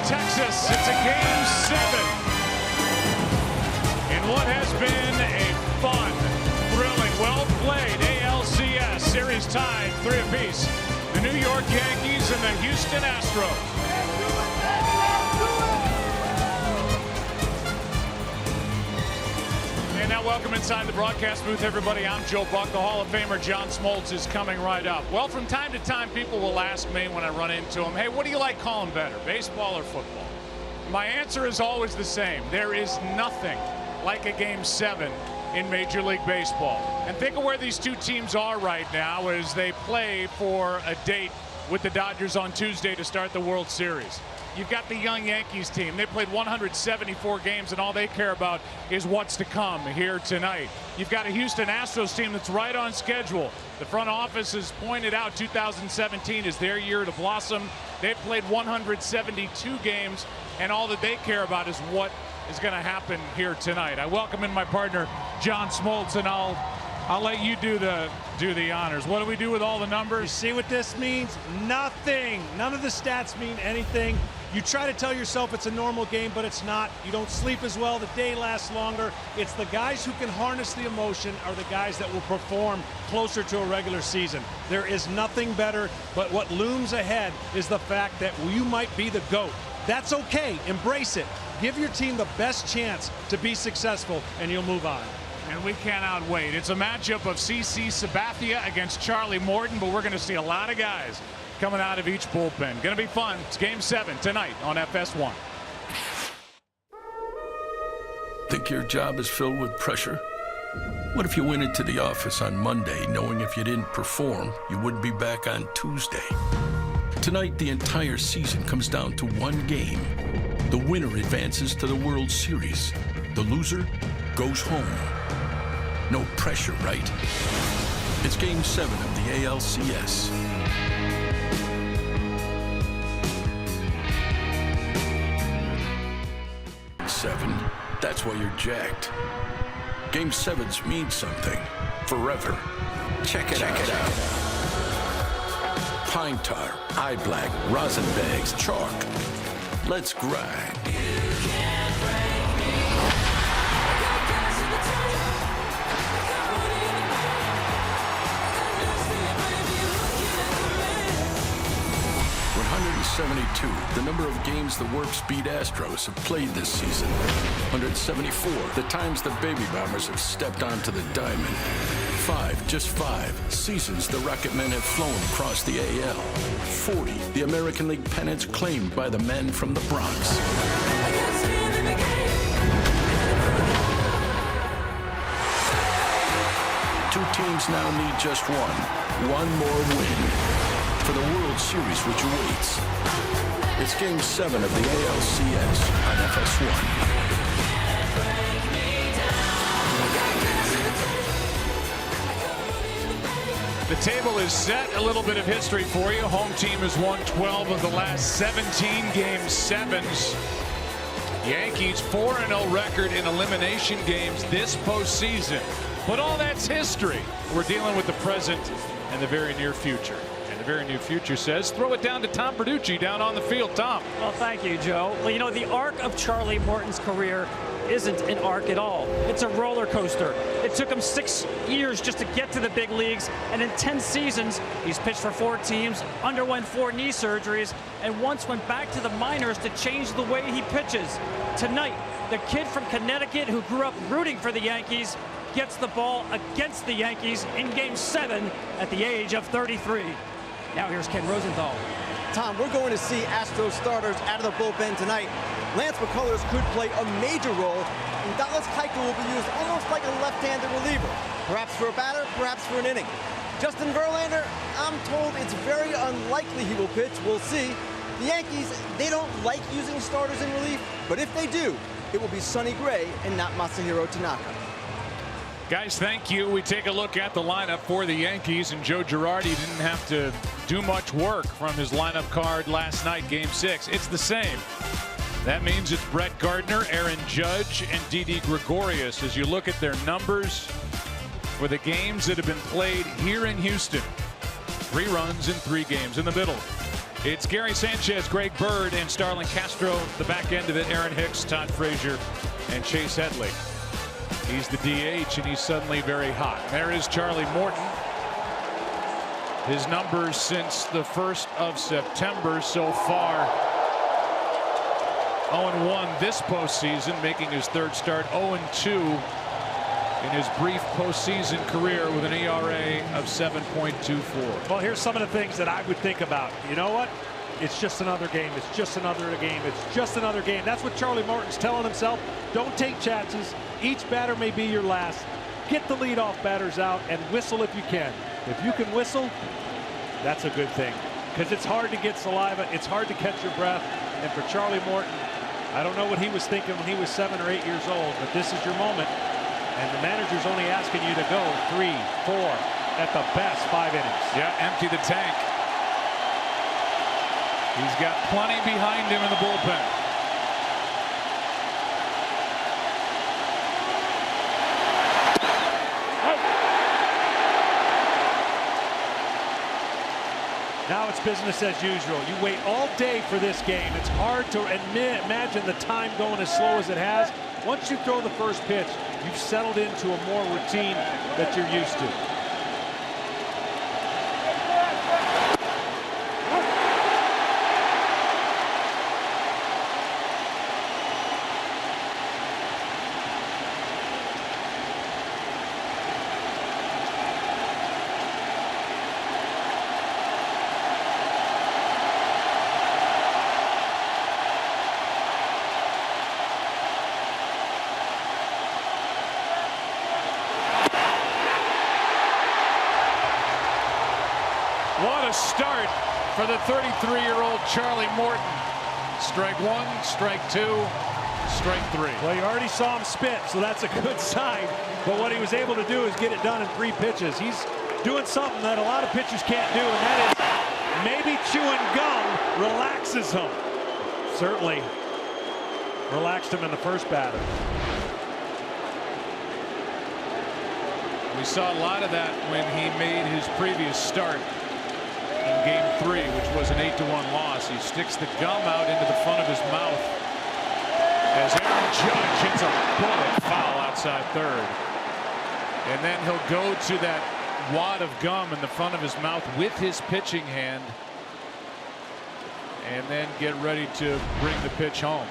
Texas. It's a game 7 in what has been a fun, thrilling, well-played ALCS series tied 3 apiece. The New York Yankees and the Houston Astros. And now welcome inside the broadcast booth, everybody. I'm Joe Buck. The Hall of Famer John Smoltz is coming right up. Well, from time to time, people will ask me when I run into them, hey, what do you like calling better, baseball or football? My answer is always the same. There is nothing like a game 7 in Major League Baseball. And think of where these two teams are right now as they play for a date with the Dodgers on Tuesday to start the World Series. You've got the young Yankees team. They played 174 games, and all they care about is what's to come here tonight. You've got a Houston Astros team that's right on schedule. The front office has pointed out 2017 is their year to blossom. They've played 172 games, and all that they care about is what is going to happen here tonight. I welcome in my partner, John Smoltz, and I'll let you do the honors. What do we do with all the numbers? You see what this means? Nothing. None of the stats mean anything. You try to tell yourself it's a normal game, but it's not. You don't sleep as well. The day lasts longer. It's the guys who can harness the emotion are the guys that will perform closer to a regular season. There is nothing better, but what looms ahead is the fact that you might be the GOAT. That's okay. Embrace it. Give your team the best chance to be successful, and you'll move on. And we cannot wait. It's a matchup of CC Sabathia against Charlie Morton, but we're going to see a lot of guys coming out of each bullpen. Going to be fun. It's game 7 tonight on FS1. Think your job is filled with pressure? What if you went into the office on Monday knowing if you didn't perform, you wouldn't be back on Tuesday? Tonight, the entire season comes down to one game. The winner advances to the World Series. The loser goes home. No pressure, right? It's game 7 of the ALCS. That's why you're jacked. Game 7s mean something. Forever. Check it out. Pine tar, eye black, rosin bags, chalk. Let's grind. 172, the number of games the Warp Speed Astros have played this season. 174, the times the Baby Bombers have stepped onto the diamond. 5, just 5, seasons the Rocket Men have flown across the AL. 40, the American League pennants claimed by the men from the Bronx. Two teams now need just one more win for the World Series which awaits. It's game 7 of the ALCS on FS1. The table is set. A little bit of history for you. Home team has won 12 of the last 17 game 7s. Yankees 4-0 record in elimination games this postseason. But all that's history. We're dealing with the present and the very near future. And the very near future says, throw it down to Tom Verducci down on the field. Tom. Well, thank you, Joe. Well, you know, the arc of Charlie Morton's career isn't an arc at all. It's a roller coaster. It took him 6 years just to get to the big leagues, and in 10 seasons, he's pitched for 4 teams, underwent 4 knee surgeries, and once went back to the minors to change the way he pitches. Tonight, the kid from Connecticut who grew up rooting for the Yankees gets the ball against the Yankees in Game 7 at the age of 33. Now here's Ken Rosenthal. Tom, we're going to see Astros starters out of the bullpen tonight. Lance McCullers could play a major role, and Dallas Keuchel will be used almost like a left-handed reliever, perhaps for a batter, perhaps for an inning. Justin Verlander, I'm told it's very unlikely he will pitch. We'll see. The Yankees, they don't like using starters in relief, but if they do, it will be Sonny Gray and not Masahiro Tanaka. Guys, thank you. We take a look at the lineup for the Yankees, and Joe Girardi didn't have to do much work from his lineup card last night, Game 6. It's the same. That means it's Brett Gardner, Aaron Judge, and Didi Gregorius. As you look at their numbers for the games that have been played here in Houston, 3 runs in 3 games in the middle. It's Gary Sanchez, Greg Bird, and Starlin Castro. The back end of it, Aaron Hicks, Todd Frazier, and Chase Headley. He's the DH, and he's suddenly very hot. There is Charlie Morton. His numbers since the 1st of September so far. 0-1 this postseason, making his 3rd start. 0-2 in his brief postseason career with an ERA of 7.24. Well, here's some of the things that I would think about. You know what? It's just another game. It's just another game. It's just another game. That's what Charlie Morton's telling himself. Don't take chances. Each batter may be your last. Get the leadoff batters out and whistle if you can. If you can whistle, that's a good thing. Because it's hard to get saliva. It's hard to catch your breath. And for Charlie Morton, I don't know what he was thinking when he was 7 or 8 years old, but this is your moment. And the manager's only asking you to go 3, 4, at the best 5 innings. Yeah, empty the tank. He's got plenty behind him in the bullpen. Now it's business as usual. You wait all day for this game. It's hard to imagine the time going as slow as it has. Once you throw the first pitch, you've settled into a more routine that you're used to. What a start for the 33-year-old Charlie Morton. Strike 1, strike 2, strike 3. Well, you already saw him spit, so that's a good sign. But what he was able to do is get it done in 3 pitches. He's doing something that a lot of pitchers can't do, and that is maybe chewing gum relaxes him. Certainly relaxed him in the first batter. We saw a lot of that when he made his previous start in Game 3, which was an 8-1 loss. He sticks the gum out into the front of his mouth as Aaron Judge hits a bullet foul outside third. And then he'll go to that wad of gum in the front of his mouth with his pitching hand and then get ready to bring the pitch home.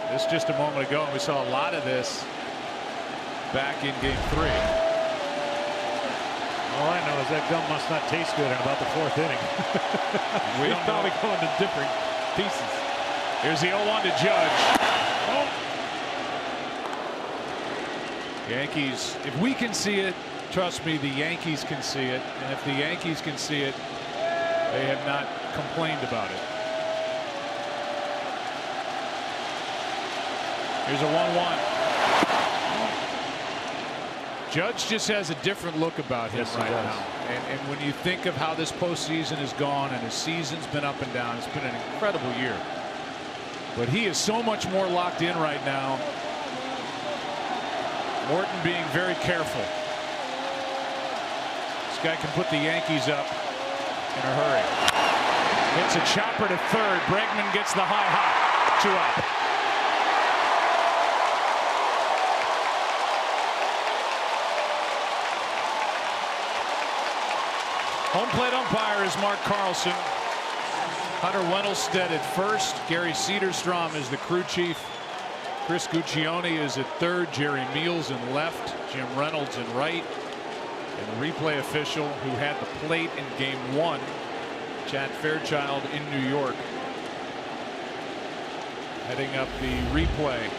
This just a moment ago, and we saw a lot of this back in Game 3. All I know is that gum must not taste good in about the 4th inning. He's probably going to different pieces. Here's the 0-1 to Judge. Oh. Yankees, if we can see it, trust me, the Yankees can see it. And if the Yankees can see it, they have not complained about it. Here's a 1-1. Judge just has a different look about him right now. And when you think of how this postseason has gone and his season's been up and down, it's been an incredible year. But he is so much more locked in right now. Morton being very careful. This guy can put the Yankees up in a hurry. Hits a chopper to third. Bregman gets the high hop. 2 out. Home plate umpire is Mark Carlson. Hunter Wendelstedt at first. Gary Cederstrom is the crew chief. Chris Guccione is at third. Jerry Meals in left. Jim Reynolds in right. And the replay official who had the plate in Game 1, Chad Fairchild in New York. Heading up the replay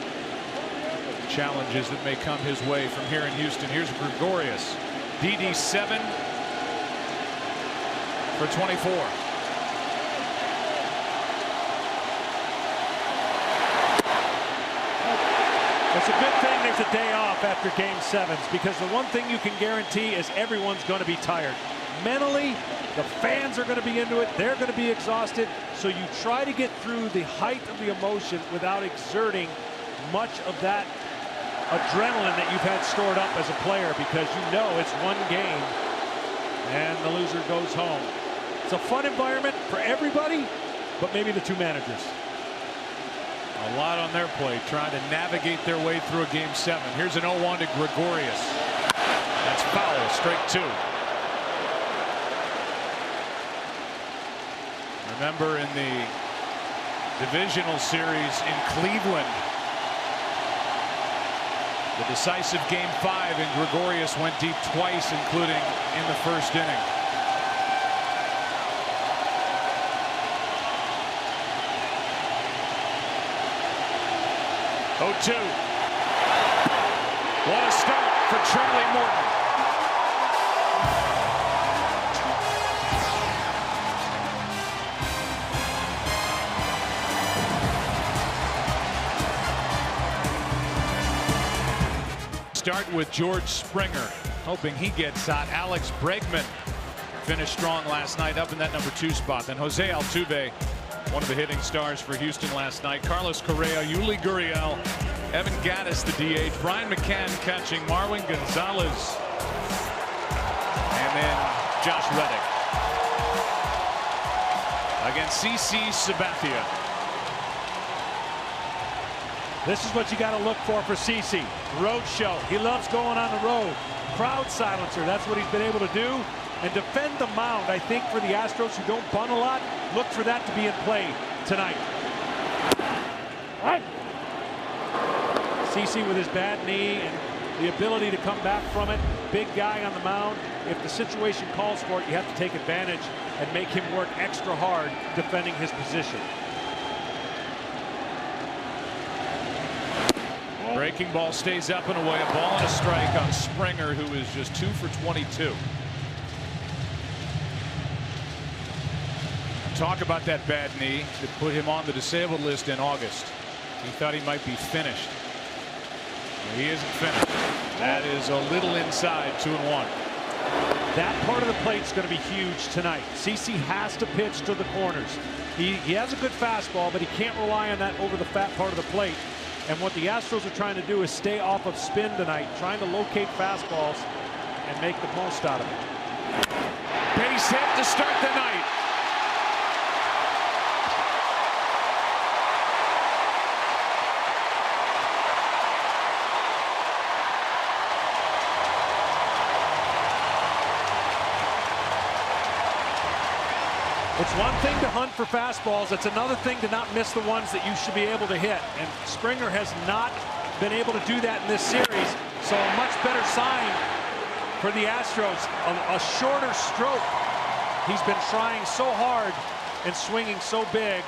challenges that may come his way from here in Houston. Here's Gregorius. DD7 for 24. It's a good thing there's a day off after Game 7s, because the one thing you can guarantee is everyone's going to be tired. Mentally, the fans are going to be into it. They're going to be exhausted. So you try to get through the height of the emotion without exerting much of that adrenaline that you've had stored up as a player, because you know it's one game and the loser goes home. It's a fun environment for everybody, but maybe the two managers. A lot on their plate, trying to navigate their way through a Game 7. Here's an 0-1 to Gregorius. That's foul, strike 2. Remember in the divisional series in Cleveland, the decisive Game 5, and Gregorius went deep twice, including in the first inning. Oh, 2. What a start for Charlie Morton. Start with George Springer, hoping he gets hot. Alex Bregman finished strong last night, up in that number 2 spot. Then Jose Altuve, one of the hitting stars for Houston last night. Carlos Correa, Yuli Gurriel, Evan Gattis, the DH, Brian McCann catching, Marwin Gonzalez, and then Josh Reddick against CC Sabathia. This is what you got to look for CC. Road show. He loves going on the road. Crowd silencer. That's what he's been able to do. And defend the mound. I think for the Astros, who don't bunt a lot, look for that to be in play tonight. CC with his bad knee and the ability to come back from it. Big guy on the mound. If the situation calls for it, you have to take advantage and make him work extra hard defending his position. Breaking ball stays up and away. A ball and a strike on Springer, who is just 2 for 22. Talk about that bad knee that put him on the disabled list in August. He thought he might be finished. He isn't finished. That is a little inside, 2-1. That part of the plate's going to be huge tonight. CC has to pitch to the corners. He has a good fastball, but he can't rely on that over the fat part of the plate. And what the Astros are trying to do is stay off of spin tonight, trying to locate fastballs and make the most out of it. Base hit to start the night. It's one thing to hunt for fastballs. It's another thing to not miss the ones that you should be able to hit. And Springer has not been able to do that in this series. So a much better sign for the Astros. A shorter stroke. He's been trying so hard and swinging so big.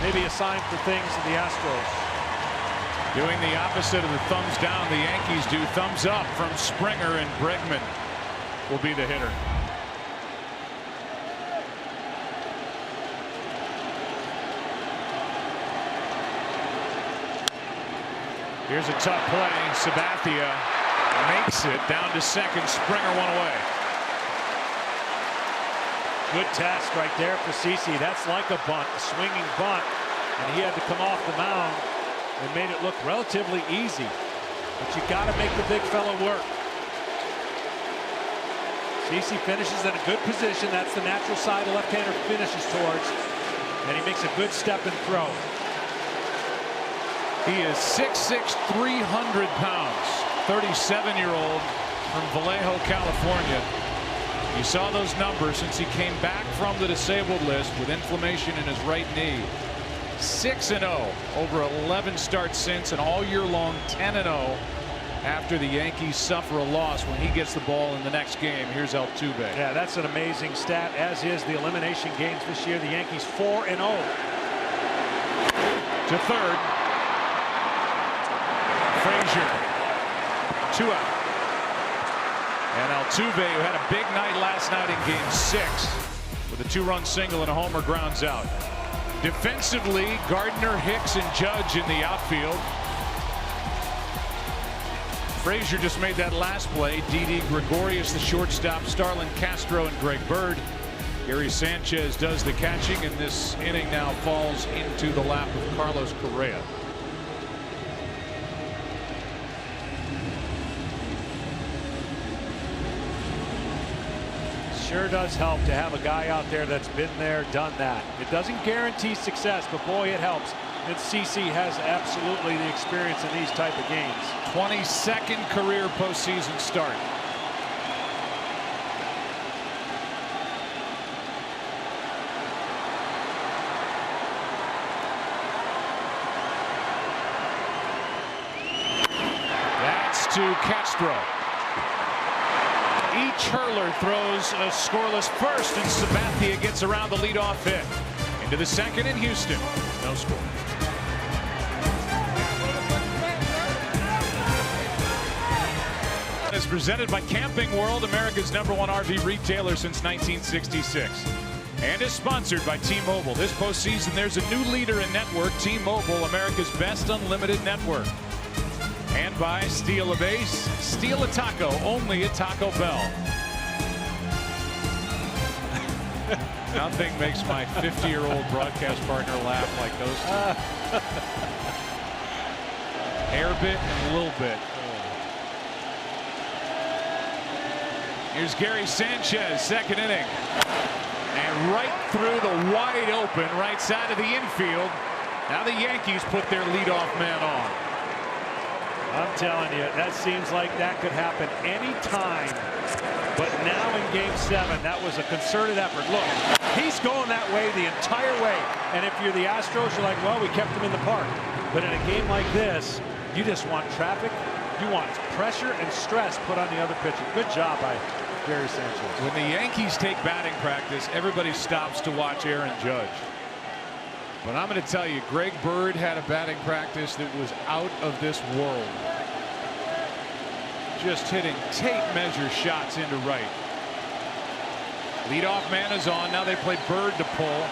Maybe a sign for things in the Astros. Doing the opposite of the thumbs down, the Yankees do thumbs up from Springer, and Bregman will be the hitter. Here's a tough play. Sabathia makes it down to second. Springer one away. Good test right there for CC. That's like a bunt, a swinging bunt. And he had to come off the mound and made it look relatively easy. But you got to make the big fella work. CC finishes in a good position. That's the natural side a left-hander finishes towards. And he makes a good step and throw. He is 6'6", 300 pounds, 37-year-old from Vallejo, California. You saw those numbers since he came back from the disabled list with inflammation in his right knee. 6-0 over 11 starts since, and all year long 10-0 after the Yankees suffer a loss when he gets the ball in the next game. Here's Altuve. Yeah, that's an amazing stat, as is the elimination games this year. The Yankees 4-0. To third. Frazier, 2 out. And Altuve, who had a big night last night in Game 6 with a 2-run single and a homer, grounds out. Defensively, Gardner, Hicks, and Judge in the outfield. Frazier just made that last play. Didi Gregorius, the shortstop, Starlin Castro, and Greg Bird. Gary Sanchez does the catching, and this inning now falls into the lap of Carlos Correa. sure does help to have a guy out there that's been there, done that. It doesn't guarantee success, but boy, it helps. And CC has absolutely the experience in these type of games. 22nd career postseason start. That's to Castro. Each hurler throws a scoreless first, and Sabathia gets around the leadoff hit. Into the second in Houston. No score. Is presented by Camping World, America's #1 RV retailer since 1966. And is sponsored by T-Mobile. This postseason, there's a new leader in network, T-Mobile, America's best unlimited network. And by Steal a Base, Steal a Taco, only at Taco Bell. Nothing makes my 50-year-old broadcast partner laugh like those two. Hair bit and a little bit. Here's Gary Sanchez, second inning. And right through the wide open right side of the infield. Now the Yankees put their leadoff man on. I'm telling you, that seems like that could happen any time. But now in Game 7, that was a concerted effort. Look, he's going that way the entire way. And if you're the Astros, you're like, well, we kept him in the park. But in a game like this, you just want traffic. You want pressure and stress put on the other pitcher. Good job by Gary Sanchez. When the Yankees take batting practice, everybody stops to watch Aaron Judge. But I'm going to tell you, Greg Bird had a batting practice that was out of this world. Just hitting tape measure shots into right. Leadoff man is on. Now they play Bird to pull.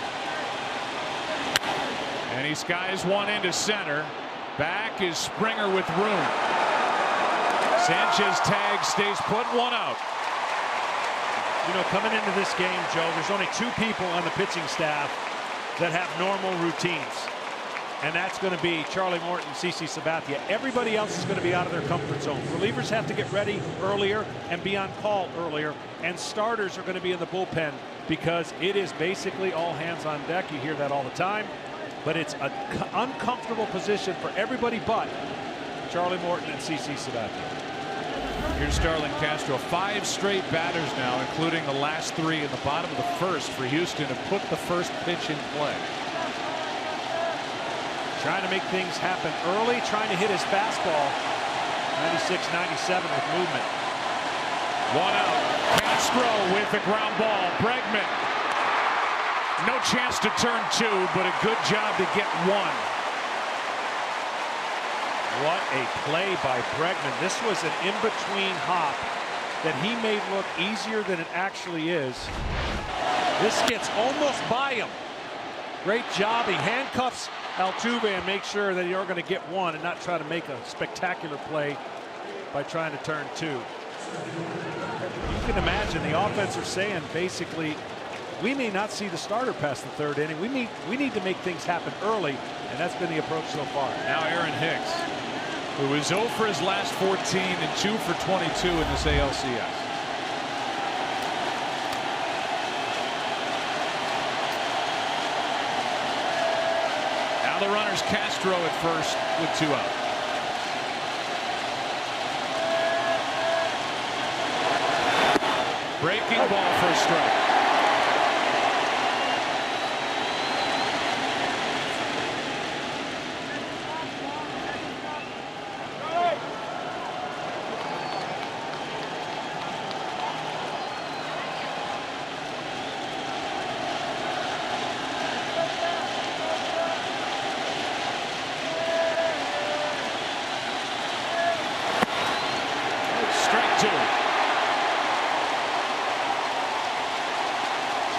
And he skies one into center. Back is Springer with room. Sanchez tags, stays put, one out. You know, coming into this game, Joe, there's only two people on the pitching staff that have normal routines. And that's going to be Charlie Morton, CC Sabathia. Everybody else is going to be out of their comfort zone. Relievers have to get ready earlier and be on call earlier. And starters are going to be in the bullpen because it is basically all hands on deck. You hear that all the time. But it's an uncomfortable position for everybody but Charlie Morton and CC Sabathia. Here's Starlin Castro. 5 straight batters now, including the last 3 in the bottom of the first for Houston, to put the first pitch in play. Trying to make things happen early, trying to hit his fastball. 96, 97 with movement. One out. Castro with the ground ball. Bregman. No chance to turn 2, but a good job to get 1. What a play by Bregman. This was an in-between hop that he made look easier than it actually is. This gets almost by him. Great job. He handcuffs Altuve and makes sure that you're going to get 1 and not try to make a spectacular play by trying to turn 2. You can imagine the offense are saying basically, we may not see the starter past the 3rd inning. We need to make things happen early, and that's been the approach so far. Now Aaron Hicks, who is 0 for his last 14 and 2 for 22 in this ALCS. Now the runner's Castro at first with 2 out. Breaking ball for a strike.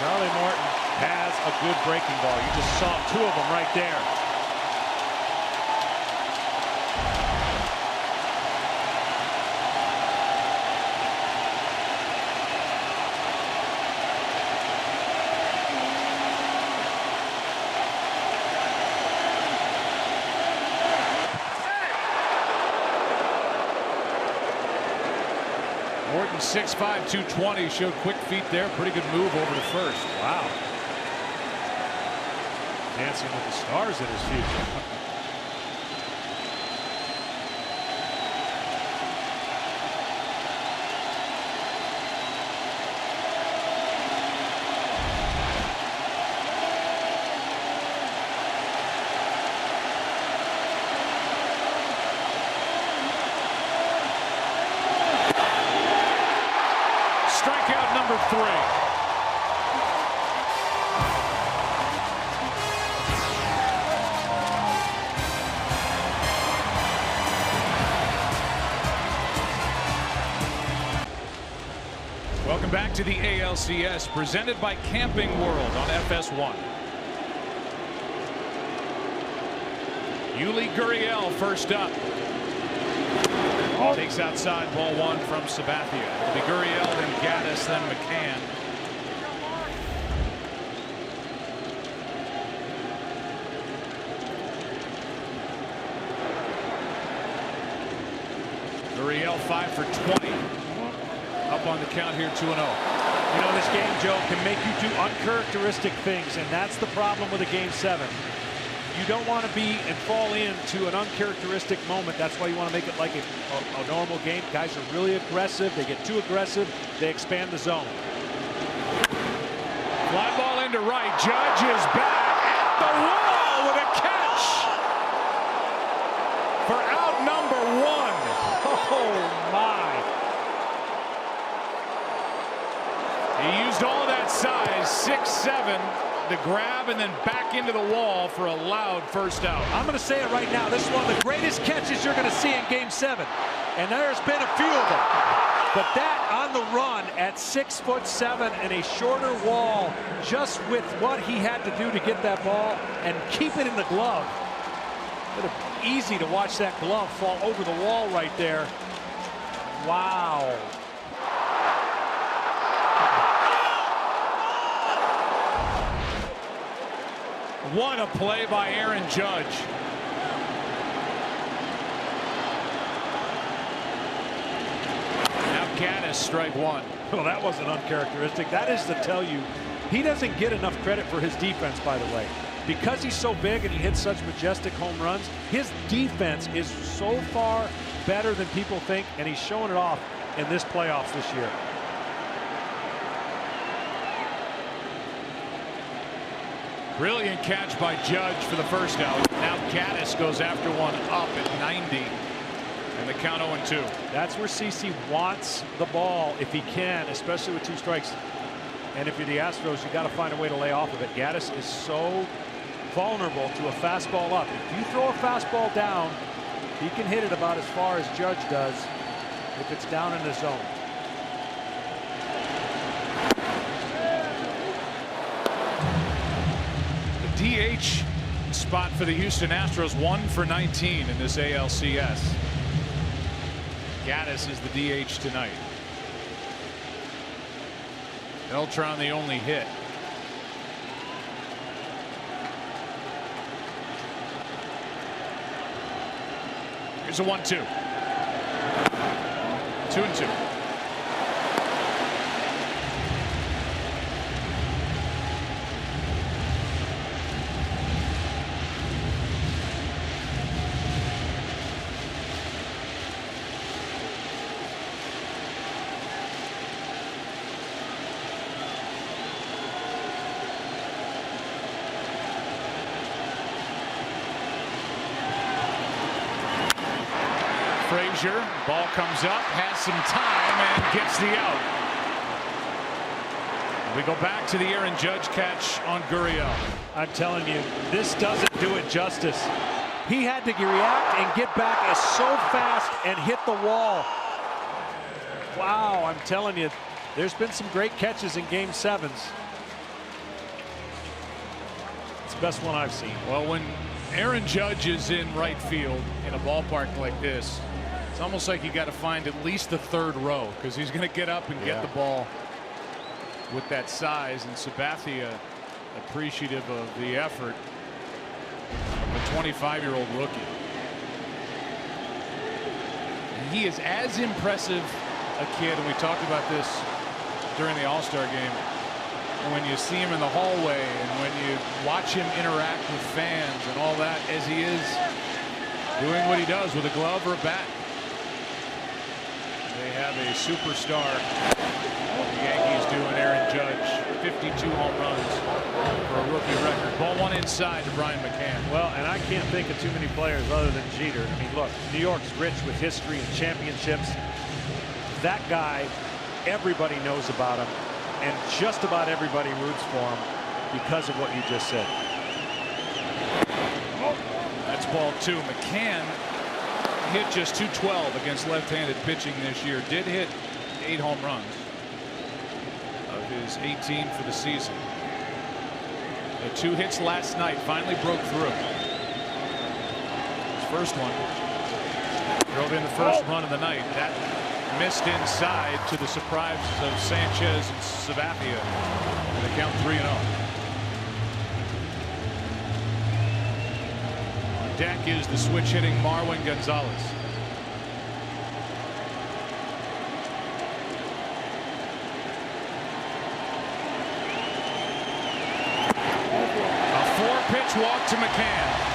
Charlie Morton has a good breaking ball. You just saw 2 of them right there. Morton 6'5", 220, showed quick feet there. Pretty good move over to first. Wow. Dancing with the stars at his feet. Strikeout number 3. Welcome back to the ALCS, presented by Camping World on FS1. Yuli Gurriel first up. Takes outside, ball 1 from Sabathia. It'll be Gurriel, then Gaddis, then McCann. Gurriel 5 for 20. Up on the count here, 2-0. You know, this game, Joe, can make you do uncharacteristic things, and that's the problem with a Game 7. You don't want to be and fall into an uncharacteristic moment. That's why you want to make it like a normal game. Guys are really aggressive. They get too aggressive. They expand the zone. Fly ball into right. Judge is back at the wall with a catch for out number 1. Oh, my. He used all that size, 6'7", to grab and then back into the wall for a loud first out. I'm going to say it right now. This is one of the greatest catches you're going to see in Game 7. And there's been a few of them. But that on the run at 6'7" and a shorter wall, just with what he had to do to get that ball and keep it in the glove. It was easy to watch that glove fall over the wall right there. Wow. What a play by Aaron Judge. Now Gaddis, strike 1. Well, that wasn't uncharacteristic. That is to tell you, he doesn't get enough credit for his defense, by the way. Because he's so big and he hits such majestic home runs, his defense is so far better than people think, and he's showing it off in this playoffs this year. Brilliant catch by Judge for the first out. Now Gaddis goes after one up at 90. And the count 0-2. That's where CC wants the ball if he can, especially with 2 strikes. And if you're the Astros, you got to find a way to lay off of it. Gaddis is so vulnerable to a fastball up. If you throw a fastball down, he can hit it about as far as Judge does if it's down in the zone. DH spot for the Houston Astros, 1 for 19 in this ALCS. Gaddis is the DH tonight. Beltran the only hit. Here's a 1-2. 2-2. Frazier, ball comes up, has some time, and gets the out. We go back to the Aaron Judge catch on Gurriel. I'm telling you, this doesn't do it justice. He had to react and get back as so fast and hit the wall. Wow, I'm telling you, there's been some great catches in Game 7s. It's the best one I've seen. Well, when Aaron Judge is in right field in a ballpark like this, it's almost like you got to find at least the third row, because he's going to get up and get the ball with that size. And Sabathia appreciative of the effort of a 25-year-old rookie. And he is as impressive a kid, and we talked about this during the All-Star game, when you see him in the hallway and when you watch him interact with fans and all that, as he is doing what he does with a glove or a bat. They have a superstar. The Yankees do an Aaron Judge, 52 home runs for a rookie record. Ball one inside to Brian McCann. Well, and I can't think of too many players other than Jeter. I mean, look, New York's rich with history and championships. That guy, everybody knows about him, and just about everybody roots for him because of what you just said. That's ball two. McCann hit just .212 against left-handed pitching this year. Did hit 8 home runs of his 18 for the season. The 2 hits last night, finally broke through. His first one drove in the first run of the night. That missed inside to the surprise of Sanchez and Sabathia. They count 3-0. On deck is the switch-hitting Marwin Gonzalez. A 4-pitch walk to McCann.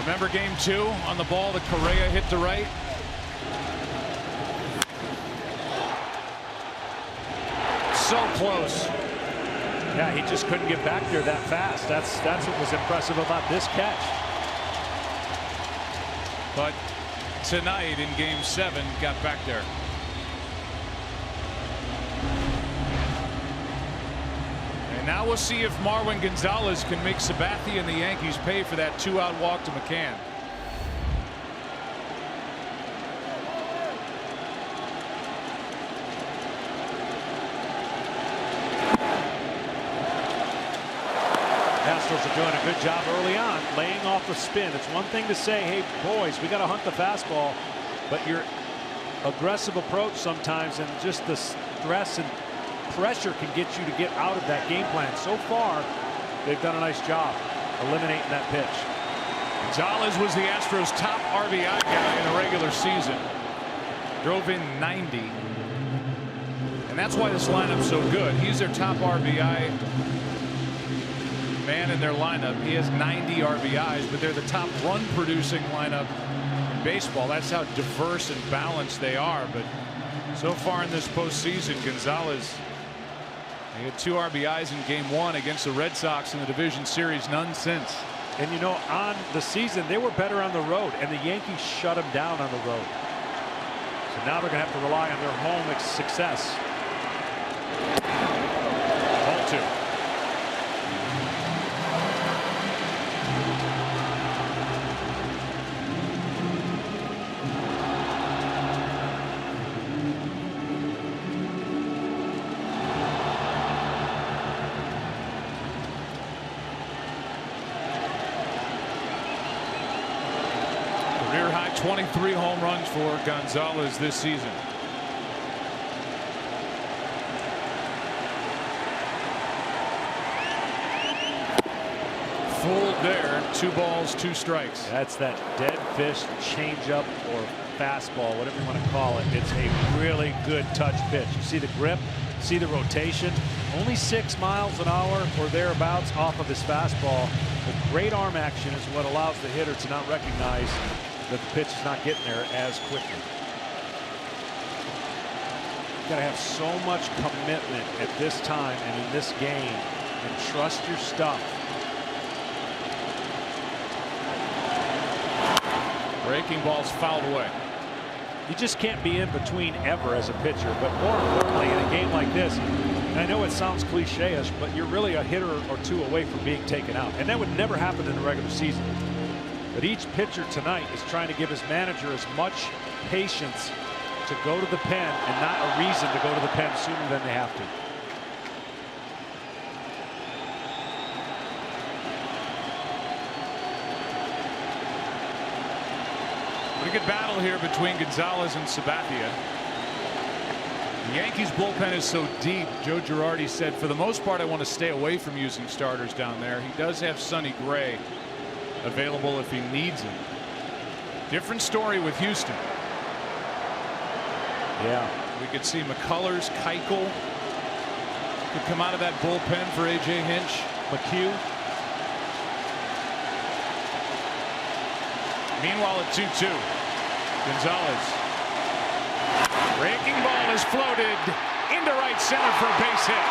Remember game 2 on the ball that Correa hit to right? So close. Yeah, he just couldn't get back there that fast. That's what was impressive about this catch. But tonight in game 7 got back there. And now we'll see if Marwin Gonzalez can make Sabathia and the Yankees pay for that 2-out walk to McCann. Astros are doing a good job early on, laying off the spin. It's one thing to say, hey, boys, we got to hunt the fastball, but your aggressive approach sometimes and just the stress and pressure can get you to get out of that game plan. So far, they've done a nice job eliminating that pitch. Gonzalez was the Astros' top RBI guy in the regular season. Drove in 90. And that's why this lineup's so good. He's their top RBI man in their lineup. He has 90 RBIs, but they're the top run-producing lineup in baseball. That's how diverse and balanced they are. But so far in this postseason, Gonzalez, he had 2 RBIs in game 1 against the Red Sox in the division series, none since. And you know, on the season, they were better on the road, and the Yankees shut them down on the road. So now they're going to have to rely on their home success. Ball 2. Career high 23 home runs for Gonzalez this season. Fooled there. 2 balls, 2 strikes. That's that dead fish changeup or fastball, whatever you want to call it. It's a really good touch pitch. You see the grip, see the rotation. Only 6 miles an hour or thereabouts off of his fastball. The great arm action is what allows the hitter to not recognize that the pitch is not getting there as quickly. You got to have so much commitment at this time and in this game, and trust your stuff. Breaking ball's fouled away. You just can't be in between ever as a pitcher, but more importantly in a game like this, and I know it sounds cliche-ish, but you're really a hitter or 2 away from being taken out, and that would never happen in the regular season. But each pitcher tonight is trying to give his manager as much patience to go to the pen and not a reason to go to the pen sooner than they have to. Pretty good battle here between Gonzalez and Sabathia. The Yankees bullpen is so deep. Joe Girardi said, for the most part, I want to stay away from using starters down there. He does have Sonny Gray available if he needs him. Different story with Houston. Yeah. We could see McCullers, Keuchel could come out of that bullpen for A.J. Hinch. McHugh. Meanwhile at 2-2, Gonzalez. Breaking ball is floated into right center for a base hit.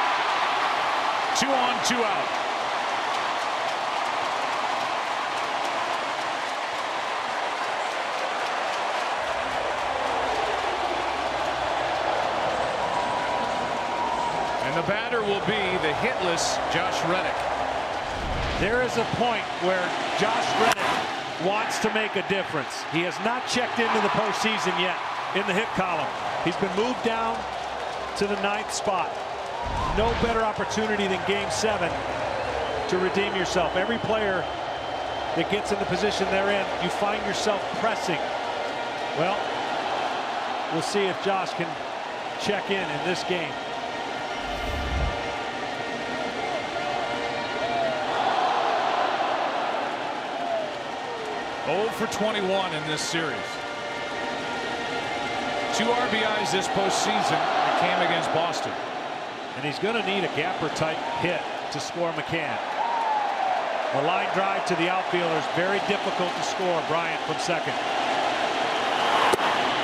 2 on, 2 out. And the batter will be the hitless Josh Reddick. There is a point where Josh Reddick wants to make a difference. He has not checked into the postseason yet in the hit column. He's been moved down to the 9th spot. No better opportunity than Game 7 to redeem yourself. Every player that gets in the position they're in, you find yourself pressing. Well, we'll see if Josh can check in this game. Oh for 21 in this series. 2 RBIs this postseason. It came against Boston. And he's going to need a gapper type hit to score McCann. The line drive to the outfielder is very difficult to score. Bryant from second.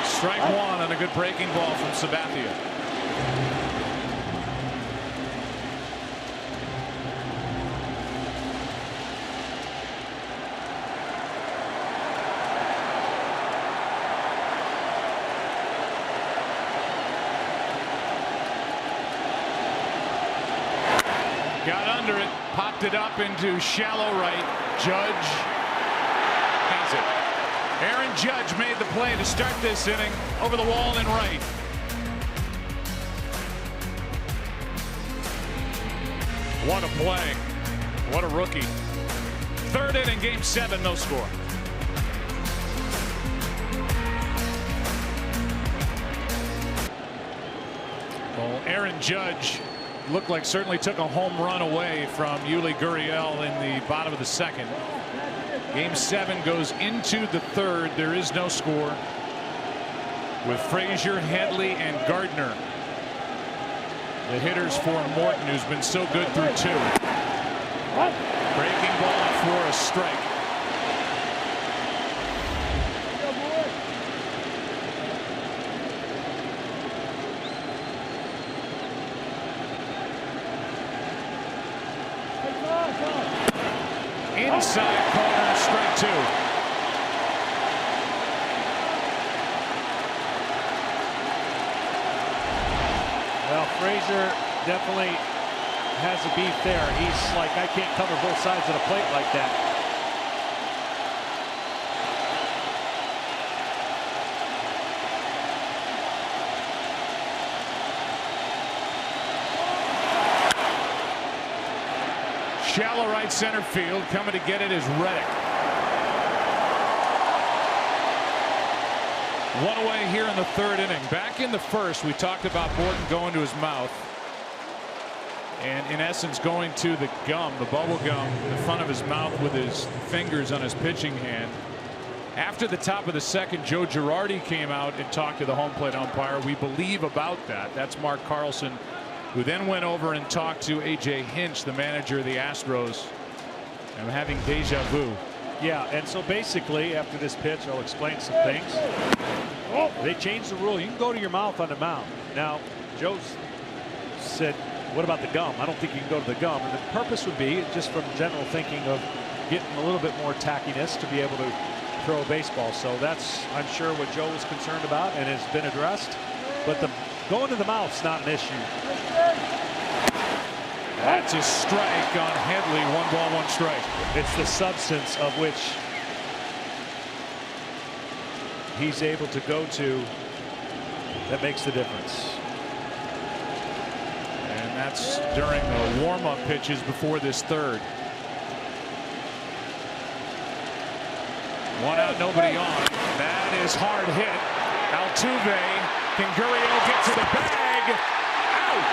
Strike 1 on a good breaking ball from Sabathia. Got under it, popped it up into shallow right. Judge has it. Aaron Judge made the play to start this inning over the wall in right. What a play. What a rookie. 3rd inning, Game 7, no score. Well, Aaron Judge looked like certainly took a home run away from Yuli Gurriel in the bottom of the 2nd. Game 7 goes into the 3rd. There is no score with Frazier, Headley, and Gardner, the hitters for Morton, who's been so good through 2. Breaking ball for a strike. Inside corner, strike 2. Well, Frazier definitely has a beef there. He's like, I can't cover both sides of the plate like that. Shallow right center field. Coming to get it is Reddick. 1 away here in the 3rd inning. Back in the 1st, we talked about Morton going to his mouth and in essence going to the gum, the bubble gum, in the front of his mouth with his fingers on his pitching hand. After the top of the 2nd, Joe Girardi came out and talked to the home plate umpire. We believe about that. That's Mark Carlson, who then went over and talked to A.J. Hinch, the manager of the Astros. I'm having deja vu. Yeah, and so basically after this pitch, I'll explain some things. They changed the rule. You can go to your mouth on the mound. Now, Joe said, what about the gum? I don't think you can go to the gum. And the purpose would be, just from general thinking, of getting a little bit more tackiness to be able to throw a baseball. So that's, I'm sure, what Joe was concerned about and has been addressed. But the going to the mouth's not an issue. That's a strike on Headley. 1 ball, 1 strike. It's the substance of which he's able to go to that makes the difference. And that's during the warm-up pitches before this 3rd. 1 out, nobody on. That is hard hit. Altuve. Can Gurriel get to the bag? Out.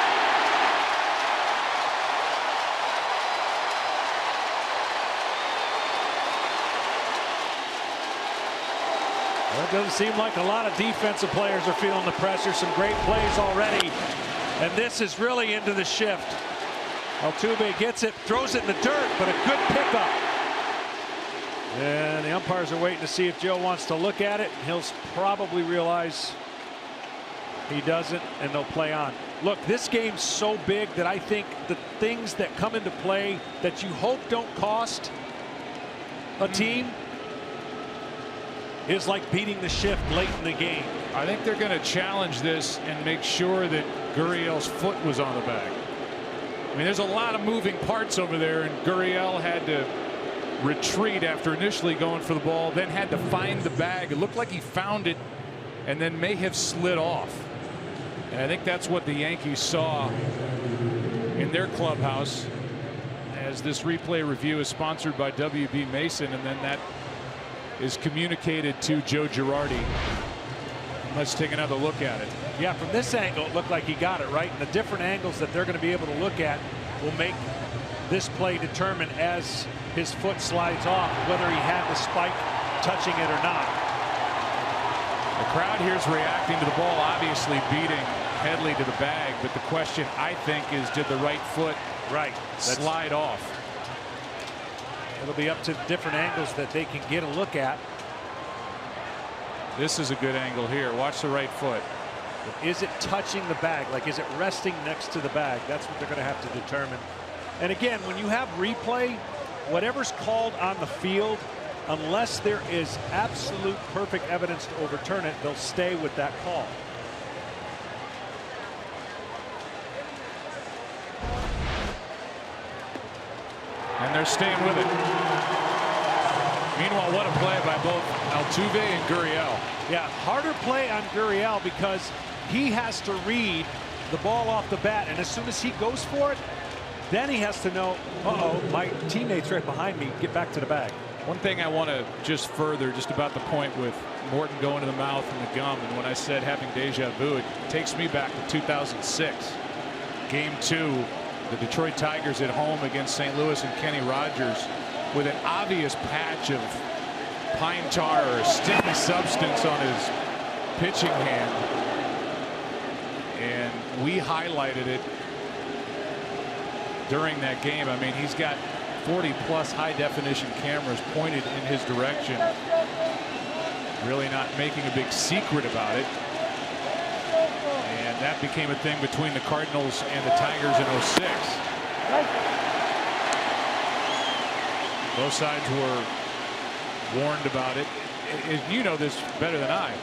Well, it doesn't seem like a lot of defensive players are feeling the pressure. Some great plays already. And this is really into the shift. Altuve gets it, throws it in the dirt, but a good pickup. And the umpires are waiting to see if Joe wants to look at it. He'll probably realize he doesn't, and they'll play on. Look, this game's so big that I think the things that come into play that you hope don't cost a team is like beating the shift late in the game. I think they're going to challenge this and make sure that Gurriel's foot was on the bag. I mean, there's a lot of moving parts over there, and Gurriel had to retreat after initially going for the ball, then had to find the bag. It looked like he found it and then may have slid off. And I think that's what the Yankees saw in their clubhouse, as this replay review is sponsored by WB Mason, and then that is communicated to Joe Girardi. Let's take another look at it. Yeah, from this angle, it looked like he got it right. And the different angles that they're going to be able to look at will make this play determine as his foot slides off whether he had the spike touching it or not. The crowd here is reacting to the ball, obviously beating Headley to the bag. But the question, I think, is did the right foot slide off? It'll be up to different angles that they can get a look at. This is a good angle here. Watch the right foot. Is it touching the bag? Like, is it resting next to the bag? That's what they're going to have to determine. And again, when you have replay, whatever's called on the field, unless there is absolute perfect evidence to overturn it, they'll stay with that call. And they're staying with it. Meanwhile, what a play by both Altuve and Gurriel. Yeah, harder play on Gurriel because he has to read the ball off the bat, and as soon as he goes for it, then he has to know, uh-oh, my teammate's right behind me, get back to the bag. One thing I want to just further, just about the point with Morton going to the mouth and the gum, and when I said having deja vu, it takes me back to 2006. Game 2, the Detroit Tigers at home against St. Louis, and Kenny Rogers with an obvious patch of pine tar or sticky substance on his pitching hand. And we highlighted it during that game. I mean, he's got 40+ high-definition cameras pointed in his direction. Really not making a big secret about it. And that became a thing between the Cardinals and the Tigers in '06. Both sides were warned about it. You know this better than I.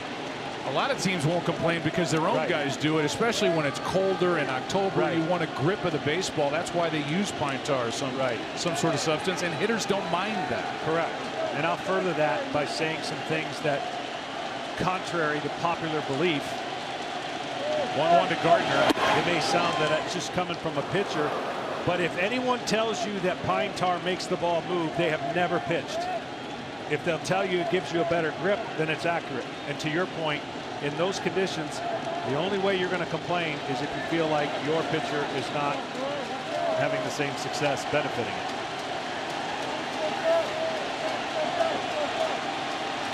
A lot of teams won't complain because their own guys do it, especially when it's colder in October. You want a grip of the baseball. That's why they use pine tar or some sort of substance, and hitters don't mind that. Correct. And I'll further that by saying some things that, contrary to popular belief, 1-1 to Gardner. It may sound that it's just coming from a pitcher, but if anyone tells you that pine tar makes the ball move, they have never pitched. If they'll tell you it gives you a better grip, then it's accurate. And to your point, in those conditions, the only way you're going to complain is if you feel like your pitcher is not having the same success benefiting it.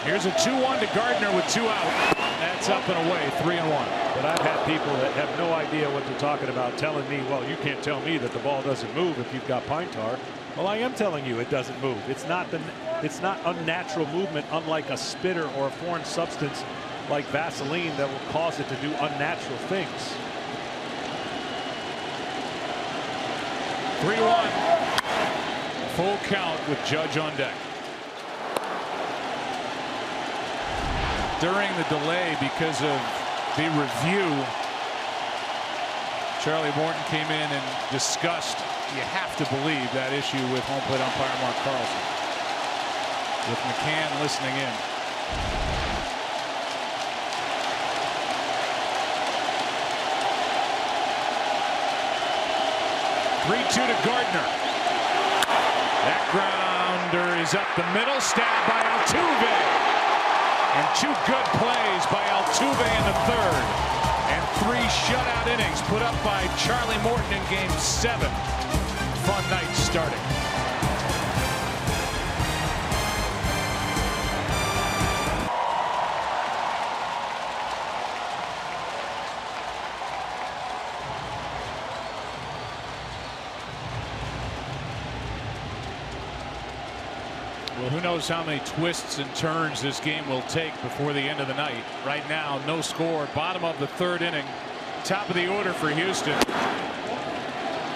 Here's a 2-1 to Gardner with 2 out. That's up and away, 3-1. But I've had people that have no idea what they're talking about telling me, well, you can't tell me that the ball doesn't move if you've got pine tar. Well, I am telling you it doesn't move. It's not unnatural movement, unlike a spitter or a foreign substance like Vaseline that will cause it to do unnatural things. 3-1. Full count with Judge on deck. During the delay, because of the review, Charlie Morton came in and discussed, you have to believe, that issue with home plate umpire Mark Carlson, with McCann listening in. (3-2) to Gardner. That grounder is up the middle, stabbed by Altuve. And 2 good plays by Altuve in the 3rd. And 3 shutout innings put up by Charlie Morton in Game 7. Fun night starting. Well, who knows how many twists and turns this game will take before the end of the night. Right now, no score. Bottom of the third inning. Top of the order for Houston.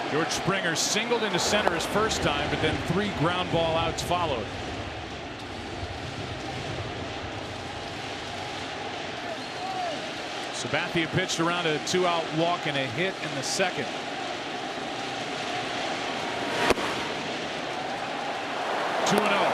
George Springer singled into center his first time, but then 3 ground ball outs followed. Sabathia pitched around a 2-out walk and a hit in the second. Two and 0.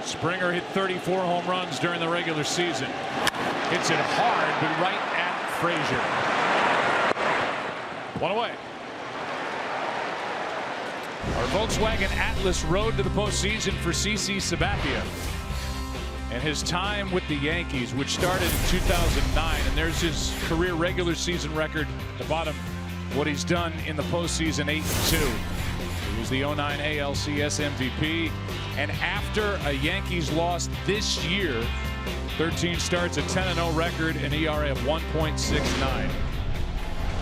Springer hit 34 home runs during the regular season. Hits it hard, but right at Frazier. 1 away. Our Volkswagen Atlas road to the postseason for CC Sabathia. And his time with the Yankees, which started in 2009. And there's his career regular season record at the bottom. What he's done in the postseason, 8-2. He was the 09 ALCS MVP. And after a Yankees loss this year, 13 starts, a 10-0 record, an ERA of 1.69.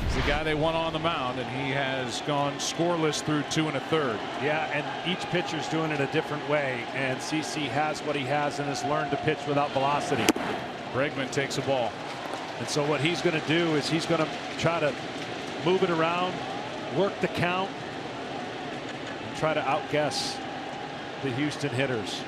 He's the guy they want on the mound, and he has gone scoreless through 2 1/3. Yeah, and each pitcher's doing it a different way, and CC has what he has and has learned to pitch without velocity. Bregman takes a ball. And so what he's going to do is he's going to try to move it around, work the count, and try to outguess the Houston hitters.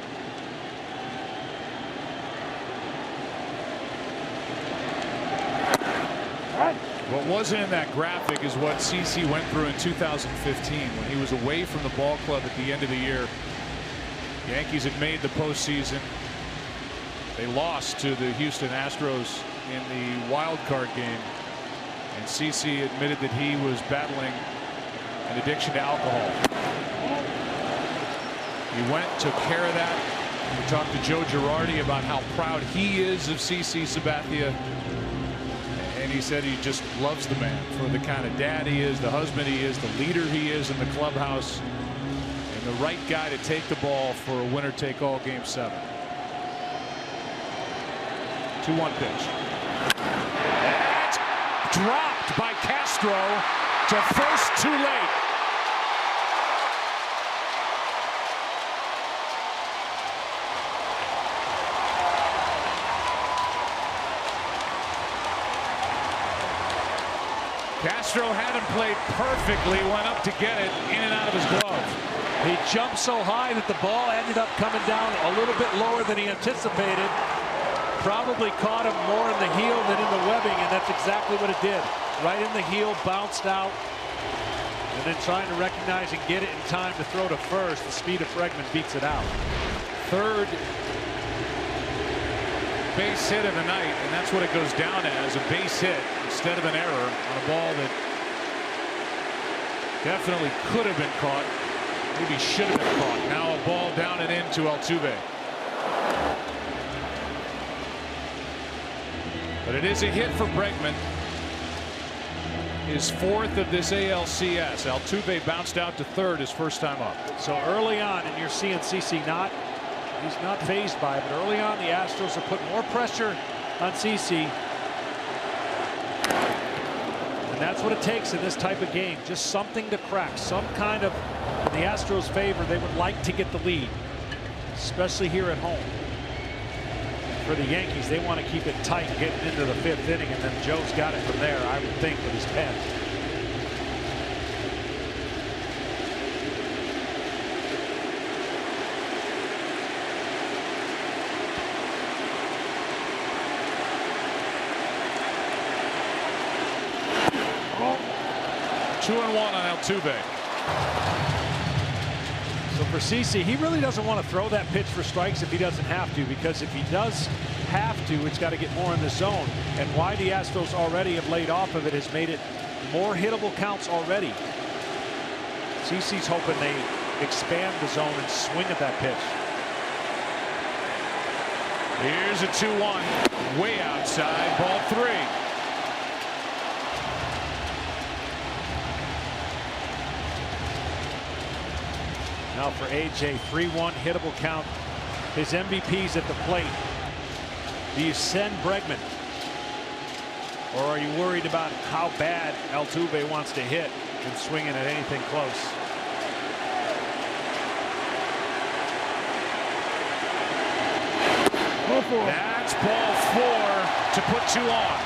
What wasn't in that graphic is what CC went through in 2015 when he was away from the ball club at the end of the year. The Yankees had made the postseason. They lost to the Houston Astros in the wild card game, and CC admitted that he was battling an addiction to alcohol. He went, took care of that. We talked to Joe Girardi about how proud he is of CC Sabathia. And he said he just loves the man for the kind of dad he is, the husband he is, the leader he is in the clubhouse, and the right guy to take the ball for a winner-take-all Game 7. 2-1 pitch. That's dropped by Castro to first, too late. Castro had him played perfectly, went up to get it, in and out of his glove. He jumped so high that the ball ended up coming down a little bit lower than he anticipated. Probably caught him more in the heel than in the webbing, and that's exactly what it did. Right in the heel, bounced out, and then trying to recognize and get it in time to throw to first. The speed of Bregman beats it out. Third base hit of the night, and that's what it goes down as, a base hit instead of an error on a ball that definitely could have been caught, maybe should have been caught. Now a ball down and into Altuve. But it is a hit for Bregman, his 4th of this ALCS. Altuve bounced out to third his first time up. So early on, and you're seeing CC he's not fazed by it, but early on the Astros are putting more pressure on CC. And that's what it takes in this type of game. Just something to crack, some kind of, in the Astros' favor, they would like to get the lead, especially here at home. For the Yankees, they want to keep it tight getting into the 5th inning, and then Joe's got it from there, I would think, with his pen. Two and 1 on Altuve. So for CC, he really doesn't want to throw that pitch for strikes if he doesn't have to, because if he does have to, it's got to get more in the zone. And why the Astros already have laid off of it has made it more hittable counts already. CC's hoping they expand the zone and swing at that pitch. Here's a 2-1, way outside, ball 3. Now for AJ, 3-1 hittable count. His MVP's at the plate. Do you send Bregman? Or are you worried about how bad Altuve wants to hit and swinging at anything close? That's ball 4 to put 2 on.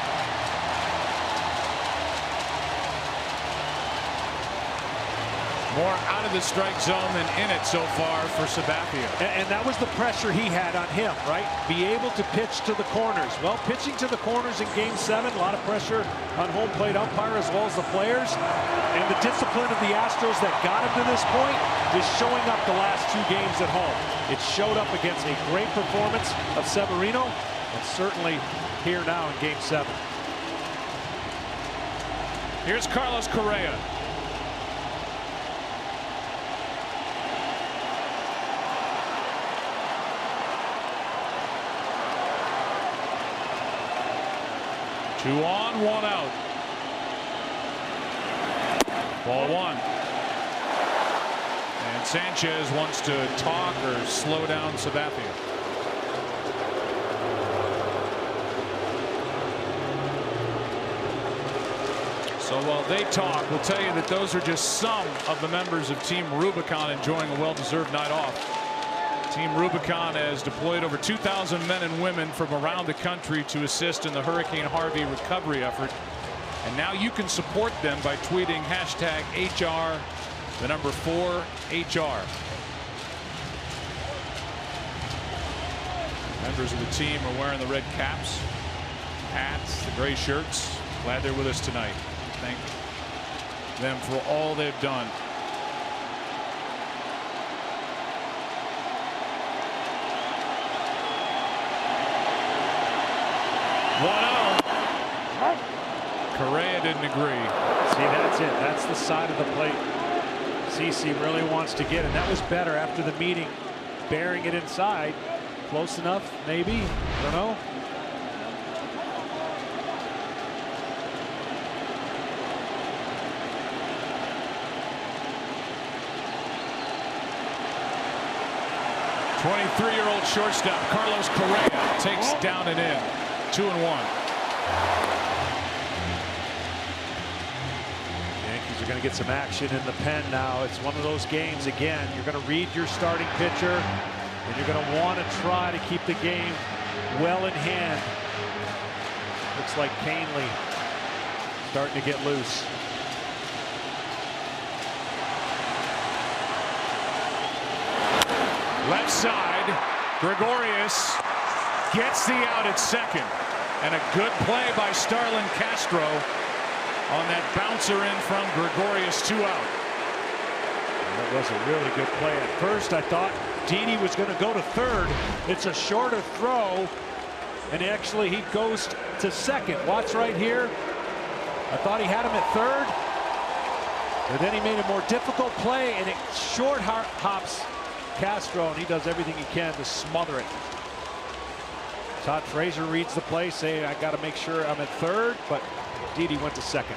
More out of the strike zone than in it so far for Sabathia. And that was the pressure he had on him, right? Be able to pitch to the corners. Well, pitching to the corners in Game 7, a lot of pressure on home plate umpire as well as the players. And the discipline of the Astros that got him to this point is showing up the last 2 games at home. It showed up against a great performance of Severino, and certainly here now in Game 7. Here's Carlos Correa. Two on, 1 out. Ball 1. And Sanchez wants to talk or slow down Sabathia. So while they talk, we'll tell you that those are just some of the members of Team Rubicon enjoying a well-deserved night off. Team Rubicon has deployed over 2,000 men and women from around the country to assist in the Hurricane Harvey recovery effort. And now you can support them by tweeting #HR, the number 4HR. Members of the team are wearing the red caps, hats, the gray shirts. Glad they're with us tonight. Thank them for all they've done. Correa didn't agree. See, that's it. That's the side of the plate CC really wants to get, and that was better after the meeting. Bearing it inside. Close enough, maybe. I don't know. '23-year-old shortstop Carlos Correa takes down and in. 2-1. Yankees are going to get some action in the pen now. It's one of those games, again, you're going to read your starting pitcher, and you're going to want to try to keep the game well in hand. Looks like Canely starting to get loose. Left side, Gregorius gets the out at second. And a good play by Starlin Castro on that bouncer in from Gregorius. 2 out. That was a really good play. At first, I thought Didi was going to go to third. It's a shorter throw, and actually he goes to second. Watch right here. I thought he had him at third, but then he made a more difficult play, and it short hops Castro, and he does everything he can to smother it. Todd Frazier reads the play, saying, I got to make sure I'm at third, but Didi went to second.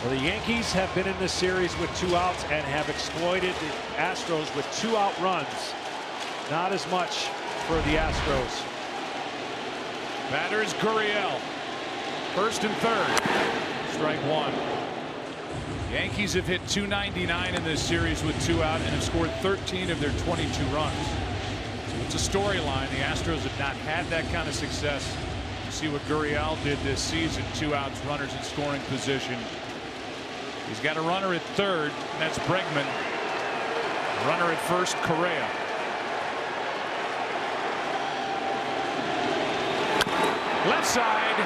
Well, the Yankees have been in this series with 2 outs and have exploited the Astros with 2-out runs. Not as much for the Astros. Batter is Gurriel. First and third. Strike 1. Yankees have hit .299 in this series with 2 out and have scored 13 of their 22 runs. It's a storyline. The Astros have not had that kind of success. You see what Gurriel did this season. 2 outs, runners in scoring position. He's got a runner at third. And that's Bregman. Runner at first, Correa. Left side,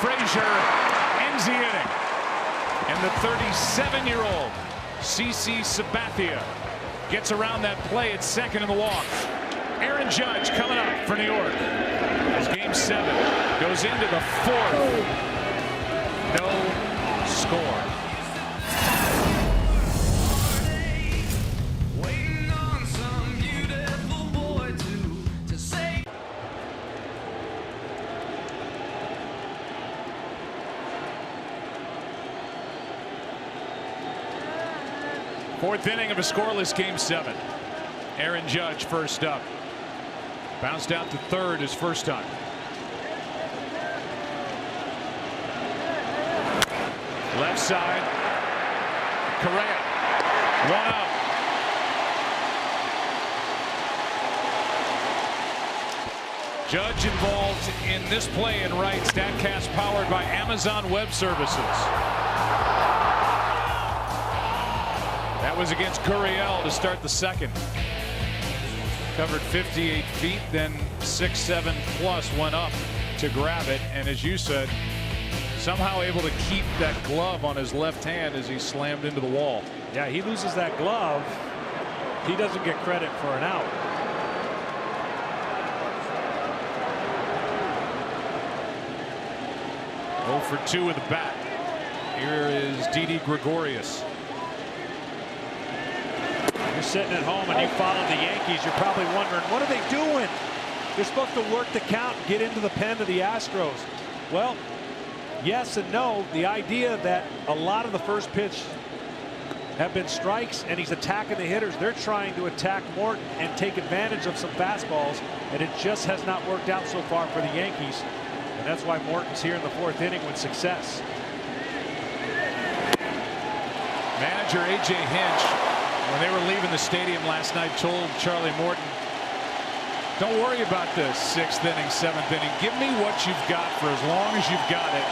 Frazier ends the inning. And the 37-year-old CC Sabathia gets around that play at second in the walk. Aaron Judge coming up for New York as Game 7 goes into the 4th. No score. Fourth inning of a scoreless Game 7. Aaron Judge first up. Bounced out to third his first time. Left side. Correa. 1 out. Judge involved in this play and right. StatCast powered by Amazon Web Services. That was against Gurriel to start the second. Covered 58 feet, then 6'7" plus went up to grab it. And as you said, somehow able to keep that glove on his left hand as he slammed into the wall. Yeah, he loses that glove. He doesn't get credit for an out. For 2 with the bat. Here is Didi Gregorius. You're sitting at home and you follow the Yankees. You're probably wondering, what are they doing? They're supposed to work the count and get into the pen of the Astros. Well, yes and no. The idea that a lot of the first pitch have been strikes and he's attacking the hitters. They're trying to attack Morton and take advantage of some fastballs, and it just has not worked out so far for the Yankees. And that's why Morton's here in the 4th inning with success. Manager A.J. Hinch, when they were leaving the stadium last night, told Charlie Morton, don't worry about the 6th inning, 7th inning. Give me what you've got for as long as you've got it.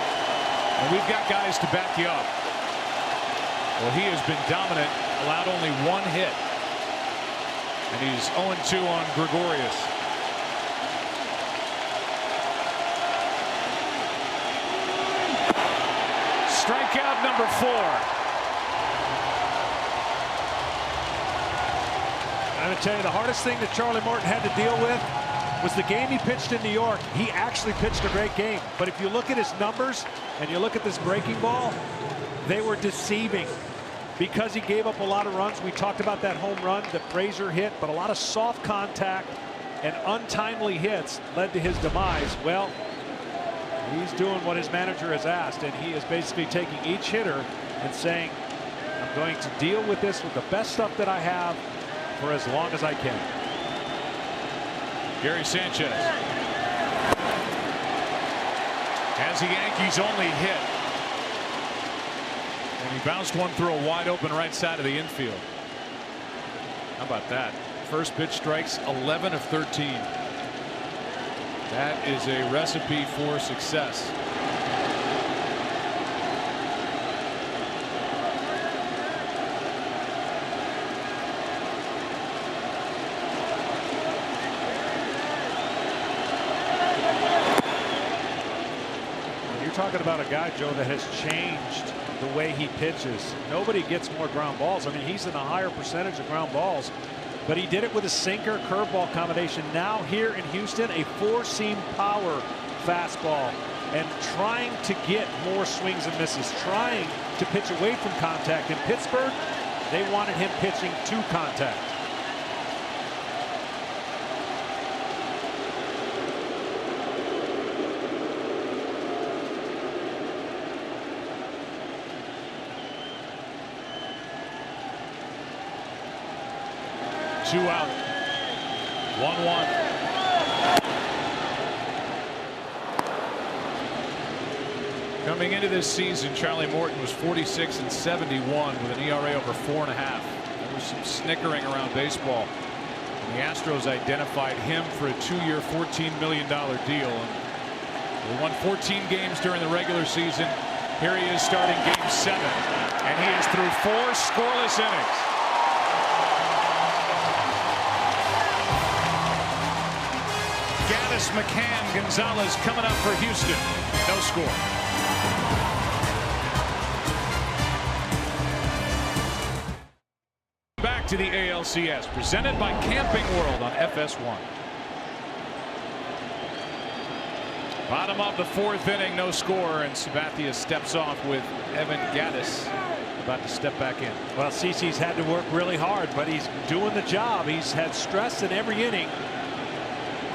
And we've got guys to back you up. Well, he has been dominant, allowed only 1 hit. And he's 0-2 on Gregorius. Strikeout number 4. I'm going to tell you, the hardest thing that Charlie Morton had to deal with was the game he pitched in New York. He actually pitched a great game. But if you look at his numbers and you look at this breaking ball, they were deceiving because he gave up a lot of runs. We talked about that home run that Frazier hit, but a lot of soft contact and untimely hits led to his demise. Well, he's doing what his manager has asked, and he is basically taking each hitter and saying, I'm going to deal with this with the best stuff that I have for as long as I can. Gary Sanchez has the Yankees only hit. And he bounced one through a wide open right side of the infield. How about that? First pitch strikes 11 of 13. That is a recipe for success. You're talking about a guy, Joe, that has changed the way he pitches. Nobody gets more ground balls. I mean, he's in a higher percentage of ground balls, but he did it with a sinker curveball combination. Now here in Houston, a 4-seam power fastball, and trying to get more swings and misses, trying to pitch away from contact. In Pittsburgh, they wanted him pitching to contact. Two out. 1-1. Coming into this season, Charlie Morton was 46 and 71 with an ERA over 4.5. There was some snickering around baseball. And the Astros identified him for a 2-year, $14 million deal. And they won 14 games during the regular season. Here he is starting Game 7, and he is through 4 scoreless innings. Gaddis, McCann, Gonzalez coming up for Houston. No score. Back to the ALCS, presented by Camping World on FS1. Bottom of the 4th inning, no score, and Sabathia steps off with Evan Gaddis about to step back in. Well, CeCe's had to work really hard, but he's doing the job. He's had stress in every inning.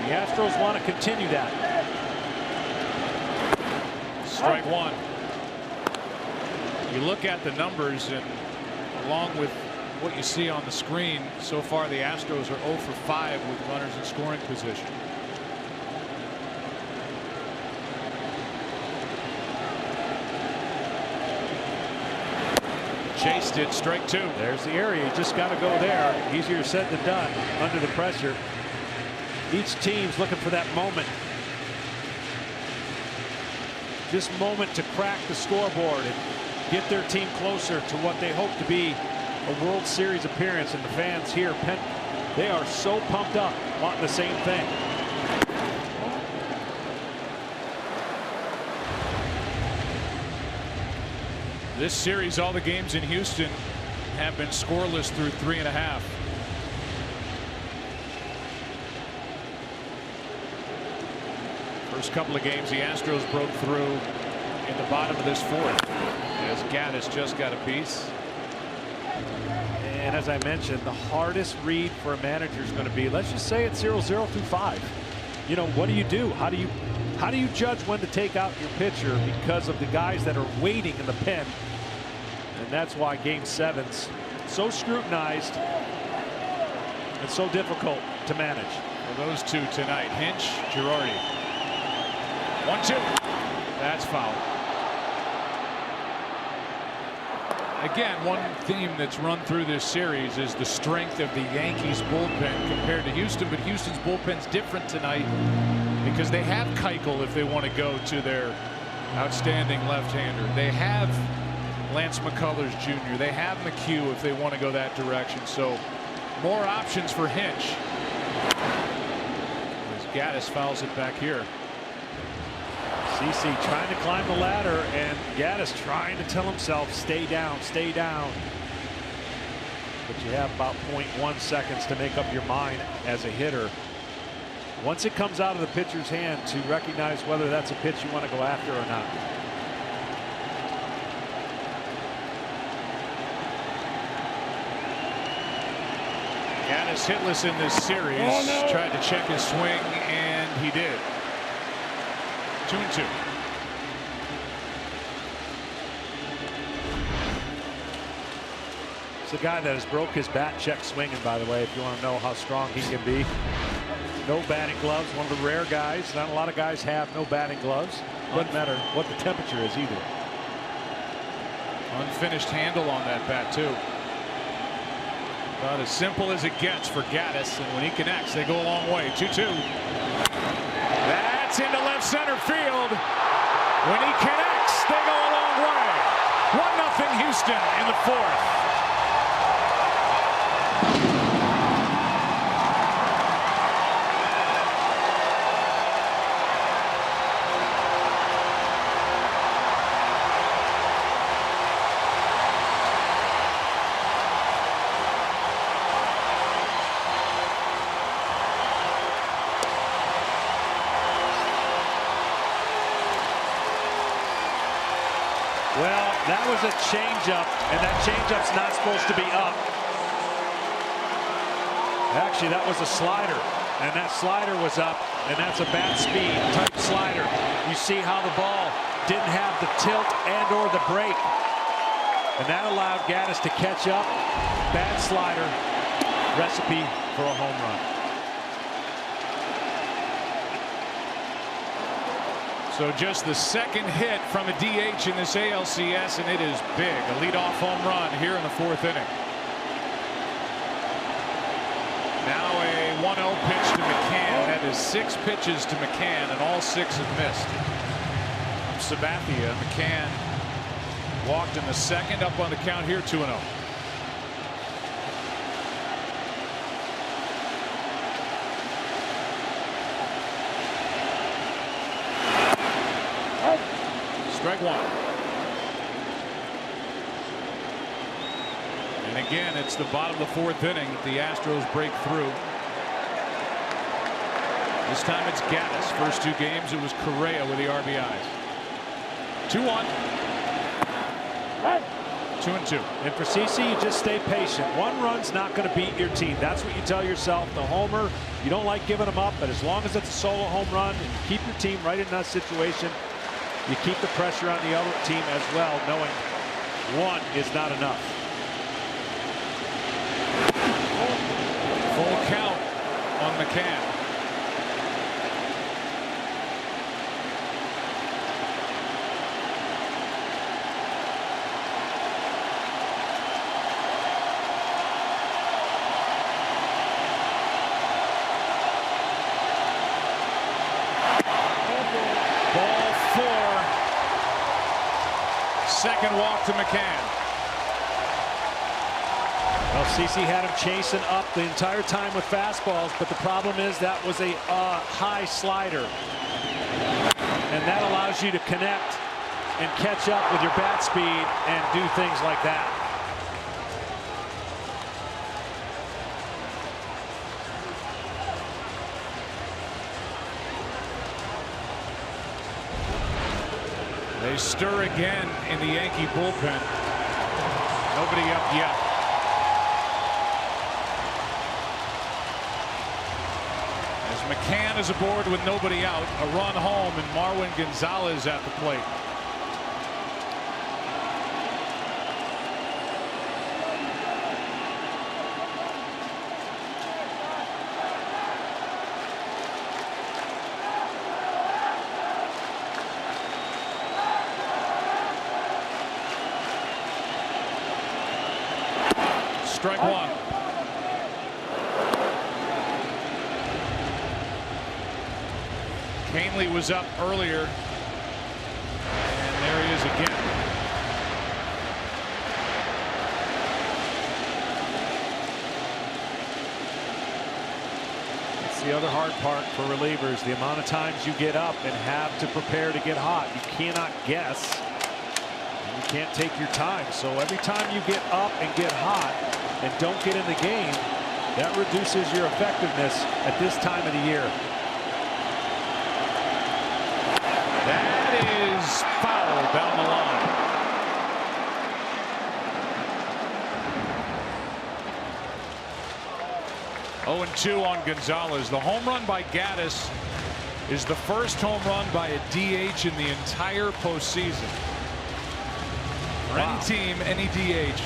The Astros want to continue that. Strike 1. You look at the numbers, and along with what you see on the screen, so far the Astros are 0 for 5 with runners in scoring position. Chased it, strike 2. There's the area. You just got to go there. Easier said than done under the pressure. Each team's looking for that moment. This moment to crack the scoreboard and get their team closer to what they hope to be a World Series appearance. And the fans here, they are so pumped up, wanting the same thing. This series, all the games in Houston have been scoreless through 3.5. First couple of games, the Astros broke through in the bottom of this 4th as Gaddis just got a piece. And as I mentioned, the hardest read for a manager is going to be, let's just say it's 0-0 through 5. You know, what do you do? How do you judge when to take out your pitcher because of the guys that are waiting in the pen? And that's why Game 7's so scrutinized and so difficult to manage. For those two tonight, Hinch, Girardi. 1-2. That's foul. Again, one theme that's run through this series is the strength of the Yankees bullpen compared to Houston, but Houston's bullpen's different tonight because they have Keuchel if they want to go to their outstanding left-hander. They have Lance McCullers Jr. They have McHugh if they want to go that direction. So more options for Hinch. As Gaddis fouls it back here. CC trying to climb the ladder, and Gaddis trying to tell himself, stay down, stay down. But you have about 0.1 seconds to make up your mind as a hitter. Once it comes out of the pitcher's hand, to recognize whether that's a pitch you want to go after or not. Gaddis hitless in this series. Oh, no. Tried to check his swing, and he did. 2-2. It's a guy that has broke his bat check swinging, by the way, if you want to know how strong he can be. No batting gloves, one of the rare guys. Not a lot of guys have no batting gloves. Doesn't matter what the temperature is either. Unfinished handle on that bat, too. About as simple as it gets for Gaddis, and when he connects, they go a long way. 2-2. That's into left center field. When he connects, they go a long way. 1-0 Houston in the 4th. Well, that was a changeup, and that changeup's not supposed to be up. Actually, that was a slider, and that slider was up, and that's a bat speed type slider. You see how the ball didn't have the tilt and or the break, and that allowed Gaddis to catch up. Bad slider, recipe for a home run. So just the second hit from a DH in this ALCS, and it is big. A leadoff home run here in the 4th inning. Now a 1-0 pitch to McCann. That is 6 pitches to McCann, and all 6 have missed. From Sabathia, McCann walked in the 2nd, up on the count here, 2-0. Strike 1. And again, it's the bottom of the 4th inning that the Astros break through. This time it's Gaddis. First 2 games it was Correa with the RBIs. 2-1. 2-2. And for CC, you just stay patient. 1 run's not going to beat your team. That's what you tell yourself. The homer, you don't like giving them up, but as long as it's a solo home run and you keep your team right in that situation, you keep the pressure on the other team as well, knowing 1 is not enough. on McCann. Ball 4. Second walk to McCann. Well, CC had him chasing up the entire time with fastballs, but the problem is that was a high slider. And that allows you to connect and catch up with your bat speed and do things like that. They stir again in the Yankee bullpen. Nobody up yet. As McCann is aboard with nobody out, a run home and Marwin Gonzalez at the plate. Strike one. Canely was up earlier, and there he is again. It's the other hard part for relievers, the amount of times you get up and have to prepare to get hot. You cannot guess. You can't take your time. So every time you get up and get hot and don't get in the game, that reduces your effectiveness at this time of the year. That is foul down the line. 0-2 on Gonzalez. The home run by Gaddis is the first home run by a DH in the entire postseason. For any team, any DH.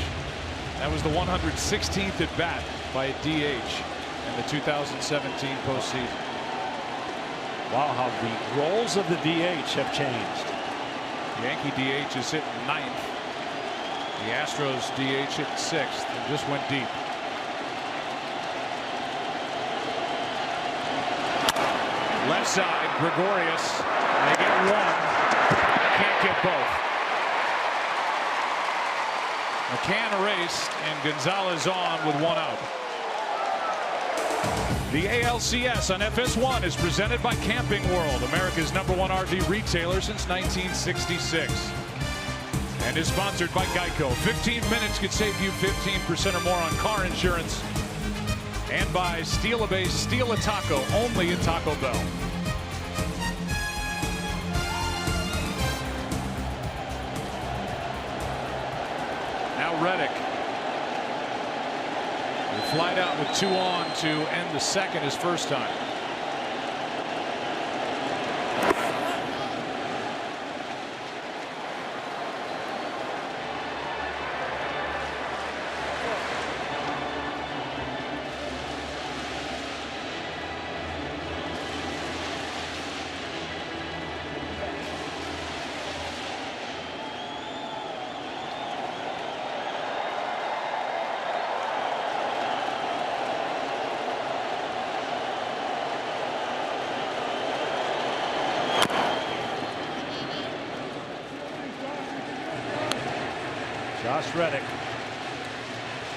That was the 116th at bat by a DH in the 2017 postseason. Wow, how the roles of the DH have changed. The Yankee DH is hitting 9th. The Astros DH hit 6th and just went deep. Left side, Gregorius. They get one. Can't get both. McCann erased and Gonzalez on with one out. The ALCS on FS1 is presented by Camping World, America's #1 RV retailer since 1966. And is sponsored by Geico. 15 minutes could save you 15% or more on car insurance. And by Steal a Base, Steal a Taco, only at Taco Bell. Now Reddick. Flied out with 2 on to end the second, his first time. Josh Reddick.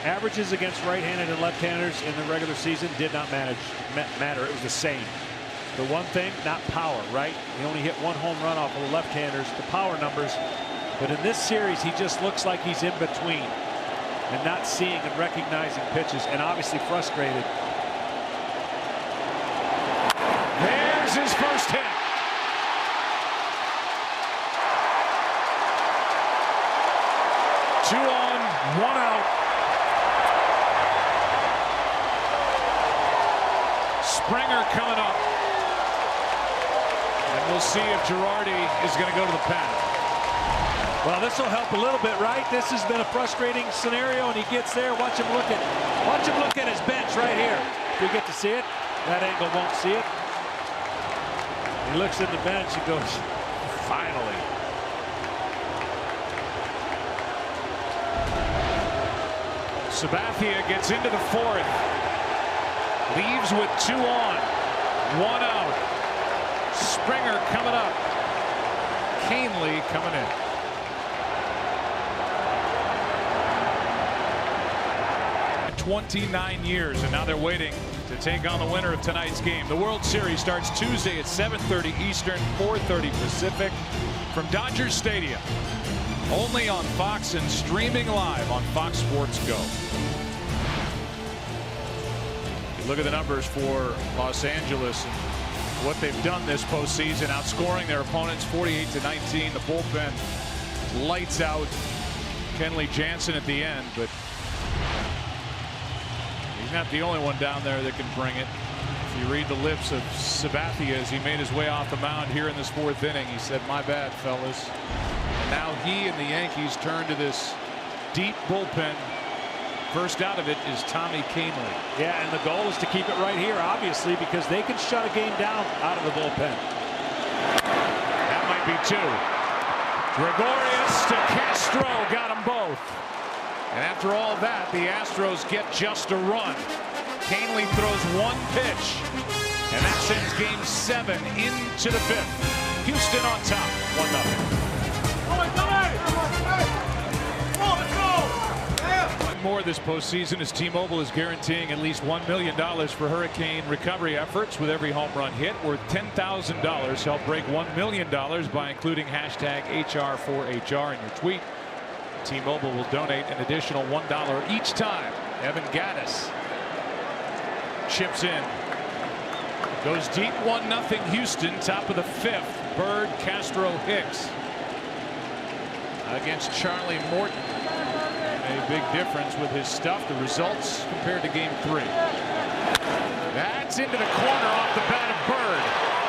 Averages against right-handed and left-handers in the regular season did not matter. It was the same. The one thing, not power, right? He only hit 1 home run off of the left-handers, the power numbers. But in this series, he just looks like he's in between and not seeing and recognizing pitches, and obviously frustrated. There's his first hit. Two on, 1 out. Springer coming up. And we'll see if Girardi is going to go to the pen. Well, this will help a little bit, right? This has been a frustrating scenario, and he gets there. Watch him look at his bench right here. Do you get to see it? That angle won't see it. He looks at the bench and goes, finally. Sabathia gets into the fourth. Leaves with 2 on. 1 out. Springer coming up. Canely coming in. In 29 years, and now they're waiting to take on the winner of tonight's game. The World Series starts Tuesday at 7:30 Eastern, 4:30 Pacific from Dodger Stadium. Only on Fox and streaming live on Fox Sports Go. You look at the numbers for Los Angeles and what they've done this postseason, outscoring their opponents 48-19. The bullpen lights out. Kenley Jansen at the end, but he's not the only one down there that can bring it. If you read the lips of Sabathia as he made his way off the mound here in this 4th inning, he said, "My bad, fellas." And now he and the Yankees turn to this deep bullpen. First out of it is Tommy Canely. Yeah, and the goal is to keep it right here, obviously, because they can shut a game down out of the bullpen. That might be 2. Gregorius to Castro, got them both. And after all that, the Astros get just a run. Canely throws 1 pitch, and that sends Game 7 into the 5th. Houston on top, 1-0. More this postseason as T-Mobile is guaranteeing at least $1 million for hurricane recovery efforts with every home run hit, worth $10,000. Help break $1 million by including hashtag HR4HR in your tweet. T-Mobile will donate an additional $1 each time. Evan Gattis chips in. Goes deep, 1-0 Houston, top of the 5th. Bird, Castro, Hicks against Charlie Morton. A big difference with his stuff, the results compared to Game 3. That's into the corner off the bat of Bird.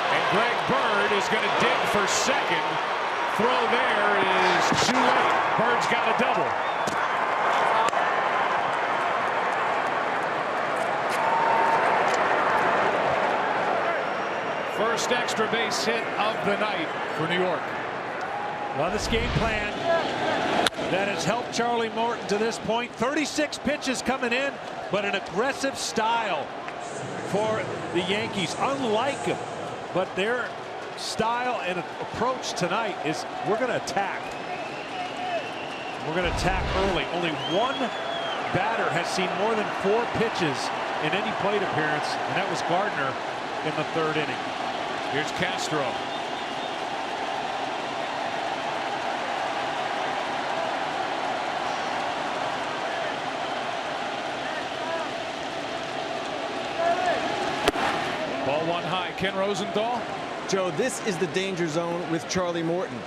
And Greg Bird is going to dig for second. Throw there is too late. Bird's got a double. First extra base hit of the night for New York. Well, this game plan that has helped Charlie Morton to this point. 36 pitches coming in, but an aggressive style for the Yankees. Unlike them, but their style and approach tonight is we're going to attack. We're going to attack early. Only 1 batter has seen more than 4 pitches in any plate appearance, and that was Gardner in the 3rd inning. Here's Castro. Ball 1 high. Ken Rosenthal. Joe, this is the danger zone with Charlie Morton.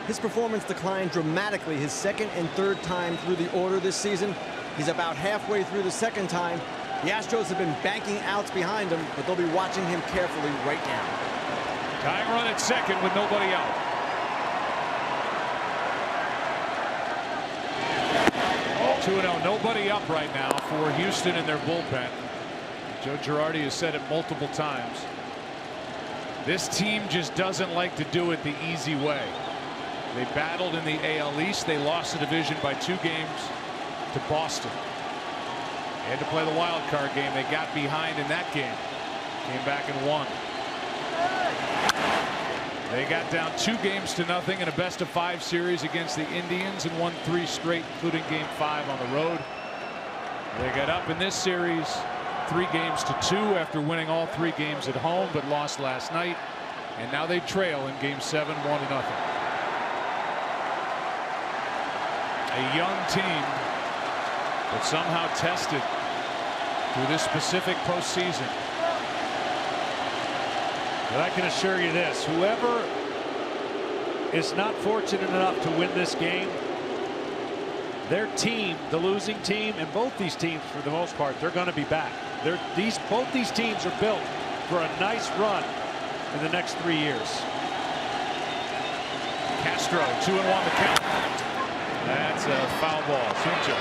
His performance declined dramatically his 2nd and 3rd time through the order this season. He's about halfway through the 2nd time. The Astros have been banking outs behind him, but they'll be watching him carefully right now. Tying run at 2nd with nobody out. Oh, 2-0. Nobody up right now for Houston in their bullpen. Joe Girardi has said it multiple times. This team just doesn't like to do it the easy way. They battled in the AL East. They lost the division by 2 games to Boston. They had to play the wild card game. They got behind in that game. Came back and won. They got down 2-0 in a best-of-5 series against the Indians and won 3 straight, including Game 5 on the road. They got up in this series 3-2 after winning all 3 games at home, but lost last night. And now they trail in Game 7, 1-0. A young team, but somehow tested through this specific postseason. But I can assure you this, whoever is not fortunate enough to win this game, their team, the losing team, and both these teams for the most part, they're going to be back. Both these teams are built for a nice run in the next 3 years. Castro, 2-1 the count. That's a foul ball. Sunja.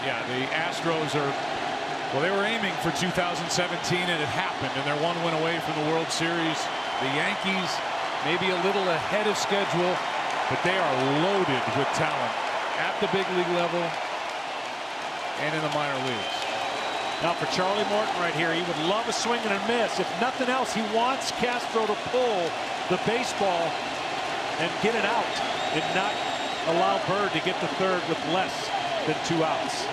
Yeah, the Astros are Well, they were aiming for 2017, and it happened, and they're 1 win away from the World Series. The Yankees maybe a little ahead of schedule, but they are loaded with talent at the big league level and in the minor leagues. Now for Charlie Morton right here, he would love a swing and a miss. If nothing else, he wants Castro to pull the baseball and get it out and not allow Bird to get to third with less than 2 outs.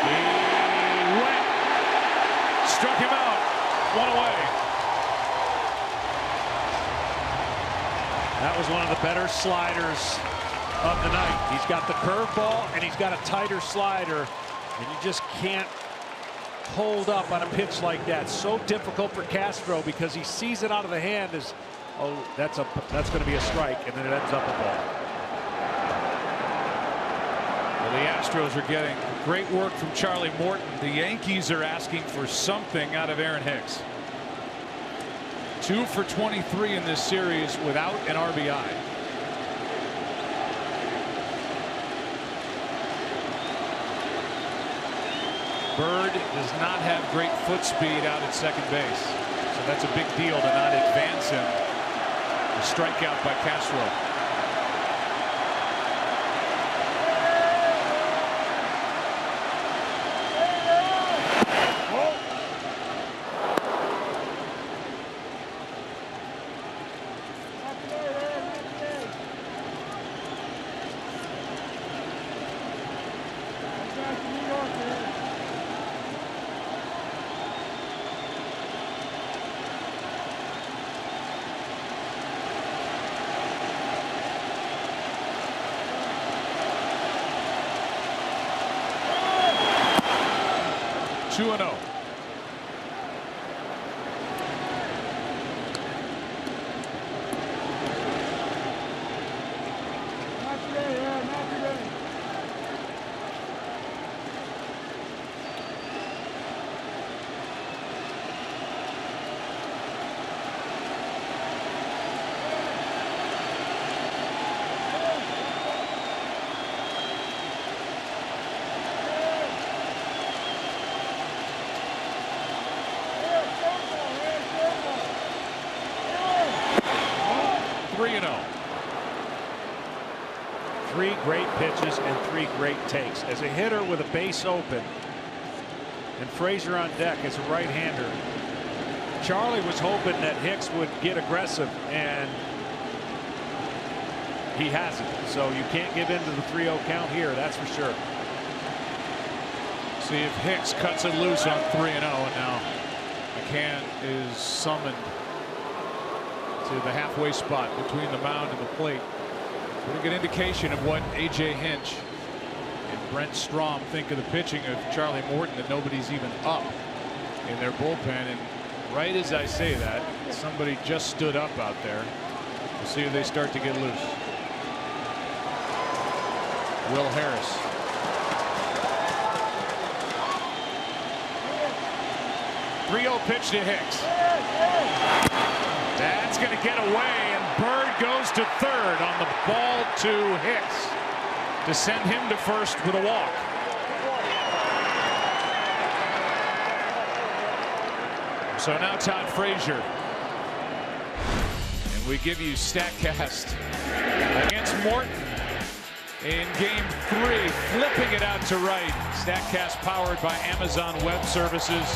He went, struck him out, 1 away. That was one of the better sliders of the night. He's got the curveball and he's got a tighter slider, and you just can't hold up on a pitch like that. So difficult for Castro because he sees it out of the hand as, oh, that's going to be a strike, and then it ends up a ball. Well, the Astros are getting great work from Charlie Morton. The Yankees are asking for something out of Aaron Hicks. 2 for 23 in this series without an RBI. Bird does not have great foot speed out at second base, so that's a big deal to not advance him. A strikeout by Castro. Two and 0. Three great pitches and 3 great takes. As a hitter with a base open and Frazier on deck as a right-hander, Charlie was hoping that Hicks would get aggressive, and he hasn't. So you can't give in to the 3-0 count here, that's for sure. See if Hicks cuts it loose on 3-0, and now McCann is summoned to the halfway spot between the mound and the plate. Pretty good indication of what A.J. Hinch and Brent Strom think of the pitching of Charlie Morton, that nobody's even up in their bullpen. And right as I say that, somebody just stood up out there. We'll see if they start to get loose. Will Harris. .3-0 pitch to Hicks. That's going to get away, and Bird goes to third on the ball to Hicks to send him to first with a walk. So now Todd Frazier, and we give you StatCast against Morton in Game 3, flipping it out to right. StatCast powered by Amazon Web Services.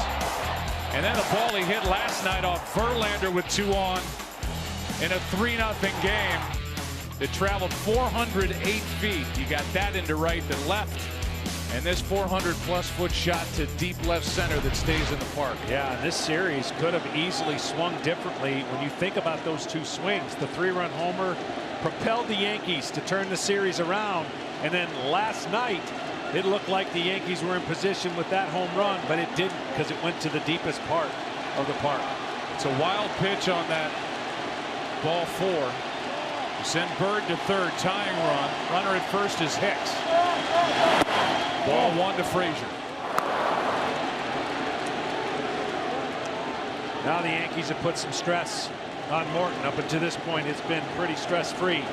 And then the ball he hit last night off Verlander with 2 on in a 3-0 game that traveled 408 feet. You got that into right that left, and this 400+ foot shot to deep left center that stays in the park. Yeah, this series could have easily swung differently when you think about those 2 swings. The 3-run homer propelled the Yankees to turn the series around, and then last night it looked like the Yankees were in position with that home run, but it didn't, because it went to the deepest part of the park. It's a wild pitch on that ball 4. You send Bird to third, tying run. Runner at first is Hicks. Ball 1 to Frazier. Now the Yankees have put some stress on Morton. Up until this point, it's been pretty stress-free.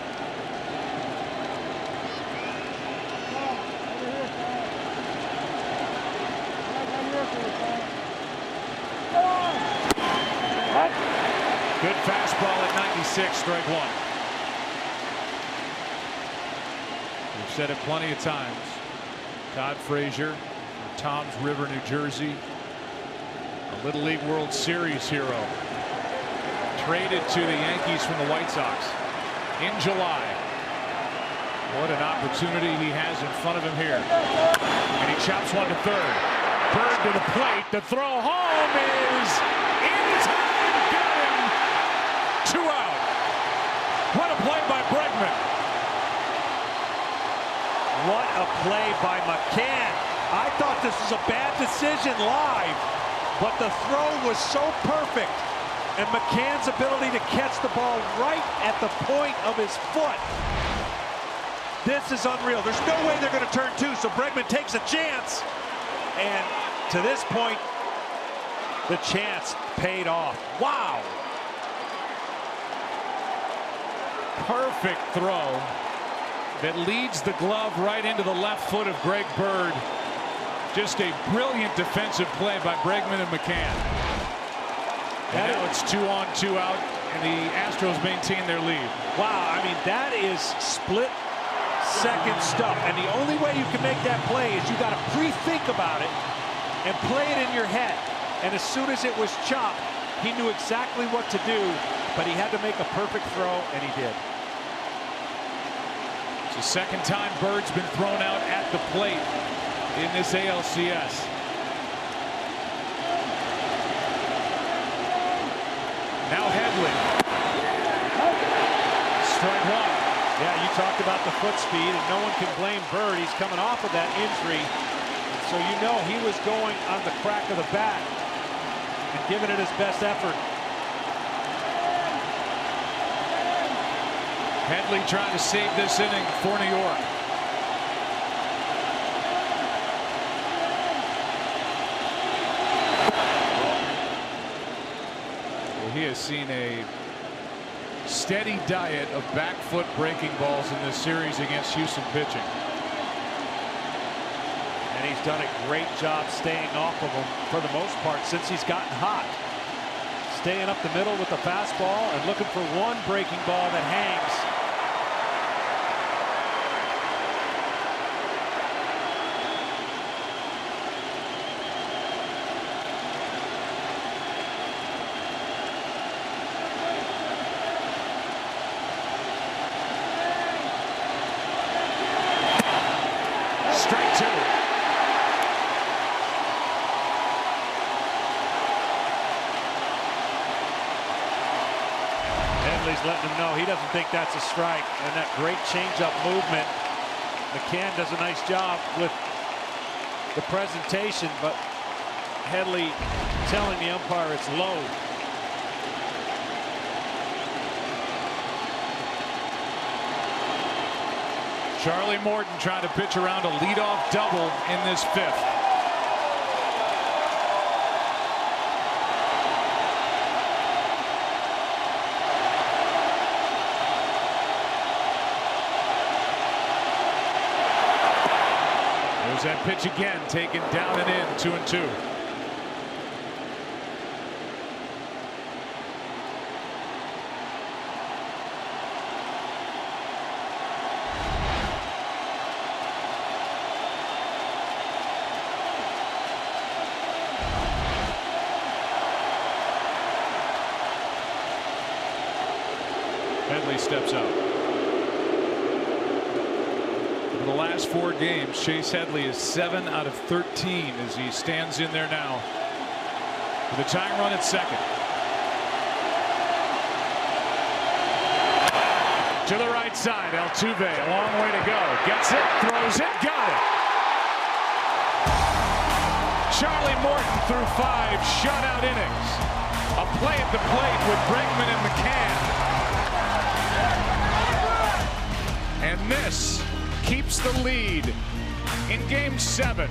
Good fastball at 96, strike one. We've said it plenty of times. Todd Frazier from Toms River, New Jersey. A Little League World Series hero. Traded to the Yankees from the White Sox in July. What an opportunity he has in front of him here. And he chops one to third. Bird to the plate. The throw home is in time. Got him. 2 out. What a play by Bregman. What a play by McCann. I thought this was a bad decision live, but the throw was so perfect. And McCann's ability to catch the ball right at the point of his foot. This is unreal. There's no way they're going to turn two, so Bregman takes a chance. And to this point, the chance paid off. Wow. Perfect throw that leads the glove right into the left foot of Greg Bird. Just a brilliant defensive play by Bregman and McCann. And now it's 2 on, 2 out, and the Astros maintain their lead. Wow, I mean, that is split-second stuff. And the only way you can make that play is you got to pre-think about it and play it in your head. And as soon as it was chopped, he knew exactly what to do, but he had to make a perfect throw, and he did. It's the second time Bird's been thrown out at the plate in this ALCS. Now Headley. Strike one. Yeah, you talked about the foot speed, and no one can blame Bird. He's coming off of that injury. So you know he was going on the crack of the bat and giving it his best effort. Headley trying to save this inning for New York. He has seen a steady diet of back foot breaking balls in this series against Houston pitching. And he's done a great job staying off of them for the most part since he's gotten hot. Staying up the middle with the fastball and looking for one breaking ball that hangs. He's letting him know he doesn't think that's a strike, and that great changeup movement. McCann does a nice job with the presentation, but Headley telling the umpire it's low. Charlie Morton trying to pitch around a leadoff double in this fifth. That pitch again, taken down and in, 2-2. Headley steps out. The last 4 games, Chase Headley is 7 out of 13 as he stands in there now with a tying run at second. To the right side, Altuve, a long way to go. Gets it, throws it, got it. Charlie Morton through 5 shutout innings. A play at the plate with Bregman and McCann. And this keeps the lead in Game 7.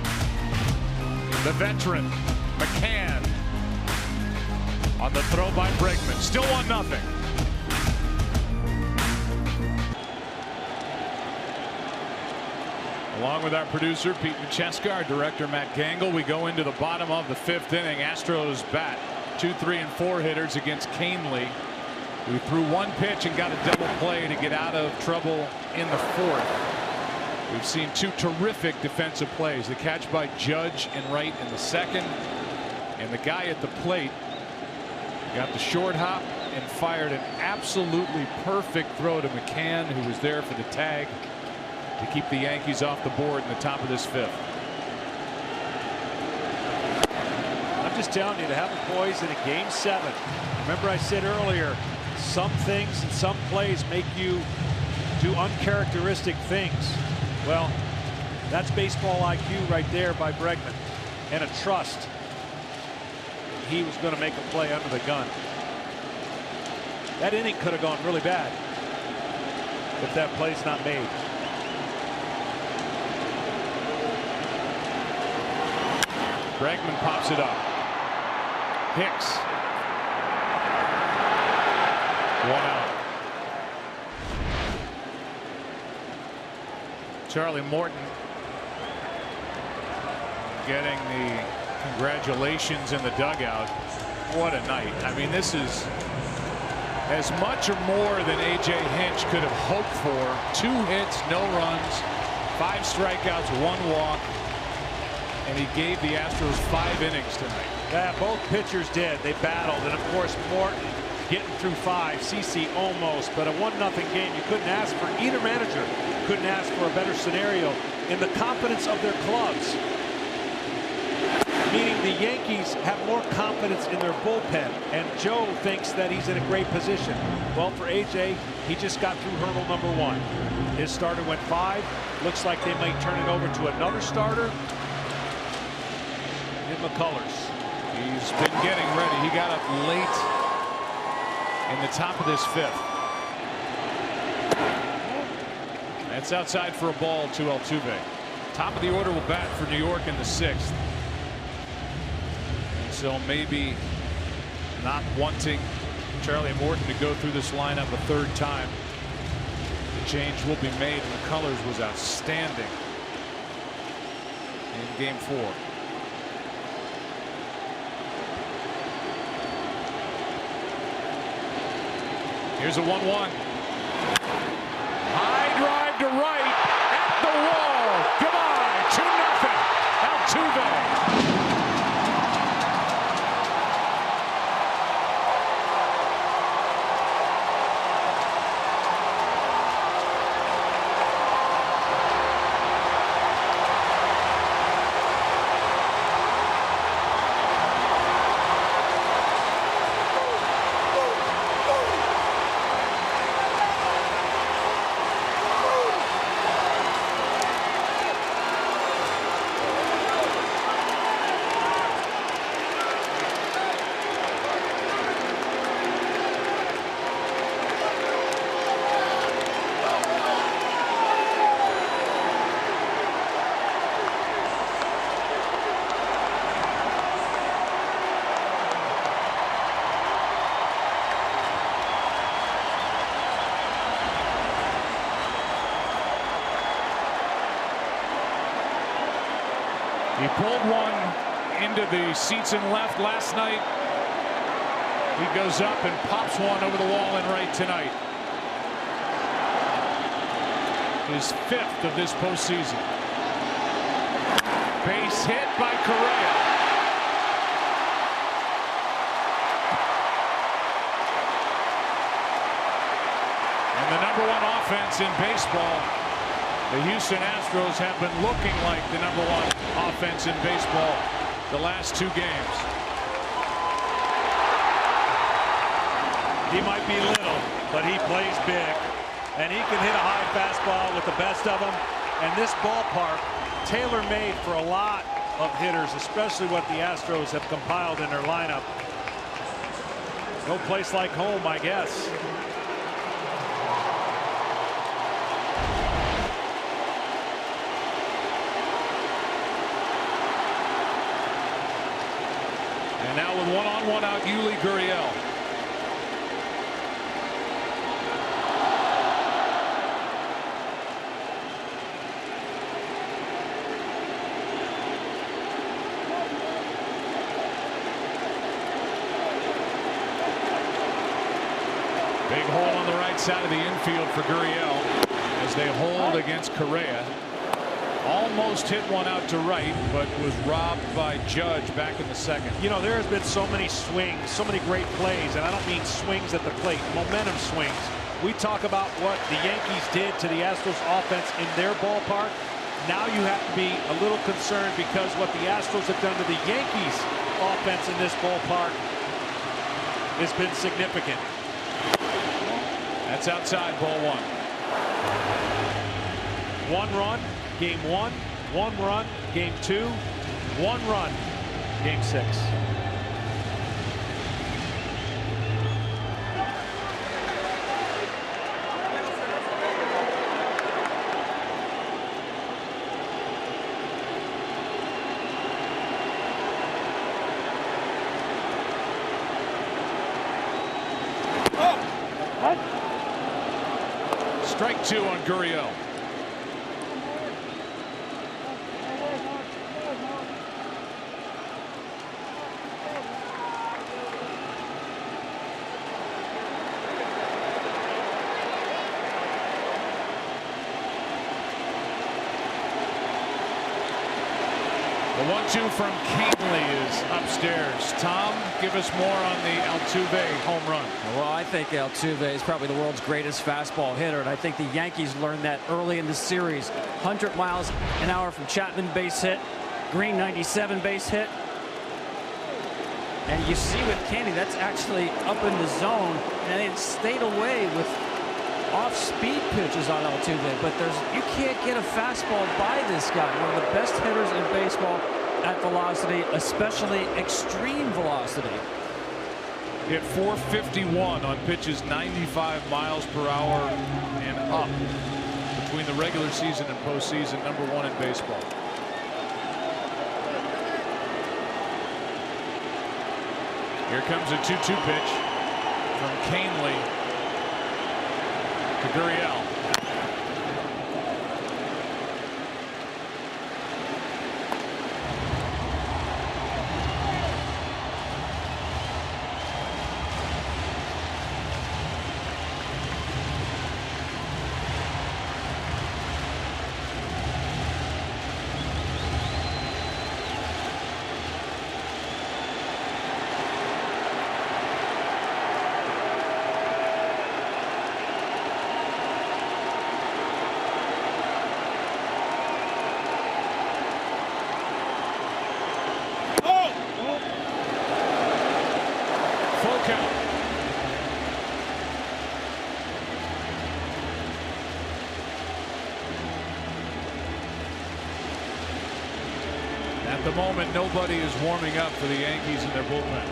The veteran McCann on the throw by Bregman. Still 1-0. Along with our producer Pete Macheska, our director Matt Gangle, we go into the bottom of the 5th inning. Astros bat 2, 3, and 4 hitters against Canely who threw one pitch and got a double play to get out of trouble in the fourth. We've seen two terrific defensive plays. The catch by Judge and Wright in the second, and the guy at the plate got the short hop and fired an absolutely perfect throw to McCann, who was there for the tag to keep the Yankees off the board in the top of this fifth. I'm just telling you, to have a poise in a game 7. Remember I said earlier, some things and some plays make you do uncharacteristic things. Well, that's baseball IQ right there by Bregman, and a trust he was going to make a play under the gun. That inning could have gone really bad if that play's not made. Bregman pops it up. Hicks. 1 out. Charlie Morton getting the congratulations in the dugout. What a night. I mean, this is as much or more than A.J. Hinch could have hoped for. 2 hits, no runs, 5 strikeouts, 1 walk, and he gave the Astros 5 innings tonight. Yeah, both pitchers did. They battled, and of course Morton getting through 5. CC almost, but a 1-0 game. You couldn't ask for either manager. Couldn't ask for a better scenario in the confidence of their clubs. Meaning the Yankees have more confidence in their bullpen, and Joe thinks that he's in a great position. Well, for AJ, he just got through hurdle number 1. His starter went 5. Looks like they might turn it over to another starter in McCullers. He's been getting ready. He got up late in the top of this fifth. That's outside for a ball to Altuve. Top of the order will bat for New York in the 6th. So maybe not wanting Charlie Morton to go through this lineup a 3rd time. The change will be made. McCullers was outstanding in game 4. Here's a 1-1. High drive to right at the wall. Goodbye. 2-0. Altuve. He pulled one into the seats in left last night. He goes up and pops one over the wall in right tonight. His 5th of this postseason. Base hit by Correa. And the #1 offense in baseball. The Houston Astros have been looking like the #1 offense in baseball the last 2 games. He might be little, but he plays big, and he can hit a high fastball with the best of them. And this ballpark, tailor-made for a lot of hitters, especially what the Astros have compiled in their lineup. No place like home, I guess. And now with 1-on-1 out, Yuli Gurriel. Big hole on the right side of the infield for Gurriel as they hold against Correa. Almost hit one out to right, but was robbed by Judge back in the second. You know, there has been so many swings, so many great plays, and I don't mean swings at the plate, momentum swings. We talk about what the Yankees did to the Astros offense in their ballpark. Now you have to be a little concerned because what the Astros have done to the Yankees offense in this ballpark has been significant. That's outside, ball one. 1 run, game 1. 1 run, game 2. 1 run, game 6. Strike 2 on Gurriel. The 1-2 from Cantley is upstairs. Tom, give us more on the Altuve home run. Well, I think Altuve is probably the world's greatest fastball hitter, and I think the Yankees learned that early in the series. 100 miles an hour from Chapman, base hit. Green, 97, base hit. And you see with Cantley, that's actually up in the zone, and it stayed away with off-speed pitches on Altuve, but you can't get a fastball by this guy, one of the best hitters in baseball at velocity, especially extreme velocity. Hit 451 on pitches 95 miles per hour and up between the regular season and postseason, #1 in baseball. Here comes a 2-2 pitch from Cantley to Gurriel. Full count. At the moment, nobody is warming up for the Yankees in their bullpen.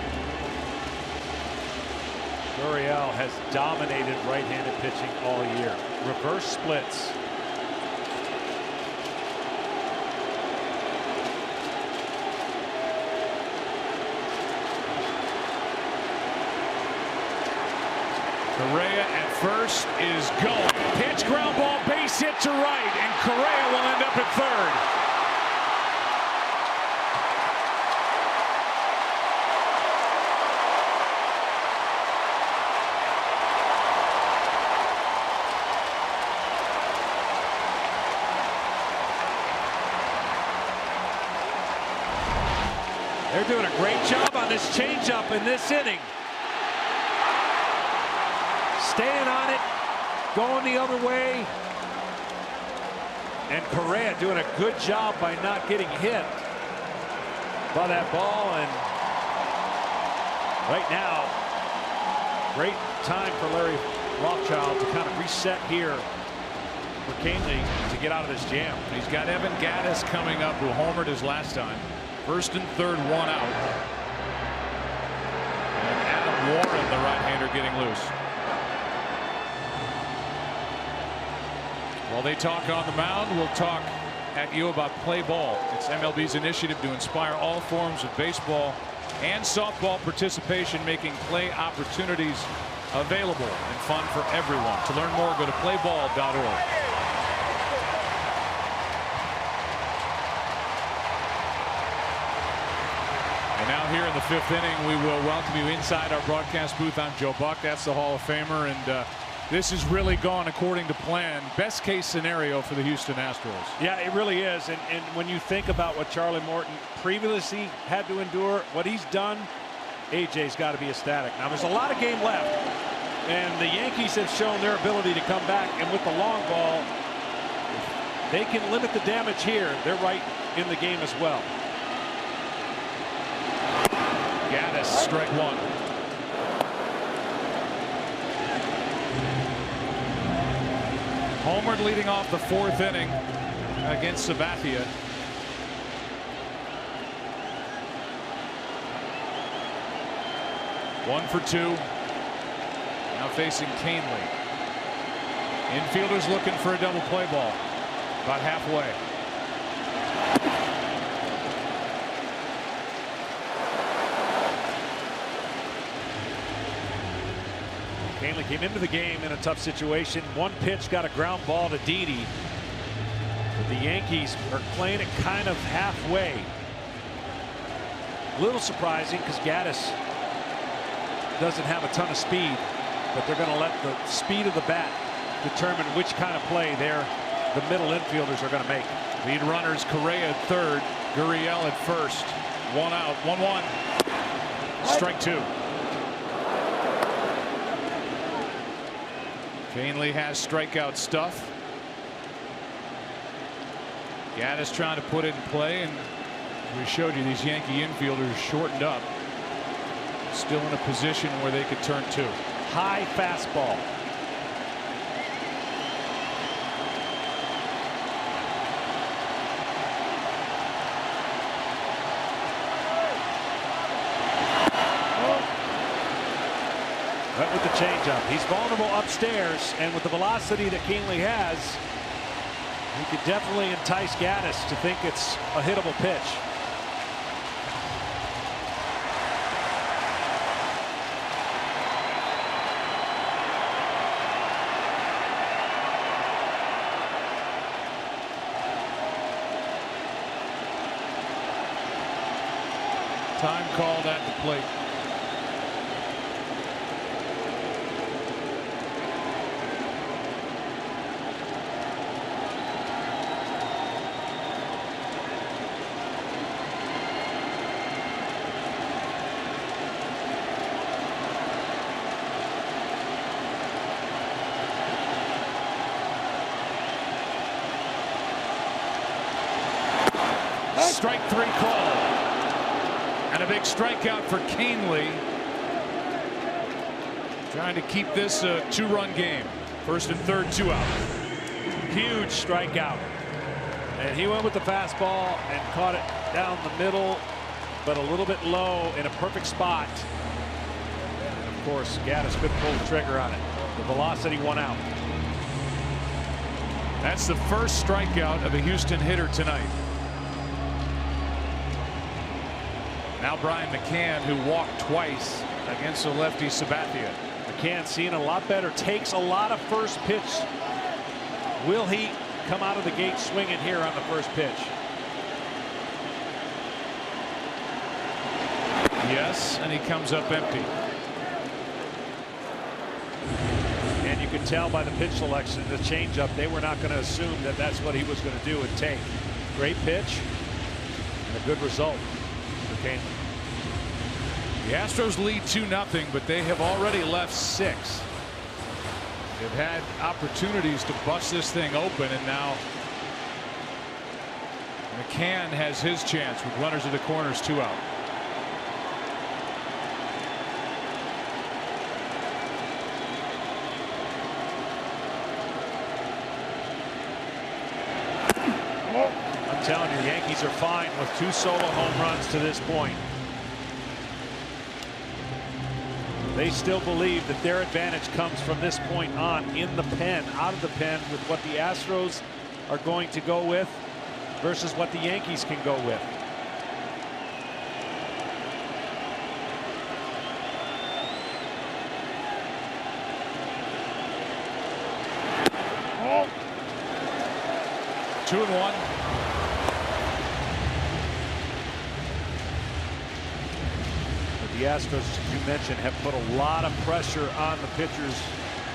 Gurriel has dominated right-handed pitching all year. Reverse splits. Correa at first is going. Pitch, ground ball, base hit to right, and Correa will end up at third. They're doing a great job on this changeup in this inning. Staying on it, going the other way. And Correa doing a good job by not getting hit by that ball. And right now, great time for Larry Rothschild to kind of reset here for Cantley to get out of this jam. He's got Evan Gattis coming up, who homered his last time. First and third, 1 out. And Adam Warren, the right-hander, getting loose. While they talk on the mound, we'll talk at you about play ball. It's MLB's initiative to inspire all forms of baseball and softball participation, making play opportunities available and fun for everyone. To learn more, go to playball.org. Now here in the 5th inning, we will welcome you inside our broadcast booth. I'm Joe Buck. That's the Hall of Famer, and this has really gone according to plan. Best case scenario for the Houston Astros. Yeah, it really is. And when you think about what Charlie Morton previously had to endure, what he's done, AJ's got to be ecstatic. Now, there's a lot of game left, and the Yankees have shown their ability to come back. And with the long ball, if they can limit the damage here, they're right in the game as well. Gaddis, strike one. Homered leading off the 4th inning against Sabathia. One for 2. Now facing Canely. Infielders looking for a double play ball. About halfway. Canely came into the game in a tough situation. One pitch, got a ground ball to Didi. But the Yankees are playing it kind of halfway. A little surprising because Gaddis doesn't have a ton of speed, but they're going to let the speed of the bat determine which kind of play the middle infielders are going to make. Lead runners Correa at 3rd, Gurriel at 1st. 1 out, 1-1. Strike 2. Canely has strikeout stuff. Gaddis trying to put it in play, and we showed you these Yankee infielders shortened up. Still in a position where they could turn 2. High fastball. But with the changeup, he's vulnerable upstairs, and with the velocity that Canely has, he could definitely entice Gaddis to think it's a hittable pitch. Time called at the plate. Strike 3 call. And a big strikeout for Canely. Trying to keep this a 2-run game. 1st and 3rd, 2 out. Huge strikeout. And he went with the fastball and caught it down the middle, but a little bit low in a perfect spot. And of course, Gaddis couldn't pull the trigger on it. The velocity 1 out. That's the first strikeout of a Houston hitter tonight. Now Brian McCann, who walked twice against the lefty Sabathia. McCann seeing a lot better, takes a lot of first pitch. Will he come out of the gate swinging here on the first pitch? Yes, and he comes up empty. And you could tell by the pitch selection, the changeup, they were not going to assume that that's what he was going to do and take. Great pitch and a good result for Canely. The Astros lead 2-0, but they have already left 6. They've had opportunities to bust this thing open, and now McCann has his chance with runners at the corners, 2 out. I'm telling you, Yankees are fine with 2 solo home runs to this point. They still believe that their advantage comes from this point on in the pen, out of the pen, with what the Astros are going to go with versus what the Yankees can go with. Oh. 2-1. The Astros, as you mentioned, have put a lot of pressure on the pitchers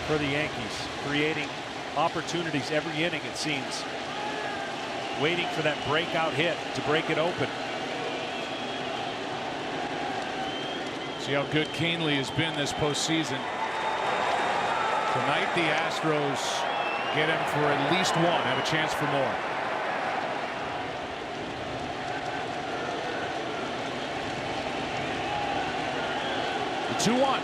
for the Yankees, creating opportunities every inning, it seems, waiting for that breakout hit to break it open. See how good Canely has been this postseason. Tonight, the Astros get him for at least one, have a chance for more. The 2-1.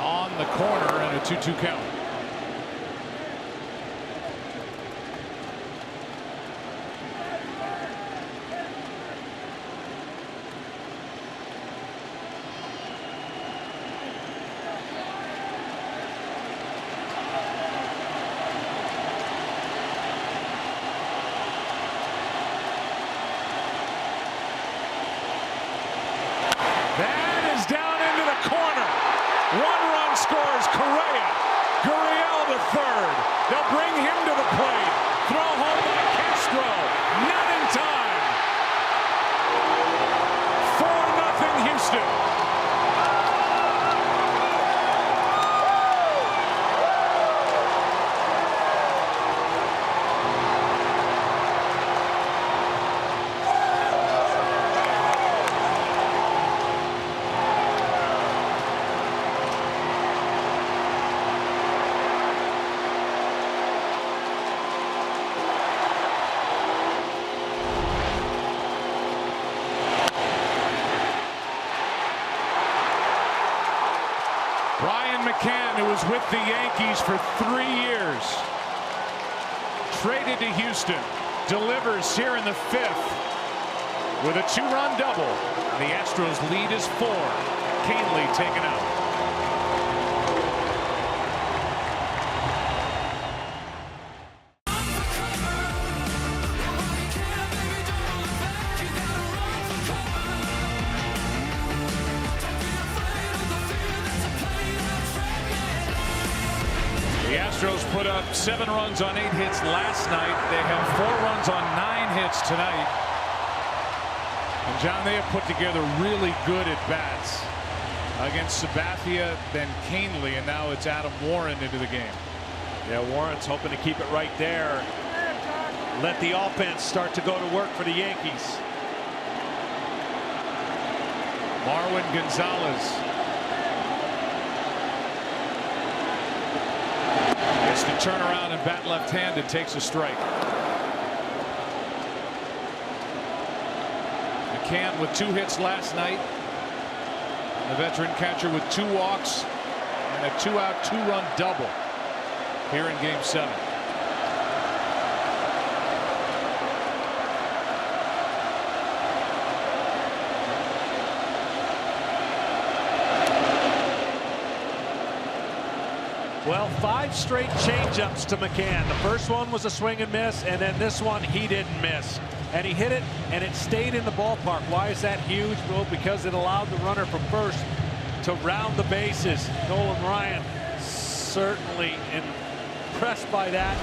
On the corner and a 2-2 count. That is down into the corner. One-run scores. Correa. Gurriel to third. They'll bring him to the plate. Throw home by Castro. Not in time. 4-0 Houston. McCann, who was with the Yankees for 3 years, traded to Houston, delivers here in the 5th with a 2-run double. The Astros lead is 4. Canely taken out. The Astros put up 7 runs on 8 hits last night. They have 4 runs on 9 hits tonight. And John, they have put together really good at bats against Sabathia, then Canely, and now it's Adam Warren into the game. Yeah, Warren's hoping to keep it right there. Let the offense start to go to work for the Yankees. Marwin Gonzalez gets to turn around and bat left-handed, takes a strike. McCann with 2 hits last night. The veteran catcher with 2 walks and a 2-out 2-run double here in Game 7. Well, 5 straight changeups to McCann. The first one was a swing and miss, and then this one he didn't miss. And he hit it, and it stayed in the ballpark. Why is that huge? Well, because it allowed the runner from first to round the bases. Nolan Ryan certainly impressed by that.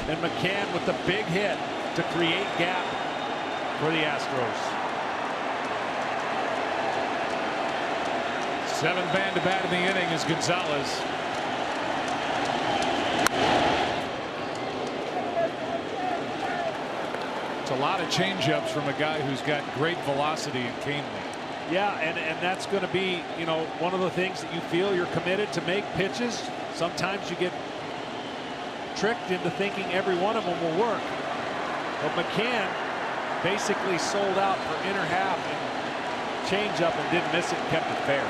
And McCann with the big hit to create gap for the Astros. 7th man to bat in the inning is Gonzalez. It's a lot of changeups from a guy who's got great velocity in Canely. Yeah, and that's going to be, you know, one of the things that you feel you're committed to make pitches. Sometimes you get tricked into thinking every one of them will work. But McCann basically sold out for inner half and changeup and didn't miss it and kept it fair.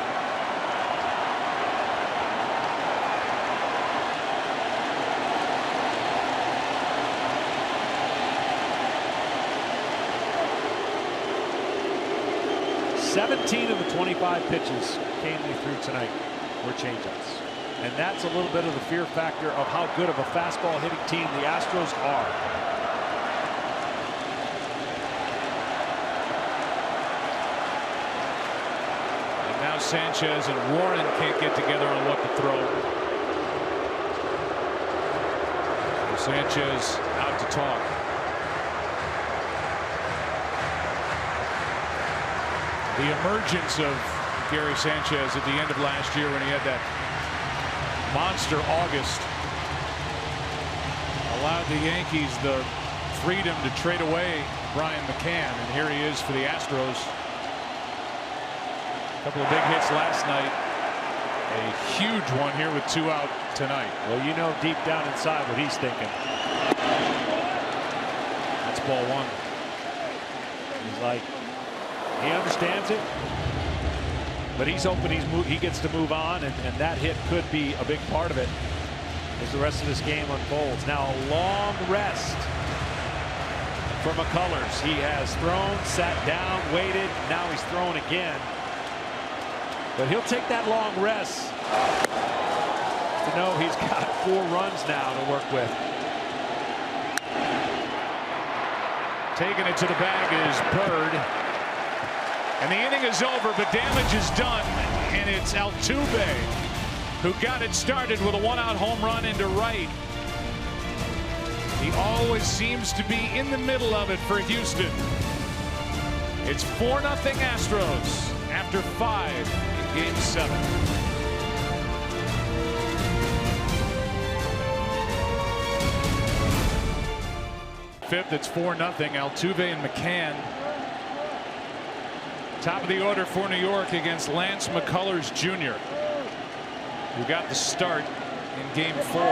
"17 of the 25 pitches Canely threw tonight were changeups." And that's a little bit of the fear factor of how good of a fastball hitting team the Astros are. And now Sanchez and Warren can't get together on what to throw. So Sanchez out to talk. The emergence of Gary Sanchez at the end of last year when he had that monster August allowed the Yankees the freedom to trade away Brian McCann, and here he is for the Astros. A couple of big hits last night. A huge one here with 2 out tonight. Well, you know deep down inside what he's thinking. That's ball 1. He's like, he understands it, but he's hoping he gets to move on, and that hit could be a big part of it as the rest of this game unfolds. Now a long rest for McCullers. He has thrown, sat down, waited. Now he's thrown again. But he'll take that long rest to know he's got 4 runs now to work with. Taking it to the bag is Bird. And the inning is over, but damage is done. And it's Altuve who got it started with a 1-out home run into right. He always seems to be in the middle of it for Houston. It's 4-0 Astros after 5 in Game 7. Fifth, it's 4-0. Altuve and McCann. Top of the order for New York against Lance McCullers Jr., who got the start in Game 4.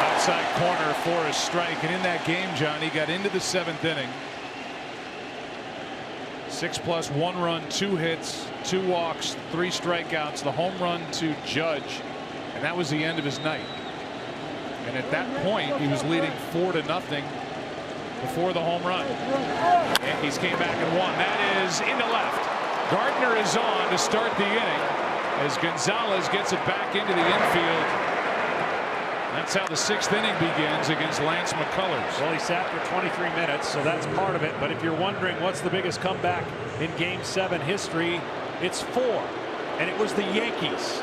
Outside corner for a strike, and in that game, John, he got into the 7th inning. 6+ 1 run, 2 hits, 2 walks, 3 strikeouts, the home run to Judge, and that was the end of his night. And at that point, he was leading 4-0 before the home run. Yankees came back and won. That is into left. Gardner is on to start the inning as Gonzalez gets it back into the infield. That's how the 6th inning begins against Lance McCullers. Well, he sat for 23 minutes, so that's part of it. But if you're wondering what's the biggest comeback in Game 7 history, it's 4. And it was the Yankees.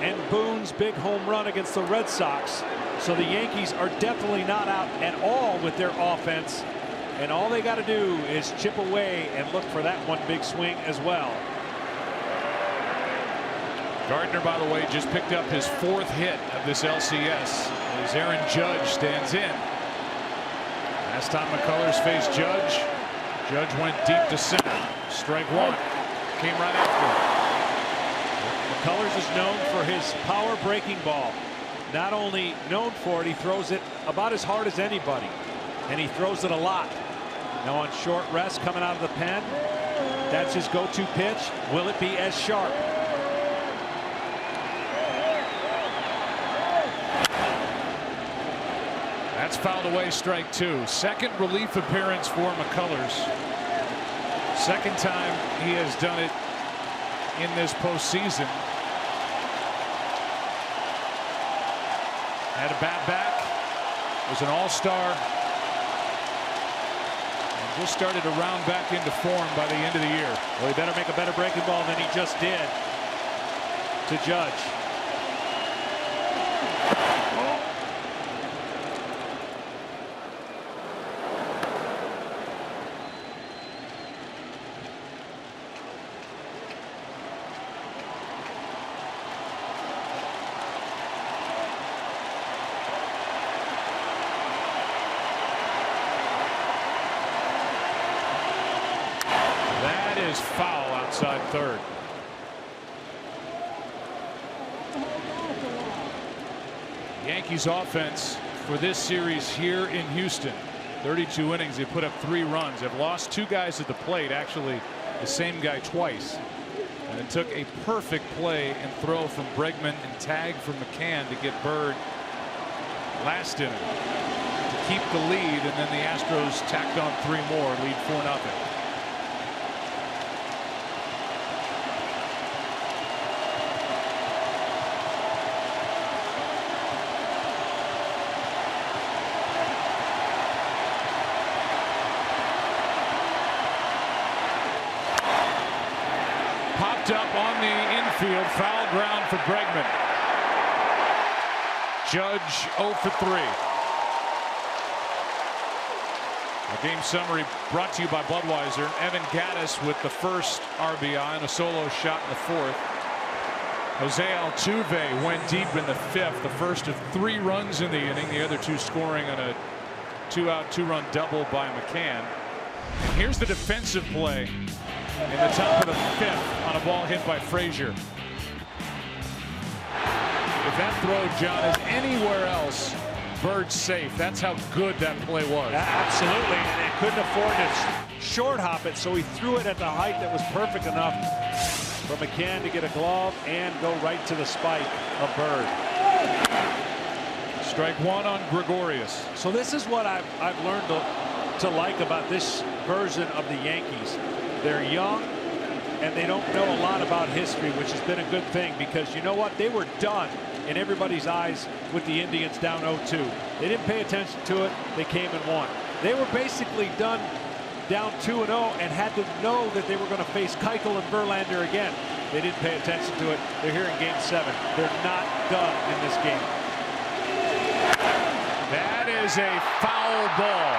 And Boone's big home run against the Red Sox. So the Yankees are definitely not out at all with their offense. And all they got to do is chip away and look for that one big swing as well. Gardner, by the way, just picked up his 4th hit of this LCS as Aaron Judge stands in. Last time McCullers faced Judge, Judge went deep to center. Strike 1 came right after him. McCullers is known for his power breaking ball. Not only known for it, he throws it about as hard as anybody, and he throws it a lot. Now on short rest coming out of the pen, that's his go-to pitch. Will it be as sharp? That's fouled away, strike 2. 2nd relief appearance for McCullers. 2nd time he has done it in this postseason. Had a bat back, was an all-star, and just started to round back into form by the end of the year. Well, he better make a better breaking ball than he just did to Judge. Foul outside 3rd. Yankees offense for this series here in Houston. 32 innings. They put up 3 runs. They've lost 2 guys at the plate. Actually, the same guy twice. And it took a perfect play and throw from Bregman and tag from McCann to get Bird last inning to keep the lead. And then the Astros tacked on 3 more, lead 4-0. Popped up on the infield, foul ground for Bregman. Judge 0 for 3. A game summary brought to you by Budweiser. Evan Gattis with the first RBI and a solo shot in the fourth. Jose Altuve went deep in the fifth, the first of 3 runs in the inning, the other 2 scoring on a 2-out 2-run double by McCann. And here's the defensive play in the top of the fifth on a ball hit by Frazier. If that throw, John, is anywhere else, Bird's safe. That's how good that play was. Absolutely, and they couldn't afford to short hop it, so he threw it at the height that was perfect enough for McCann to get a glove and go right to the spike of Bird. Strike 1 on Gregorius. So this is what I've learned to like about this version of the Yankees. They're young and they don't know a lot about history, which has been a good thing, because you know what? They were done in everybody's eyes with the Indians down 0-2. They didn't pay attention to it. They came and won. They were basically done down 2-0 and had to know that they were going to face Keuchel and Verlander again. They didn't pay attention to it. They're here in game 7. They're not done in this game. That is a foul ball.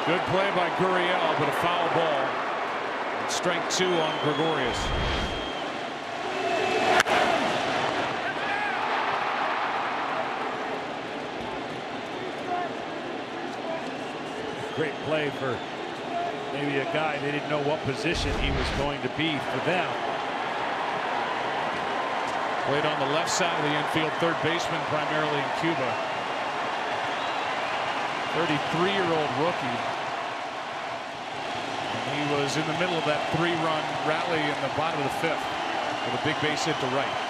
Good play by Gurriel, but a foul ball. And strike 2 on Gregorius. Great play for maybe a guy they didn't know what position he was going to be for them. Played on the left side of the infield, third baseman primarily in Cuba. 33-year-old rookie. And he was in the middle of that 3-run rally in the bottom of the 5th with a big base hit to right.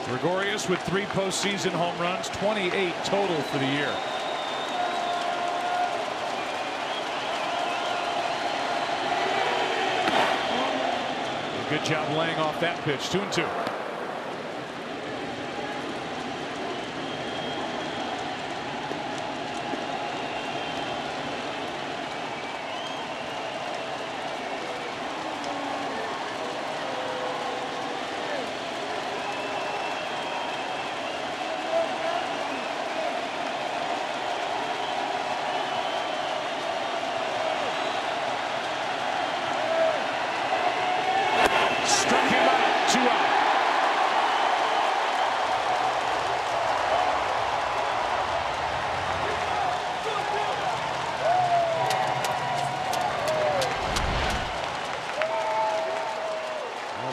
Gregorius with 3 postseason home runs, 28 total for the year. Good job laying off that pitch. 2-2.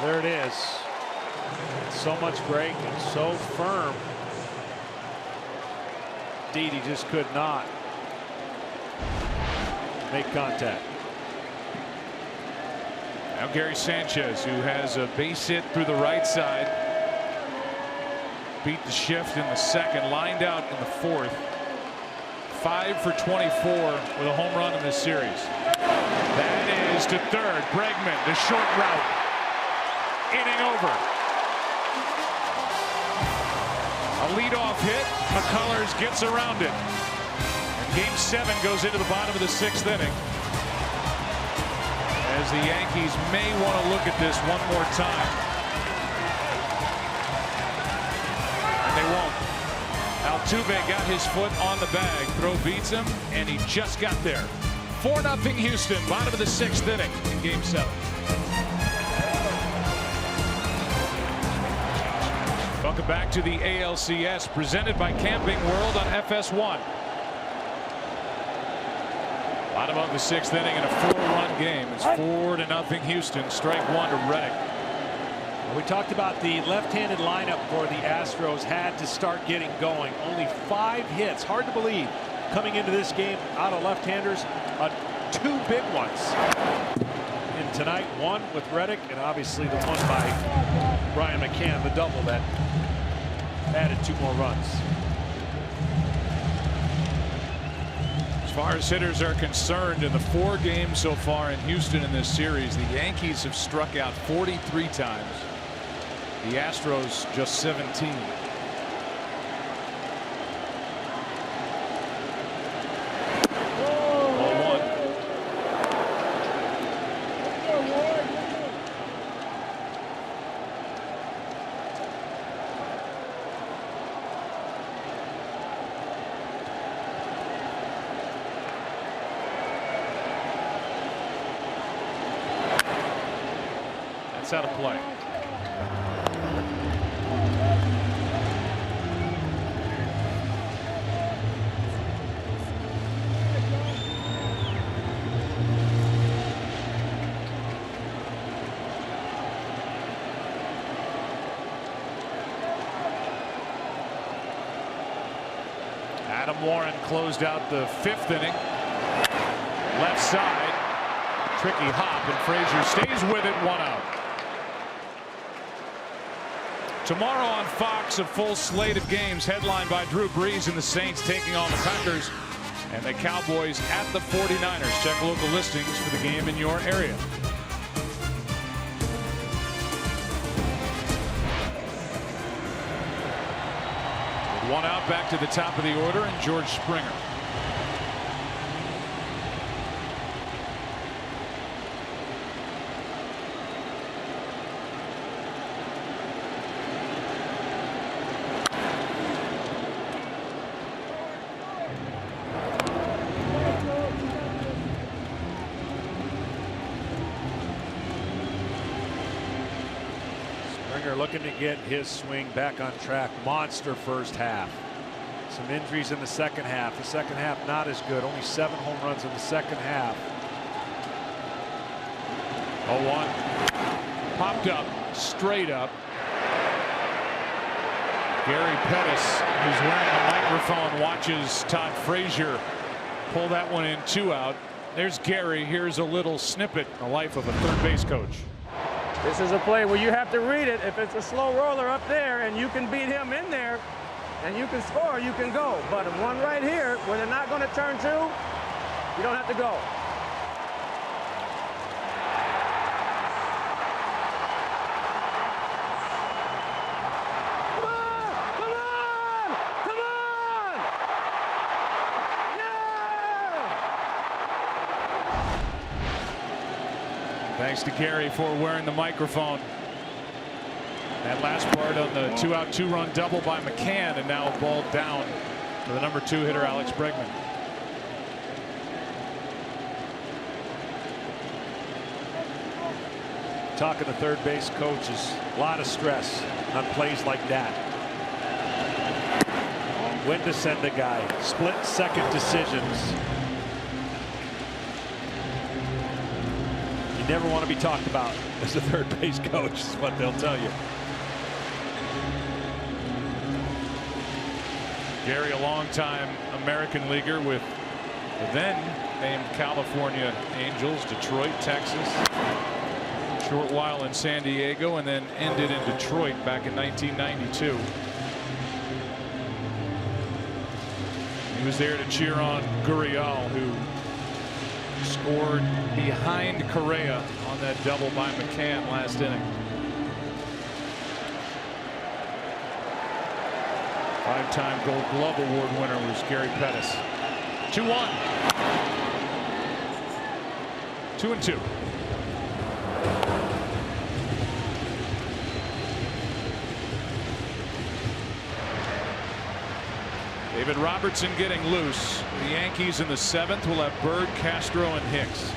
There it is. So much break and so firm. Indeed, he just could not make contact. Now Gary Sanchez, who has a base hit through the right side, beat the shift in the second, lined out in the fourth. 5 for 24 with a home run in this series. That is to third. Bregman, the short route. Inning over. A leadoff hit. McCullers gets around it. And game 7 goes into the bottom of the 6th inning. As the Yankees may want to look at this one more time. And they won't. Altuve got his foot on the bag. Throw beats him, and he just got there. 4-0 Houston, bottom of the 6th inning in game 7. Welcome back to the ALCS, presented by Camping World on FS1. Bottom of the 6th inning in a 4-run game. It's 4-0 Houston. Strike 1 to Reddick. We talked about the left-handed lineup for the Astros had to start getting going. Only 5 hits. Hard to believe. coming into this game out of left-handers, two big ones. And tonight, one with Reddick, and obviously the one by Brian McCann, the double that added 2 more runs. As far as hitters are concerned, in the 4 games so far in Houston in this series, the Yankees have struck out 43 times. The Astros just 17. That's out of play. Adam Warren closed out the 5th inning. Left side. Tricky hop, and Frazier stays with it, 1 out. Tomorrow on Fox, a full slate of games headlined by Drew Brees and the Saints taking on the Packers and the Cowboys at the 49ers. Check local listings for the game in your area. With 1 out, back to the top of the order, and George Springer. Looking to get his swing back on track. Monster first half. Some injuries in the second half. The second half not as good. Only 7 home runs in the second half. 0-1. Popped up, straight up. Gary Pettis, who's wearing a microphone, watches Todd Frazier pull that one in, 2 out. There's Gary. Here's a little snippet in the life of a third base coach. This is a play where you have to read it. If it's a slow roller up there and you can beat him in there and you can score, you can go. But one right here where they're not going to turn to, you don't have to go. Come on! Come on! Come on! Yeah! Thanks to Gary for wearing the microphone. That last part on the 2-out 2-run double by McCann, and now a ball down to the number 2 hitter Alex Bregman. Talking to third base coaches, a lot of stress on plays like that. When to send a guy, split-second decisions. You never want to be talked about as a third base coach, is what they'll tell you. Gary, a longtime American leaguer with the then named California Angels, Detroit, Texas. Short while in San Diego, and then ended in Detroit back in 1992. He was there to cheer on Gurriel, who scored behind Correa on that double by McCann last inning. 5-time Gold Glove Award winner was Gary Pettis. 2-1. 2-2. David Robertson getting loose. The Yankees in the 7th will have Bird, Castro, and Hicks.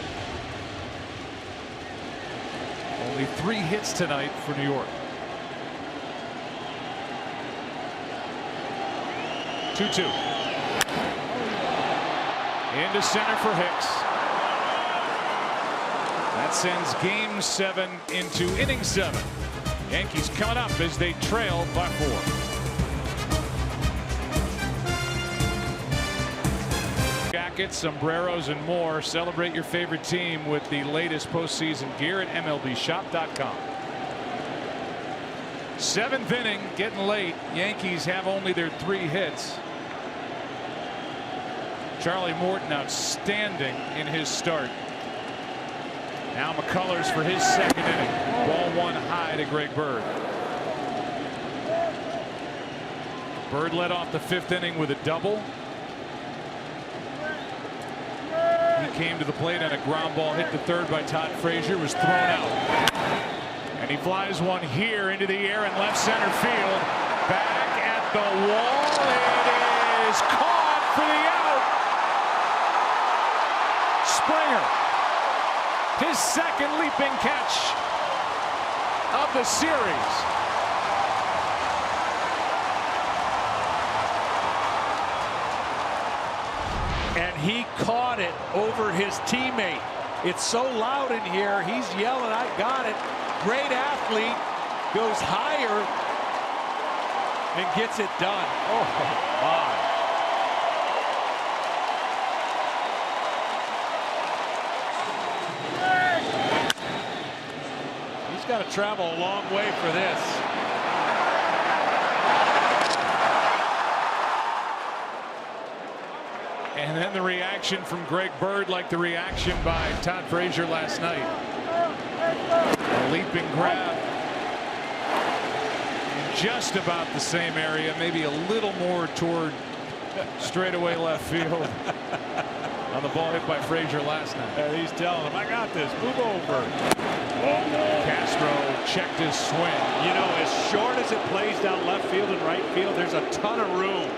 Only 3 hits tonight for New York. 2-2. Into center for Hicks. That sends Game 7 into inning 7. Yankees coming up as they trail by 4. jackets, sombreros, and more. Celebrate your favorite team with the latest postseason gear at MLBshop.com. 7th inning, getting late. Yankees have only their 3 hits. Charlie Morton outstanding in his start. Now McCullers for his 2nd inning. Ball 1 high to Greg Bird. Bird led off the 5th inning with a double. He came to the plate on a ground ball hit to third by Todd Frazier, was thrown out. And he flies one here into the air in left center field. Back at the wall. It is caught for the out. Springer. His 2nd leaping catch of the series. And he caught it over his teammate. It's so loud in here. He's yelling, I got it. Great athlete, goes higher and gets it done. Oh my. He's got to travel a long way for this. And then the reaction from Greg Bird, like the reaction by Todd Frazier last night. A leaping grab in just about the same area, maybe a little more toward straightaway left field on the ball hit by Frazier last night. And he's telling him, I got this, move over. Castro checked his swing. You know, as short as it plays down left field and right field, there's a ton of room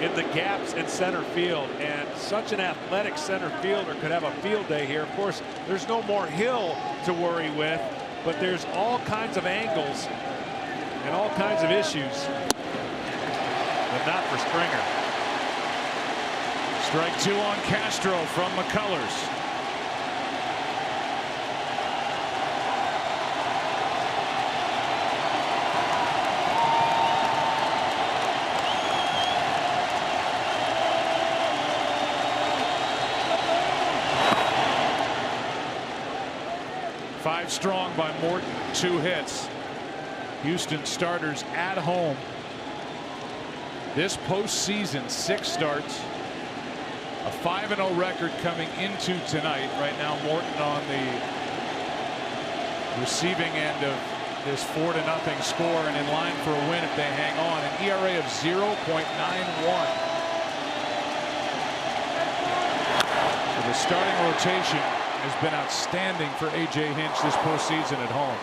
in the gaps in center field, and such an athletic center fielder could have a field day here. Of course, there's no more hill to worry with, but there's all kinds of angles and all kinds of issues, but not for Springer. Strike 2 on Castro from McCullers. Five strong by Morton, 2 hits. Houston starters at home. This postseason, 6 starts. A 5-0 record coming into tonight. Right now, Morton on the receiving end of this 4-0 score and in line for a win if they hang on. An ERA of 0.91. So the starting rotation has been outstanding for A.J. Hinch this postseason at home.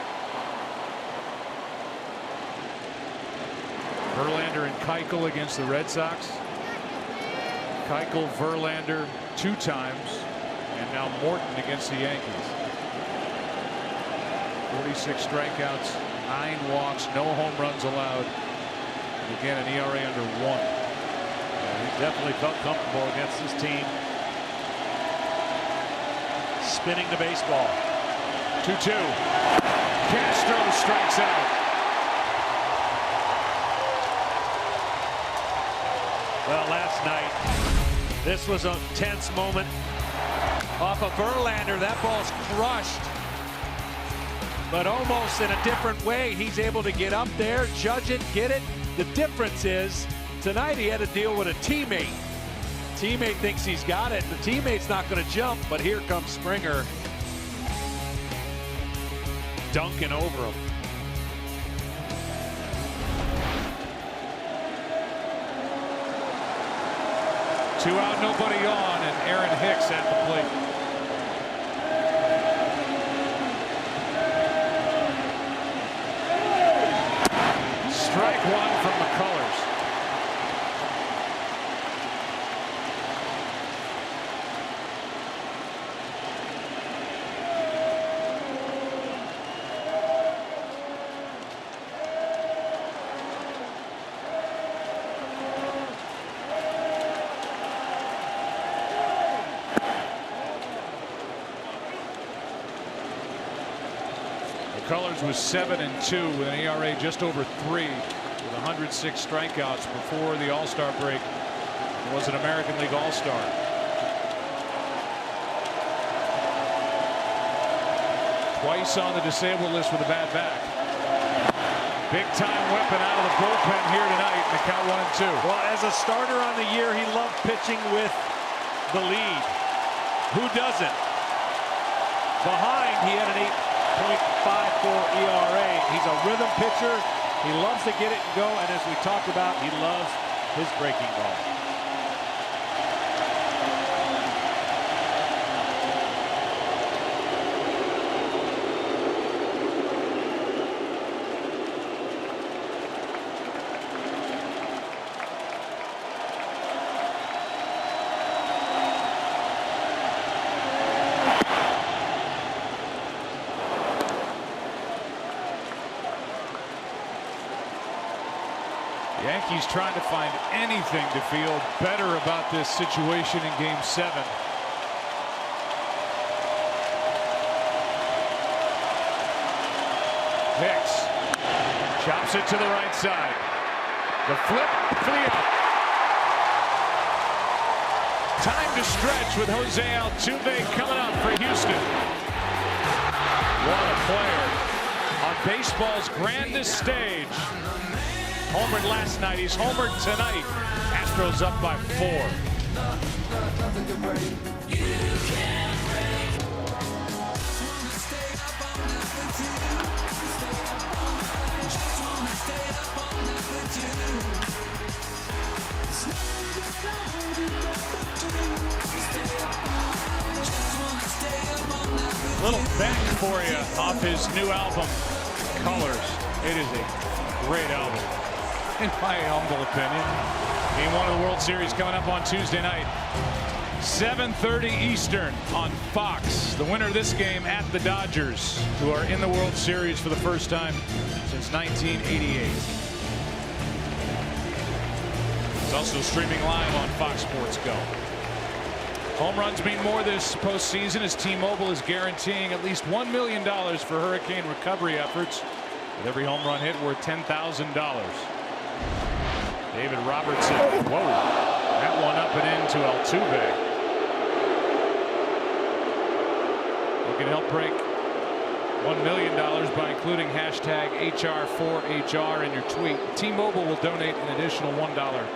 Verlander and Keuchel against the Red Sox. Keuchel, Verlander 2 times, and now Morton against the Yankees. 46 strikeouts, 9 walks, no home runs allowed. And again, an ERA under 1. Yeah, he definitely felt comfortable against this team. Spinning the baseball. 2-2. Castro strikes out. Well, last night, this was a tense moment. Off of Verlander, that ball's crushed. But almost in a different way. He's able to get up there, judge it, get it. The difference is, tonight he had to deal with a teammate. Teammate thinks he's got it. The teammate's not going to jump, but here comes Springer dunking over him. Two out, nobody on, and Aaron Hicks at the plate. Strike 1 from McCullers. McCullers was 7-2 with an ERA just over 3 with 106 strikeouts before the All-Star break. He was an American League All-Star. Twice on the disabled list with a bad back. Big time weapon out of the bullpen here tonight in the count 1-2. Well, as a starter on the year, he loved pitching with the lead. Who doesn't? Behind, he had an 8.54 ERA. He's a rhythm pitcher. He loves to get it and go, and as we talked about, he loves his breaking ball. Yankees trying to find anything to feel better about this situation in Game 7. Hicks chops it to the right side. The flip for the out. Time to stretch with Jose Altuve coming up for Houston. What a player on baseball's grandest stage. Homered last night, he's homered tonight. Astros up by 4. Little back for you off his new album, Colors. It is a great album, in my humble opinion. Game 1 of the World Series coming up on Tuesday night. 7:30 Eastern on Fox. The winner of this game at the Dodgers, who are in the World Series for the first time since 1988. It's also streaming live on Fox Sports Go. Home runs mean more this postseason as T-Mobile is guaranteeing at least $1 million for hurricane recovery efforts, with every home run hit worth $10,000. David Robertson, whoa, that one up and into Altuve. You can help break $1 million by including hashtag HR4HR in your tweet. T-Mobile will donate an additional $1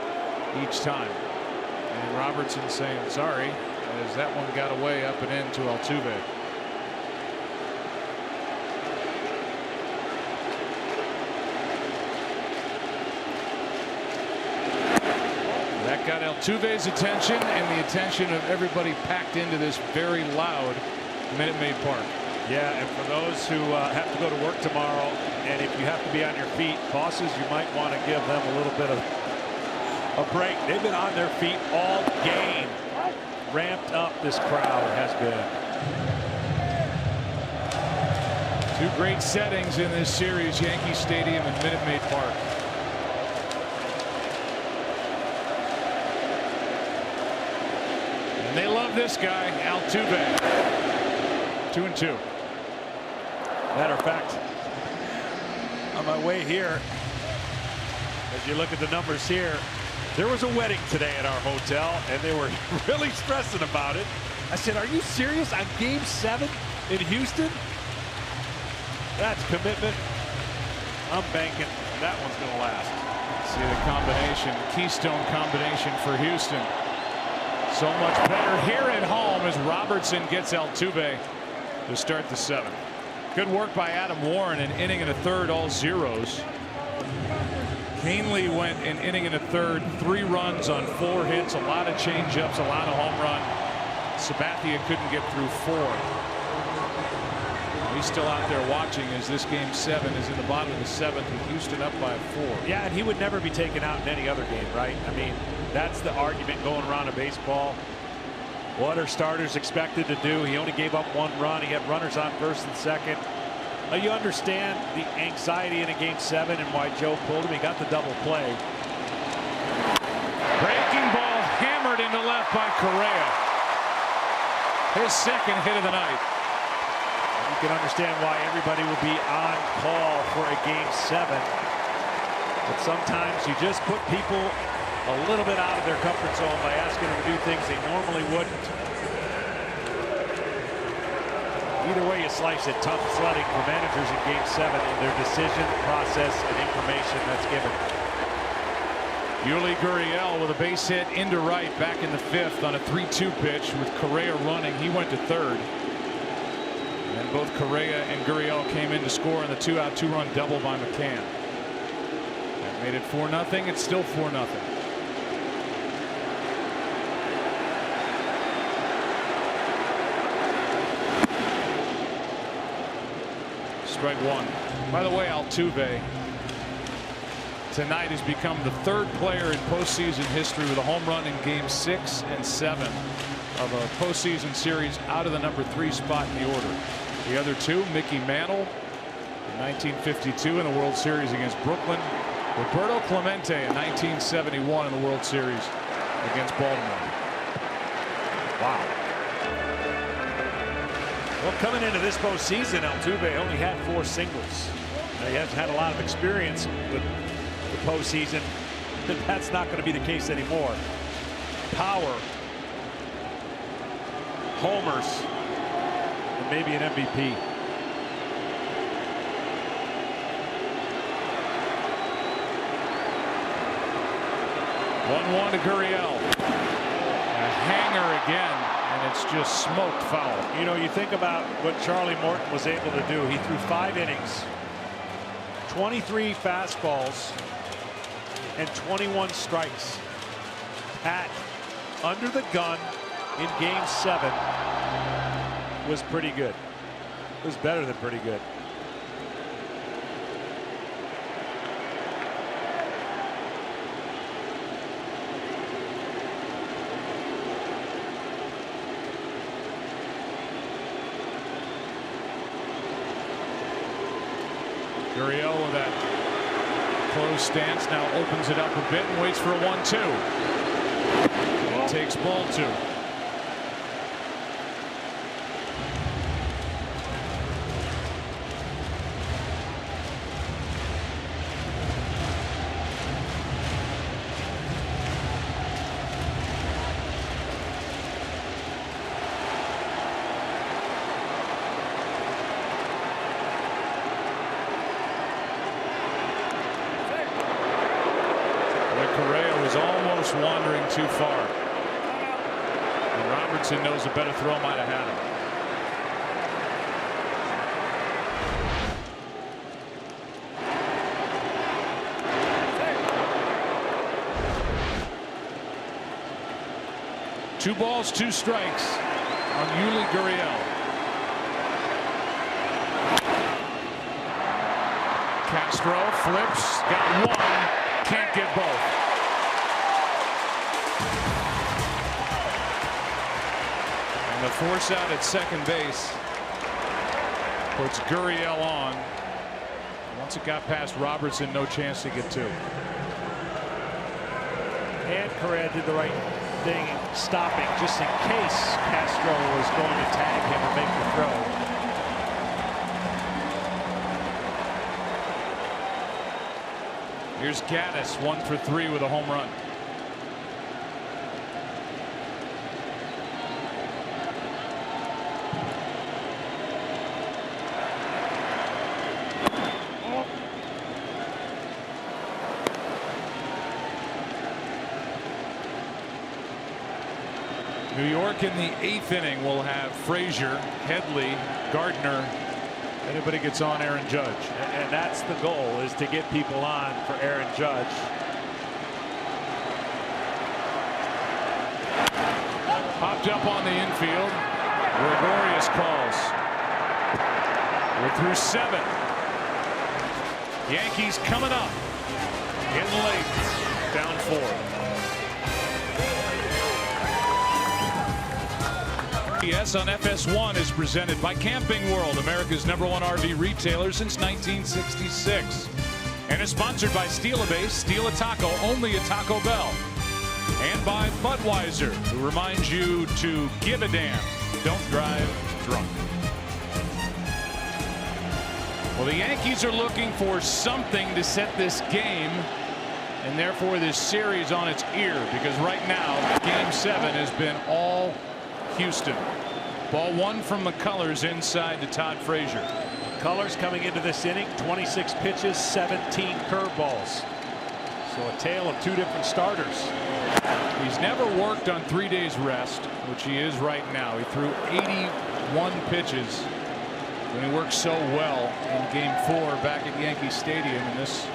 each time. And Robertson saying sorry as that one got away up and into Altuve. That got Altuve's attention and the attention of everybody packed into this very loud Minute Maid Park. Yeah, and for those who have to go to work tomorrow, and if you have to be on your feet, bosses, you might want to give them a little bit of a break. They've been on their feet all game. Ramped up this crowd has been. Two great settings in this series, Yankee Stadium and Minute Maid Park. And they love this guy, Altuve. 2-2. Matter of fact, on my way here, as you look at the numbers here, there was a wedding today at our hotel, and they were really stressing about it. I said, are you serious on Game 7 in Houston? That's commitment. I'm banking that one's going to last. See the combination, keystone combination for Houston. So much better here at home as Robertson gets Altuve to start the 7th. Good work by Adam Warren, an inning and a third, all zeros. Canely went an inning and a third, 3 runs on 4 hits, a lot of changeups, a lot of home run. Sabathia couldn't get through 4. He's still out there watching as this Game 7 is in the bottom of the 7th with Houston up by 4. Yeah, and he would never be taken out in any other game, right? I mean, that's the argument going around in baseball. What are starters expected to do? He only gave up 1 run. He had runners on first and second. Now you understand the anxiety in a Game 7 and why Joe pulled him. He got the double play. Breaking ball hammered into left by Correa. His 2nd hit of the night. You can understand why everybody will be on call for a Game 7. But sometimes you just put people a little bit out of their comfort zone by asking them to do things they normally wouldn't. Either way you slice it, tough sledding for managers in Game 7 in their decision process and information that's given. Yuli Gurriel with a base hit into right back in the 5th on a 3-2 pitch with Correa running. He went to 3rd. And both Correa and Gurriel came in to score on the 2-out 2-run double by McCann. That made it 4-0. It's still 4-0. Strike 1. By the way, Altuve tonight has become the 3rd player in postseason history with a home run in Game 6 and 7 of a postseason series out of the number 3 spot in the order. The other 2, Mickey Mantle in 1952 in the World Series against Brooklyn. Roberto Clemente in 1971 in the World Series against Baltimore. Wow. Well, coming into this postseason, Altuve only had 4 singles. Now, he hasn't had a lot of experience with the postseason, but that's not going to be the case anymore. Power, homers, and maybe an MVP. One to Gurriel. A hanger again, and it's just smoked foul. You know, you think about what Charlie Morton was able to do. He threw 5 innings, 23 fastballs, and 21 strikes. Pat, under the gun in Game 7, was pretty good. It was better than pretty good. Gurriel with that close stance now opens it up a bit and waits for a 1-2. And takes ball 2. Correa was almost wandering too far. And Robertson knows a better throw might have had him. Two balls, 2 strikes on Yuli Gurriel. Castro flips, got 1, can't get both. The force out at second base puts Gurriel on. Once it got past Robertson, no chance to get 2. And Correa did the right thing in stopping just in case Castro was going to tag him or make the throw. Here's Gaddis, 1 for 3 with a home run. New York in the 8th inning will have Frazier, Headley, Gardner. Anybody gets on Aaron Judge. And that's the goal, is to get people on for Aaron Judge. Popped up on the infield. Gregorius calls. We're through 7. Yankees coming up. Getting late. Down 4. Yes, on FS1 is presented by Camping World, America's #1 RV retailer since 1966, and is sponsored by Steal a Base, Steal a Taco, only at Taco Bell, and by Budweiser, who reminds you to give a damn, don't drive drunk. Well, the Yankees are looking for something to set this game and therefore this series on its ear, because right now Game 7 has been all Houston. Ball one from McCullers inside to Todd Frazier. McCullers coming into this inning, 26 pitches, 17 curveballs. So a tale of two different starters. He's never worked on 3 days rest, which he is right now. He threw 81 pitches when he worked so well in Game 4 back at Yankee Stadium. And this,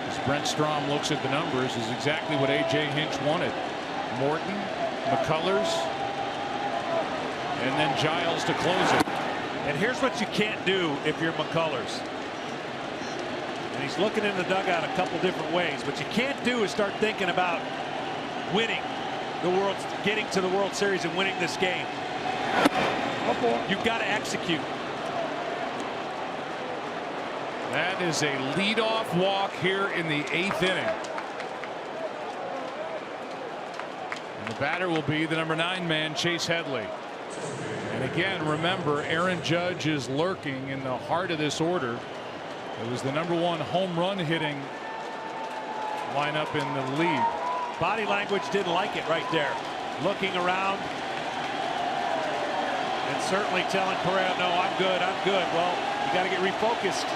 as Brent Strom looks at the numbers, is exactly what A.J. Hinch wanted. Morton, McCullers, and then Giles to close it. And here's what you can't do if you're McCullers. And he's looking in the dugout a couple different ways. What you can't do is start thinking about winning the World, getting to the World Series and winning this game. You've got to execute. That is a leadoff walk here in the 8th inning. And the batter will be the number 9 man, Chase Headley. And again, remember, Aaron Judge is lurking in the heart of this order. It was the number 1 home run hitting lineup in the league. Body language didn't like it right there. Looking around and certainly telling Correa, no, I'm good, I'm good. Well, you got to get refocused.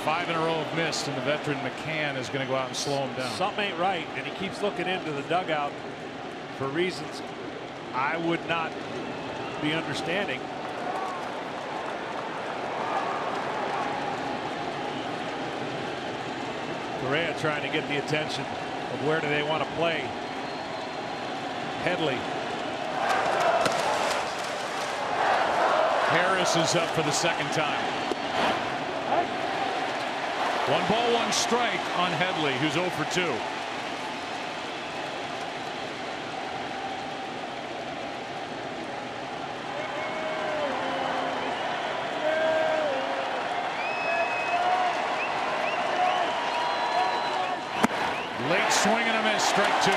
5 in a row of missed, and the veteran McCann is going to go out and slow him down. Something ain't right, and he keeps looking into the dugout for reasons I would not be understanding. Correa trying to get the attention of where do they want to play. Headley. Harris is up for the second time. 1 ball, 1 strike on Headley, who's 0 for 2. Late swing and a miss, strike 2.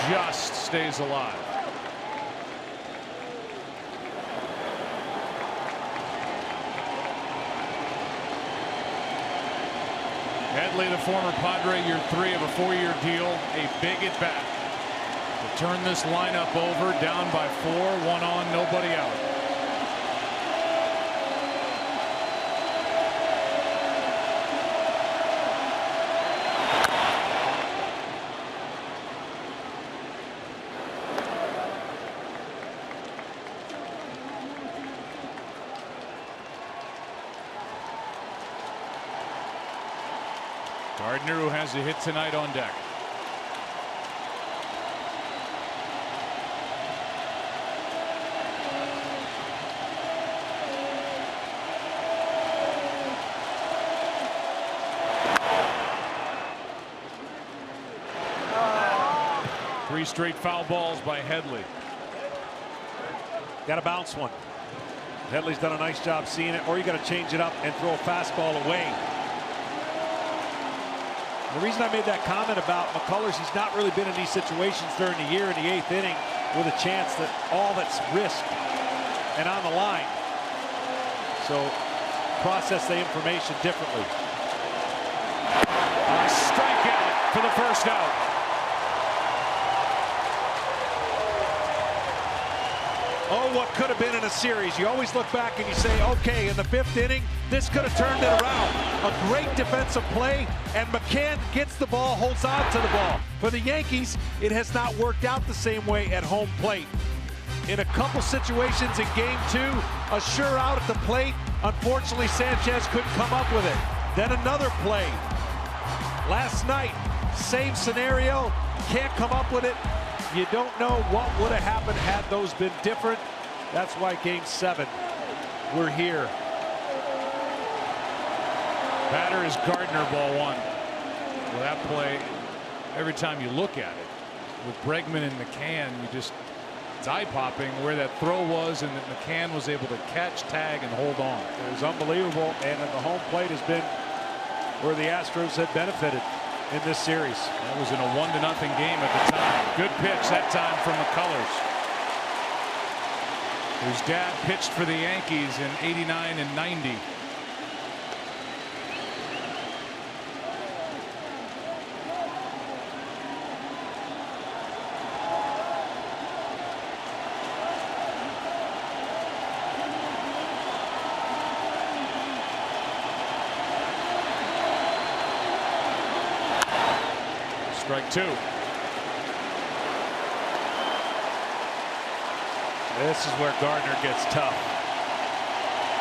Just stays alive. Headley, the former Padre, year 3 of a 4-year deal, a big at bat to turn this lineup over, down by 4, 1 on, nobody out. Gardner, who has a hit tonight, on deck. Three straight foul balls by Headley. Got to bounce one. Headley's done a nice job seeing it, or you got to change it up and throw a fastball away. The reason I made that comment about McCullers, he's not really been in these situations during the year in the 8th inning with a chance that all that's risked and on the line. So process the information differently. A strikeout for the first out. Oh, what could have been in a series. You always look back and you say, okay, in the 5th inning, this could have turned it around. A great defensive play, and McCann gets the ball, holds on to the ball. For the Yankees, it has not worked out the same way at home plate. In a couple situations in Game 2, a sure out at the plate. Unfortunately, Sanchez couldn't come up with it. Then another play. Last night, same scenario, can't come up with it. You don't know what would have happened had those been different. That's why Game 7, we're here. Batter is Gardner, ball 1. Well, that play, every time you look at it, with Bregman and McCann, it's eye-popping where that throw was, and that McCann was able to catch, tag, and hold on. It was unbelievable, and the home plate has been where the Astros have benefited. in this series. That was in a 1-0 game at the time. Good pitch that time from McCullers, whose dad pitched for the Yankees in '89 and '90. Strike two. This is where Gardner gets tough.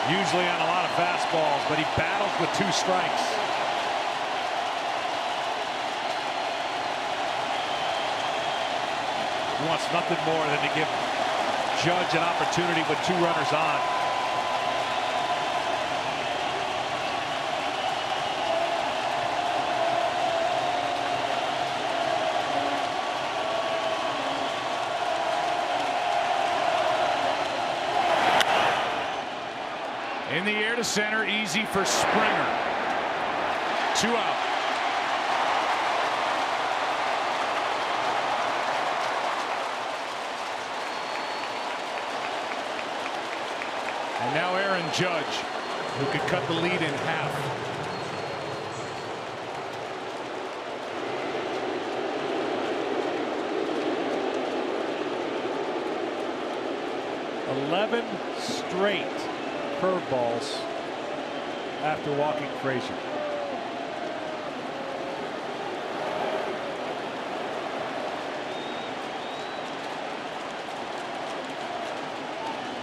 Usually on a lot of fastballs, but he battles with 2 strikes. He wants nothing more than to give Judge an opportunity with 2 runners on. In the air to center, easy for Springer. 2 out. And now Aaron Judge, who could cut the lead in half. "11 straight curveballs after walking Frazier."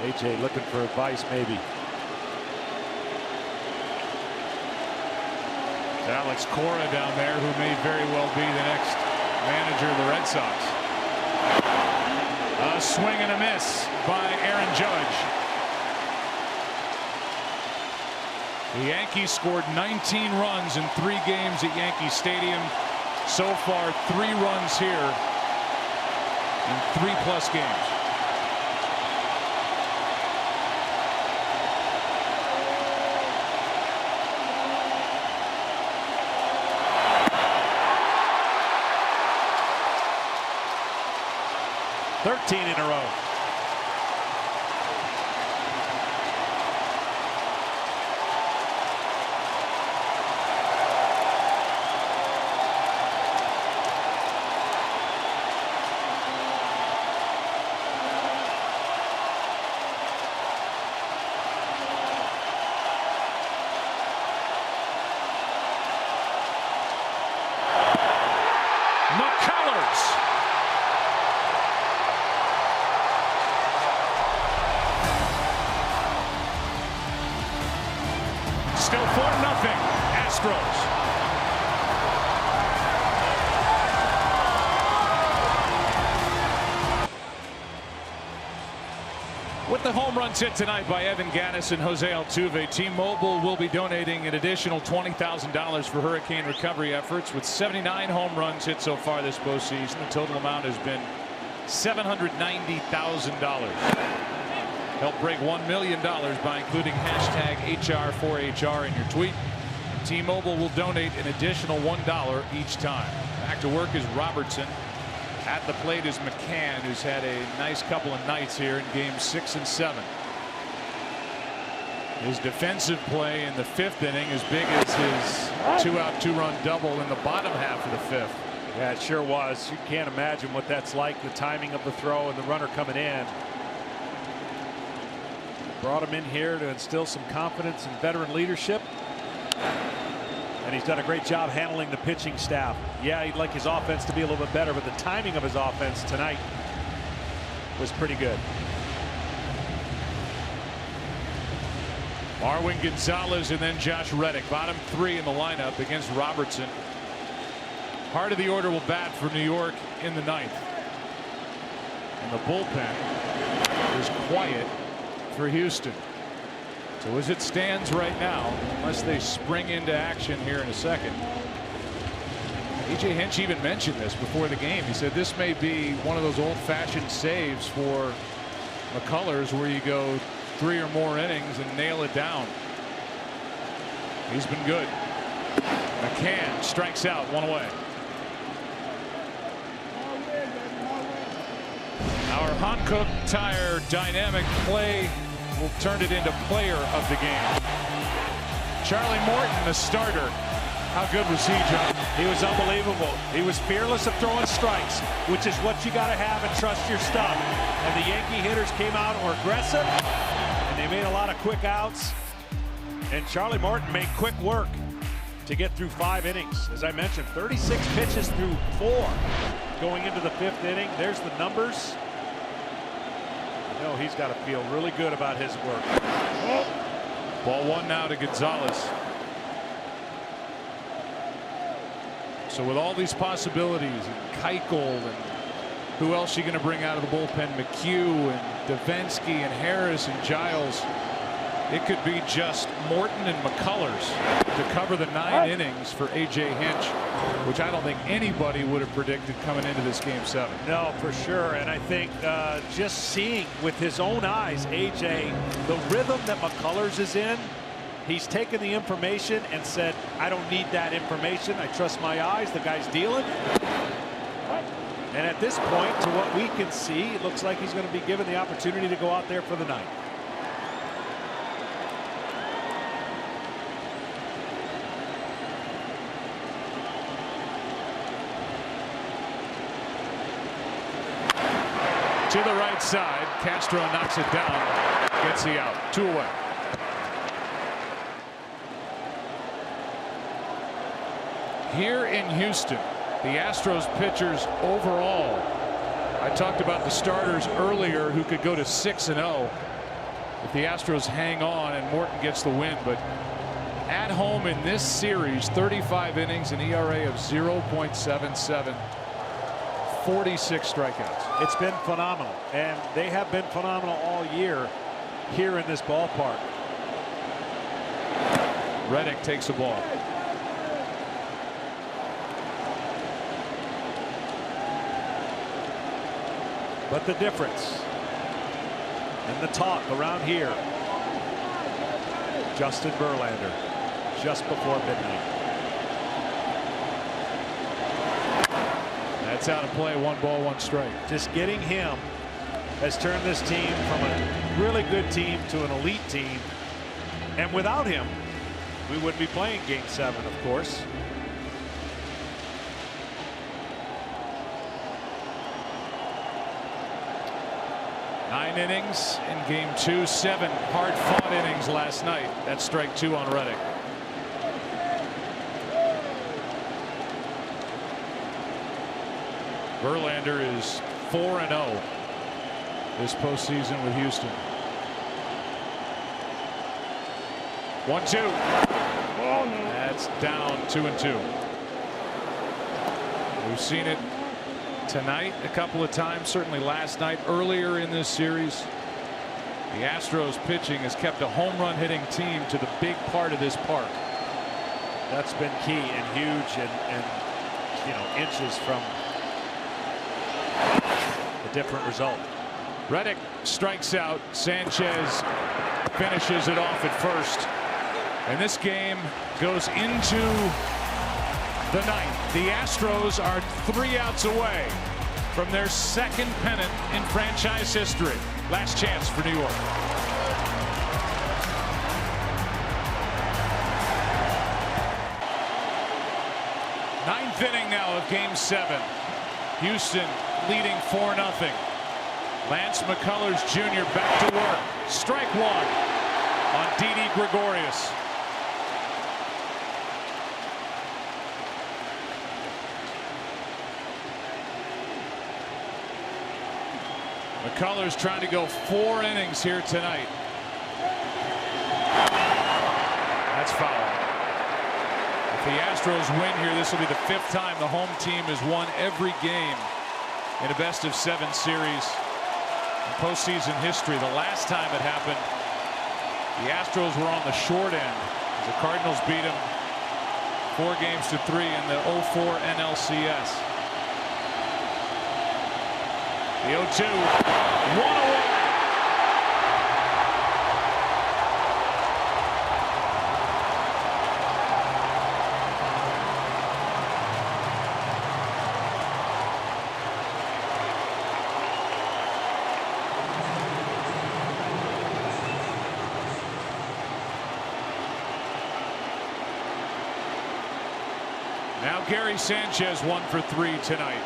AJ looking for advice, maybe. Alex Cora down there, who may very well be the next manager of the Red Sox. A swing and a miss by Aaron Judge. The Yankees scored 19 runs in 3 games at Yankee Stadium. So far, 3 runs here in 3+ games. "13 in a row." Still 4-0 Astros. With the home runs hit tonight by Evan Gattis and Jose Altuve, T-Mobile will be donating an additional $20,000 for hurricane recovery efforts. With 79 home runs hit so far this postseason, the total amount has been $790,000. Help break $1 million by including hashtag HR4HR in your tweet. T-Mobile will donate an additional $1 each time. Back to work is Robertson. At the plate is McCann, who's had a nice couple of nights here in games 6 and 7. His defensive play in the 5th inning as big as his 2-out 2-run double in the bottom half of the 5th. Yeah, it sure was. You can't imagine what that's like, the timing of the throw and the runner coming in. Brought him in here to instill some confidence and veteran leadership. And he's done a great job handling the pitching staff. Yeah, he'd like his offense to be a little bit better, but the timing of his offense tonight was pretty good. Marwin Gonzalez and then Josh Reddick, bottom 3 in the lineup against Robertson. Heart of the order will bat for New York in the 9th. And the bullpen is quiet for Houston. So as it stands right now, unless they spring into action here in a second. A.J. Hinch even mentioned this before the game. He said this may be one of those old-fashioned saves for McCullers where you go 3 or more innings and nail it down. He's been good. McCann strikes out, 1 away. Our Hankook Tire dynamic play will turn it into player of the game. Charlie Morton, the starter. How good was he, John? He was unbelievable. He was fearless of throwing strikes, which is what you got to have and trust your stuff. And the Yankee hitters came out and were aggressive, and they made a lot of quick outs. And Charlie Morton made quick work to get through 5 innings. As I mentioned, 36 pitches through 4 going into the 5th inning. There's the numbers. You know he's got to feel really good about his work. Ball 1 now to Gonzalez. So with all these possibilities, and Keuchel, and who else are you going to bring out of the bullpen? McHugh and Davinsky and Harris and Giles. It could be just Morton and McCullers to cover the 9 innings for A.J. Hinch, which I don't think anybody would have predicted coming into this Game 7. No, for sure. And I think just seeing with his own eyes, A.J., the rhythm that McCullers is in, he's taken the information and said, I don't need that information. I trust my eyes. The guy's dealing. And at this point, to what we can see, it looks like he's going to be given the opportunity to go out there for the 9th. To the right side, Castro knocks it down, gets the out, 2 away. Here in Houston, the Astros pitchers overall, I talked about the starters earlier who could go to 6-0 if the Astros hang on and Morton gets the win. But at home in this series, 35 innings, an ERA of 0.77. 46 strikeouts. It's been phenomenal, and they have been phenomenal all year here in this ballpark. Reddick takes the ball. But the difference and the talk around here, Justin Verlander, just before midnight. That's out of play, 1 ball, 1 strike. Just getting him has turned this team from a really good team to an elite team. And without him, we wouldn't be playing Game 7, of course. Nine innings in Game 2, 7 hard-fought innings last night. That's strike 2 on Reddick. Verlander is 4-0 this postseason with Houston. 1-2. That's down 2-2. We've seen it tonight a couple of times, certainly last night. Earlier in this series, the Astros pitching has kept a home run hitting team to the big part of this park. That's been key and huge, and you know, inches from a different result. Reddick strikes out. Sanchez finishes it off at first, and this game goes into the 9th. The Astros are 3 outs away from their 2nd pennant in franchise history. Last chance for New York. Ninth inning now of Game 7. Houston leading 4-0. Lance McCullers Jr. back to work. Strike 1 on Didi Gregorius. McCullers trying to go 4 innings here tonight. That's foul. If the Astros win here, this will be the 5th time the home team has won every game in a best-of-7 series in postseason history. The last time it happened, the Astros were on the short end. The Cardinals beat them 4-3 in the 04 NLCS. The 0-2, 1 away. Now Gary Sanchez 1 for 3 tonight.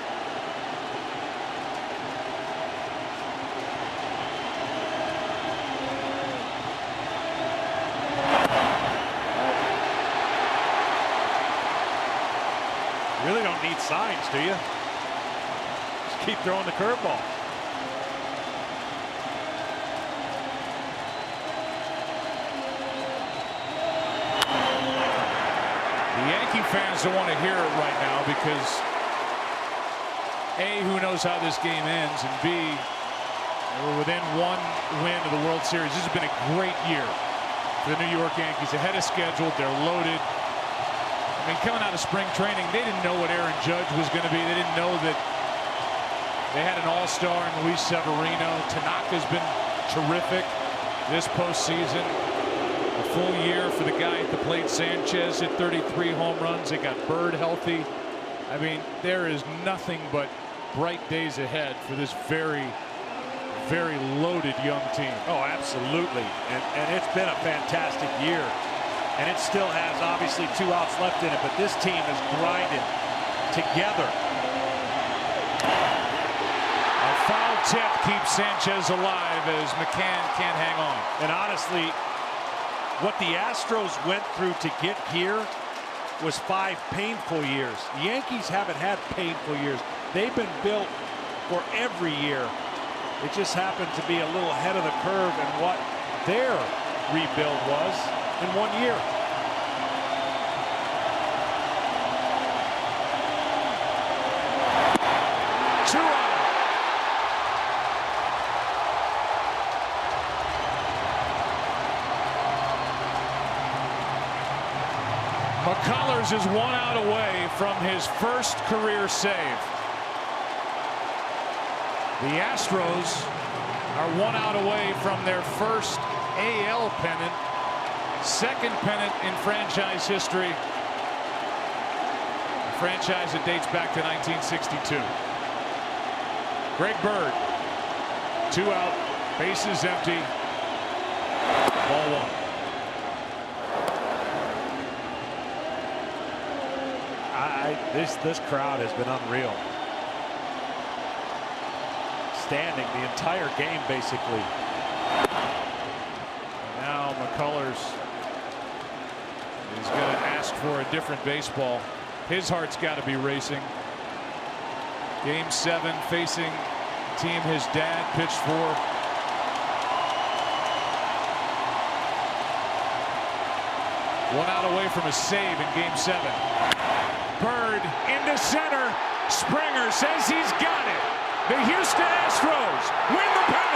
You really don't need signs, do you? Just keep throwing the curveball. The Yankee fans don't want to hear it right now because A, who knows how this game ends, and B, we're within one win of the World Series. This has been a great year for the New York Yankees. Ahead of schedule, they're loaded. I mean, coming out of spring training, they didn't know what Aaron Judge was going to be. They didn't know that they had an all-star in Luis Severino. Tanaka's been terrific this postseason. A full year for the guy at the plate. Sanchez hit 33 home runs. They got Bird healthy. I mean, there is nothing but bright days ahead for this very, very loaded young team. Oh, absolutely. And it's been a fantastic year. And it still has, obviously, 2 outs left in it, but this team is grinding together. A foul tip keeps Sanchez alive as McCann can't hang on. And honestly, what the Astros went through to get here was 5 painful years. The Yankees haven't had painful years. They've been built for every year. It just happened to be a little ahead of the curve in what their rebuild was in 1 year. Two out. McCullers is 1 out away from his first career save. The Astros are 1 out away from their first AL pennant, second pennant in franchise history. A franchise that dates back to 1962. Greg Bird, 2 out, bases empty, ball 1. This crowd has been unreal. Standing the entire game, basically. Now McCullers is going to ask for a different baseball. His heart's got to be racing. Game 7, facing the team his dad pitched for. One out away from a save in Game 7. Bird into center. Springer says he's got it. The Houston Astros win the pennant.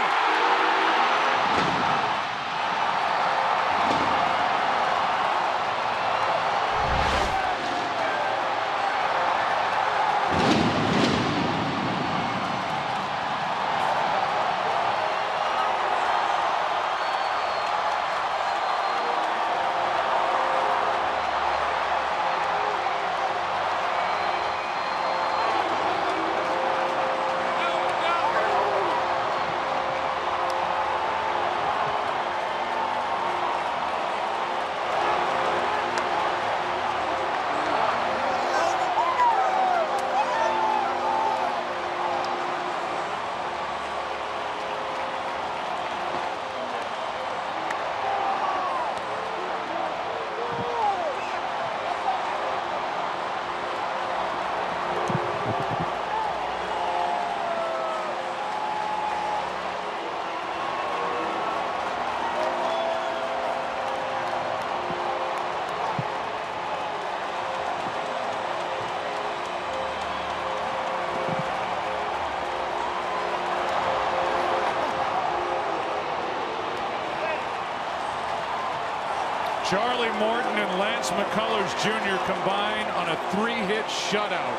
Charlie Morton and Lance McCullers Jr. combine on a 3-hit shutout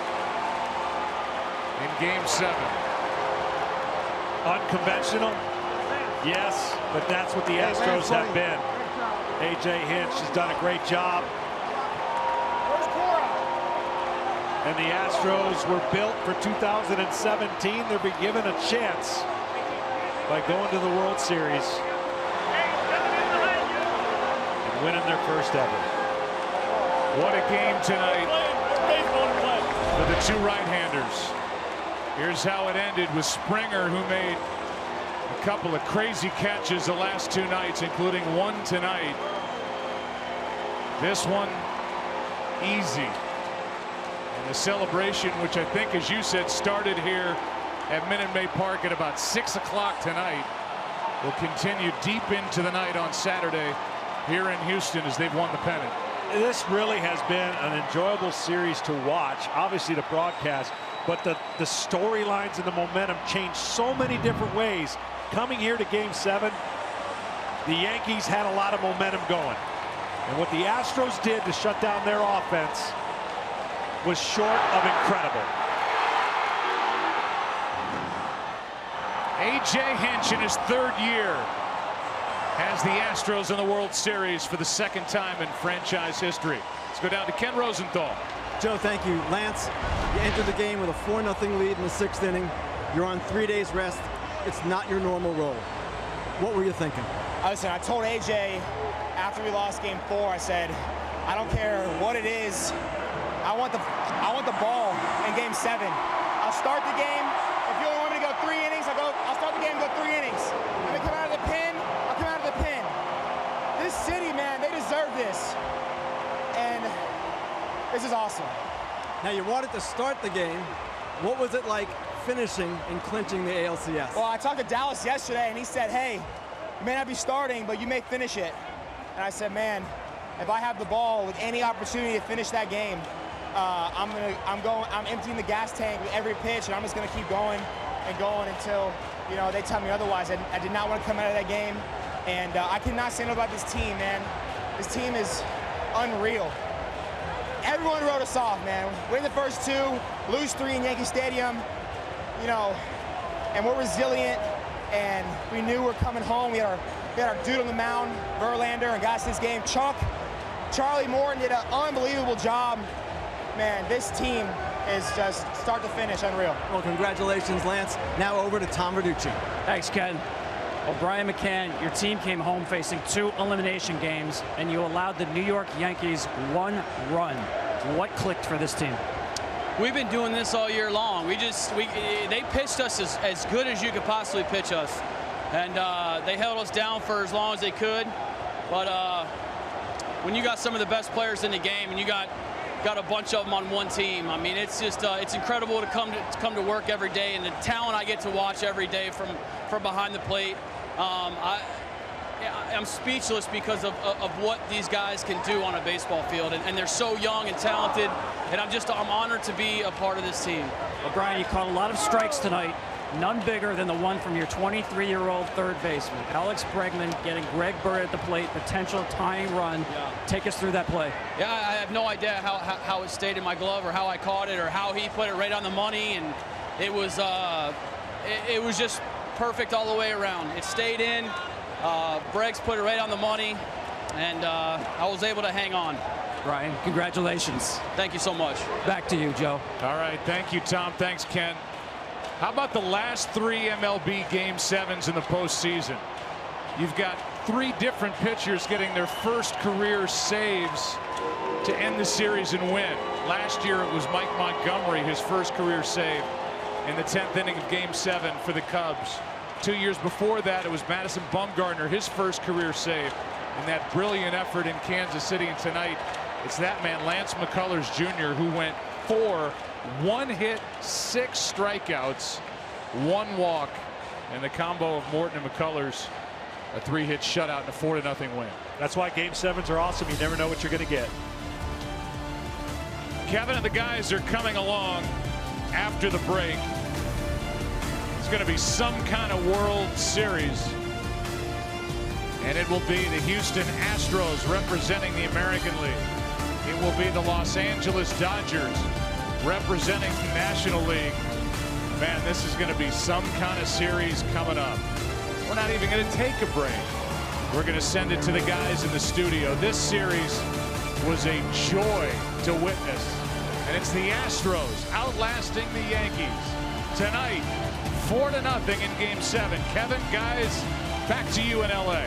in Game 7. Unconventional, yes, but that's what the Astros have been. A.J. Hinch has done a great job. And the Astros were built for 2017. They're being given a chance by going to the World Series and winning their first ever. What a game tonight. baseball to play. For the two right-handers. Here's how it ended with Springer, who made a couple of crazy catches the last two nights, including one tonight. This one easy. And the celebration, which I think, as you said, started here at Minute Maid Park at about 6 o'clock tonight, will continue deep into the night on Saturday here in Houston as they've won the pennant. This really has been an enjoyable series to watch, obviously to broadcast, but the storylines and the momentum changed so many different ways. Coming here to Game 7, the Yankees had a lot of momentum going. And what the Astros did to shut down their offense was short of incredible. A.J. Hinch in his third year has the Astros in the World Series for the second time in franchise history. Let's go down to Ken Rosenthal. Joe, thank you. Lance, you entered the game with a 4-0 lead in the 6th inning. You're on 3 days rest. It's not your normal role. What were you thinking? Listen, I told AJ after we lost Game 4, I said, I don't care what it is. I want the ball in Game 7. I'll start the game. If you only want me to go 3 innings, I'll start the game and go 3 innings. When they come out of the pen, I'll come out of the pen. This city, man, they deserve this. And this is awesome. Now, you wanted to start the game. What was it like finishing and clinching the ALCS? Well, I talked to Dallas yesterday, and he said, hey, you may not be starting, but you may finish it. And I said, man, if I have the ball with any opportunity to finish that game, I'm emptying the gas tank with every pitch, and I'm just going to keep going and going until, you know, they tell me otherwise. I did not want to come out of that game, and I cannot say no about this team, man. This team is unreal. Everyone wrote us off, man. Win the first 2, lose 3 in Yankee Stadium, you know, and we're resilient, and we knew we were coming home. We had our dude on the mound, Verlander, and got us this game. Charlie Morton did an unbelievable job. Man, this team is just start to finish unreal. Well, congratulations, Lance. Now over to Tom Verducci. Thanks, Ken. Well, Brian McCann, your team came home facing 2 elimination games, and you allowed the New York Yankees 1 run. What clicked for this team? We've been doing this all year long. They pitched us as good as you could possibly pitch us. And they held us down for as long as they could. But when you got some of the best players in the game and you got a bunch of them on one team, I mean, it's just it's incredible to come to work every day, and the talent I get to watch every day from behind the plate. I'm speechless because of what these guys can do on a baseball field, and they're so young and talented, and I'm honored to be a part of this team. Well, Brian, you caught a lot of strikes tonight, none bigger than the one from your 23-year-old third baseman, Alex Bregman, getting Greg Bird at the plate, potential tying run. Yeah. Take us through that play. Yeah, I have no idea how it stayed in my glove or how I caught it or how he put it right on the money, and it was just perfect all the way around. It stayed in. Breggs put it right on the money, and I was able to hang on. Brian, congratulations. Thank you so much. Back to you, Joe. All right, thank you, Tom. Thanks, Ken. How about the last 3 MLB Game 7s in the postseason? You've got 3 different pitchers getting their first career saves to end the series and win. Last year it was Mike Montgomery, his first career save in the 10th inning of Game 7 for the Cubs. 2 years before that, it was Madison Bumgarner, his first career save in that brilliant effort in Kansas City. And tonight, it's that man, Lance McCullers Jr., who went 4, 1 hit, 6 strikeouts, 1 walk, and the combo of Morton and McCullers, a 3-hit shutout and a 4-0 win. That's why Game 7s are awesome. You never know what you're going to get. Kevin and the guys are coming along after the break. It's going to be some kind of World Series, and it will be the Houston Astros representing the American League. It will be the Los Angeles Dodgers representing the National League. Man, this is going to be some kind of series coming up. We're not even going to take a break. We're going to send it to the guys in the studio. This series was a joy to witness, and it's the Astros outlasting the Yankees tonight, 4-0 in Game 7. Kevin, guys, back to you in LA.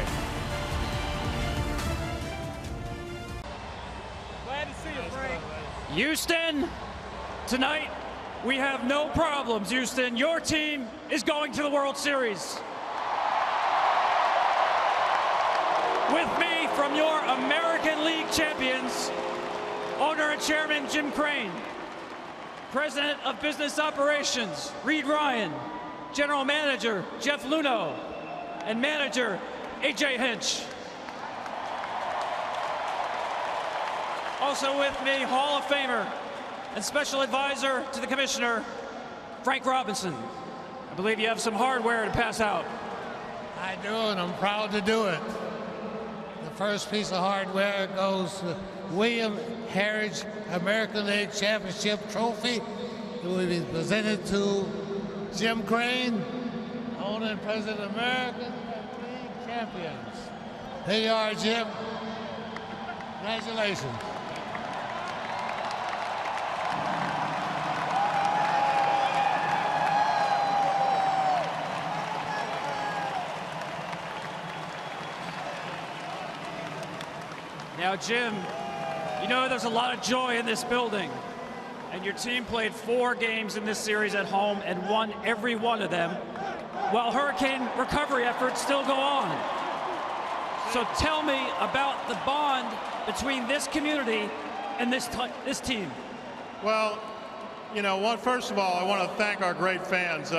Glad to see you, Frank. Houston, tonight we have no problems, Houston. Your team is going to the World Series. With me from your American League champions, owner and chairman Jim Crane, president of business operations Reed Ryan, general manager Jeff Luno, and manager AJ Hinch. Also with me, Hall of Famer and special advisor to the commissioner, Frank Robinson. I believe you have some hardware to pass out. I do, and I'm proud to do it. The first piece of hardware goes to William Heritage American League Championship Trophy. It will be presented to Jim Crane, owner and president of American League Champions. Here you are, Jim. Congratulations. Now, Jim, you know there's a lot of joy in this building, and your team played 4 games in this series at home and won every one of them, while hurricane recovery efforts still go on. So tell me about the bond between this community and this team. Well, you know, first of all, I want to thank our great fans.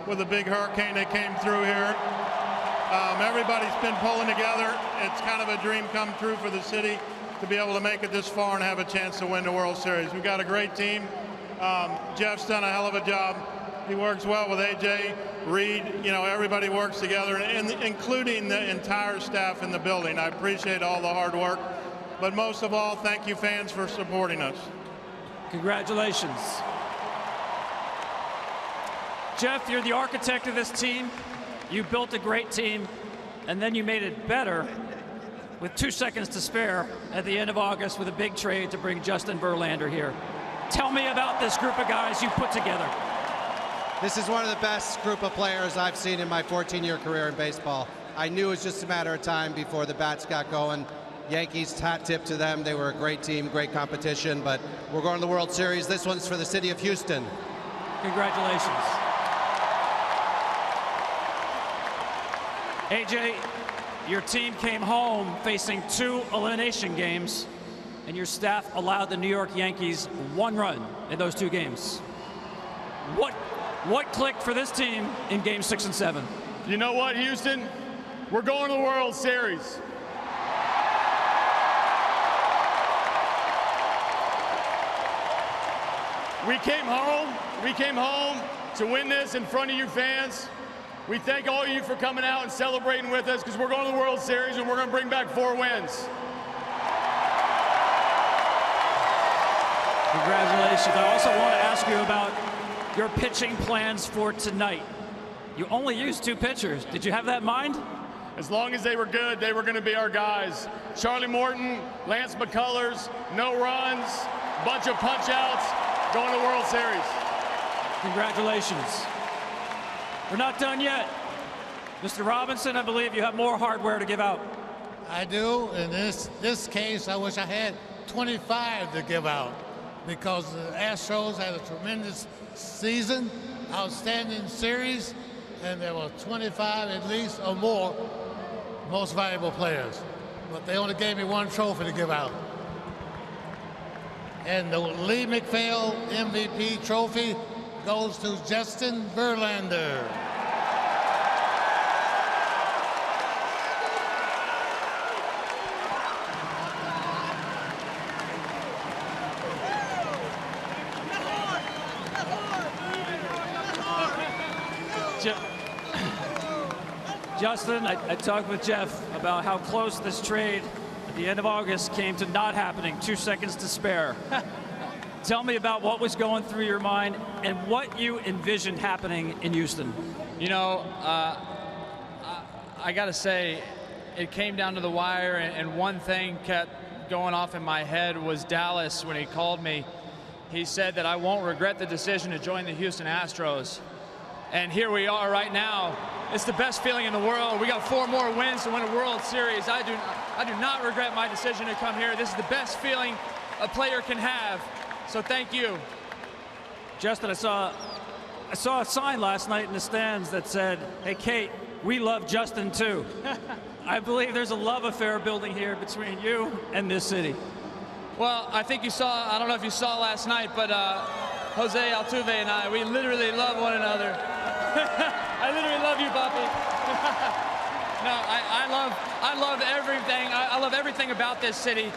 With a big hurricane that came through here, everybody's been pulling together. It's kind of a dream come true for the city to be able to make it this far and have a chance to win the World Series. We've got a great team. Jeff's done a hell of a job. He works well with AJ, Reed. You know, everybody works together, including the entire staff in the building. I appreciate all the hard work. But most of all, thank you, fans, for supporting us. Congratulations. Jeff, you're the architect of this team. You built a great team, and then you made it better with 2 seconds to spare at the end of August with a big trade to bring Justin Verlander here. Tell me about this group of guys you put together. This is one of the best group of players I've seen in my 14-year career in baseball. I knew it was just a matter of time before the bats got going. Yankees, hat tip to them. They were a great team, great competition, but we're going to the World Series. This one's for the city of Houston. Congratulations. AJ, your team came home facing 2 elimination games, and your staff allowed the New York Yankees 1 run in those 2 games. What clicked for this team in Games 6 and 7? You know what, Houston? We're going to the World Series. We came home to win this in front of you fans. We thank all of you for coming out and celebrating with us, because we're going to the World Series and we're going to bring back 4 wins. Congratulations. I also want to ask you about your pitching plans for tonight. You only used 2 pitchers. Did you have that in mind? As long as they were good, they were going to be our guys. Charlie Morton, Lance McCullers, no runs, bunch of punch-outs, going to the World Series. Congratulations. We're not done yet. Mr. Robinson, I believe you have more hardware to give out. I do. In this case, I wish I had 25 to give out, because the Astros had a tremendous season, outstanding series, and there were 25 at least or more most valuable players. But they only gave me 1 trophy to give out. And the Lee McPhail MVP trophy goes to Justin Verlander. Justin, I talked with Jeff about how close this trade at the end of August came to not happening. 2 seconds to spare. Tell me about what was going through your mind and what you envisioned happening in Houston. You know, I got to say, it came down to the wire, and one thing kept going off in my head was Dallas when he called me. He said that I won't regret the decision to join the Houston Astros. And here we are right now. It's the best feeling in the world. We got 4 more wins to win a World Series. I do not regret my decision to come here. This is the best feeling a player can have. So thank you. Justin, I saw a sign last night in the stands that said, "Hey, Kate, we love Justin too." I believe there's a love affair building here between you and this city. Well, I think you saw, I don't know if you saw last night, but Jose Altuve and I, we literally love one another. I literally love you, Papi. No, I love everything. I love everything about this city.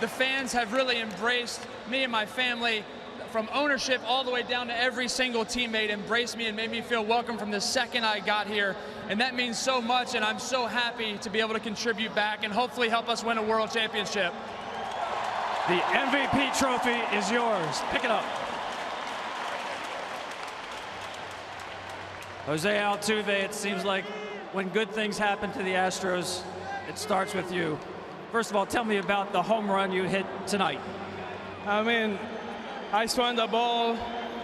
The fans have really embraced me and my family, from ownership all the way down to every single teammate, embraced me and made me feel welcome from the second I got here. And that means so much, and I'm so happy to be able to contribute back and hopefully help us win a world championship. The MVP trophy is yours. Pick it up. Jose Altuve, it seems like when good things happen to the Astros, it starts with you. First of all, tell me about the home run you hit tonight. I mean, I swung the ball.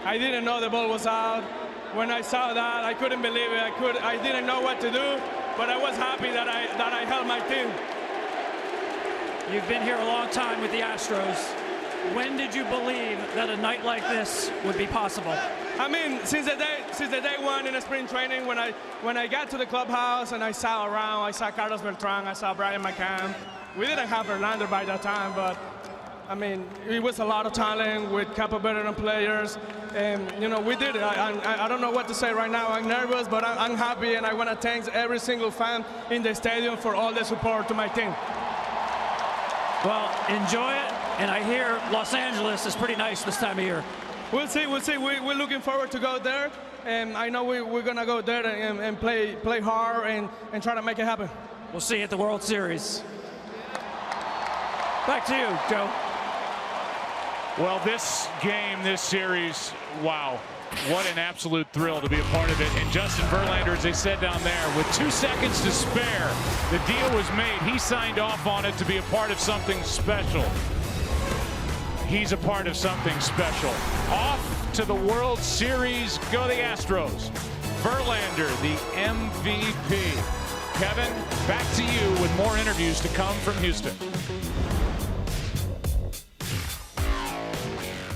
I didn't know the ball was out. When I saw that, I couldn't believe it. I didn't know what to do, but I was happy that I held my team. You've been here a long time with the Astros. When did you believe that a night like this would be possible? I mean, since the day one in the spring training, when I got to the clubhouse and I saw around, I saw Carlos Beltran, I saw Brian McCann. We didn't have Verlander by that time, but I mean, it was a lot of talent with capability players, and you know, we did it. I don't know what to say right now. I'm nervous, but I'm happy, and I want to thank every single fan in the stadium for all the support to my team. Well, enjoy it, and I hear Los Angeles is pretty nice this time of year. We'll see. We're looking forward to go there, and I know we're gonna go there and play hard and try to make it happen. We'll see you at the World Series. Back to you, Joe. Well, this game, this series, wow. What an absolute thrill to be a part of it. And Justin Verlander, as they said down there, with 2 seconds to spare, the deal was made. He signed off on it to be a part of something special. He's a part of something special. Off to the World Series go the Astros. Verlander, the MVP. Kevin, back to you with more interviews to come from Houston.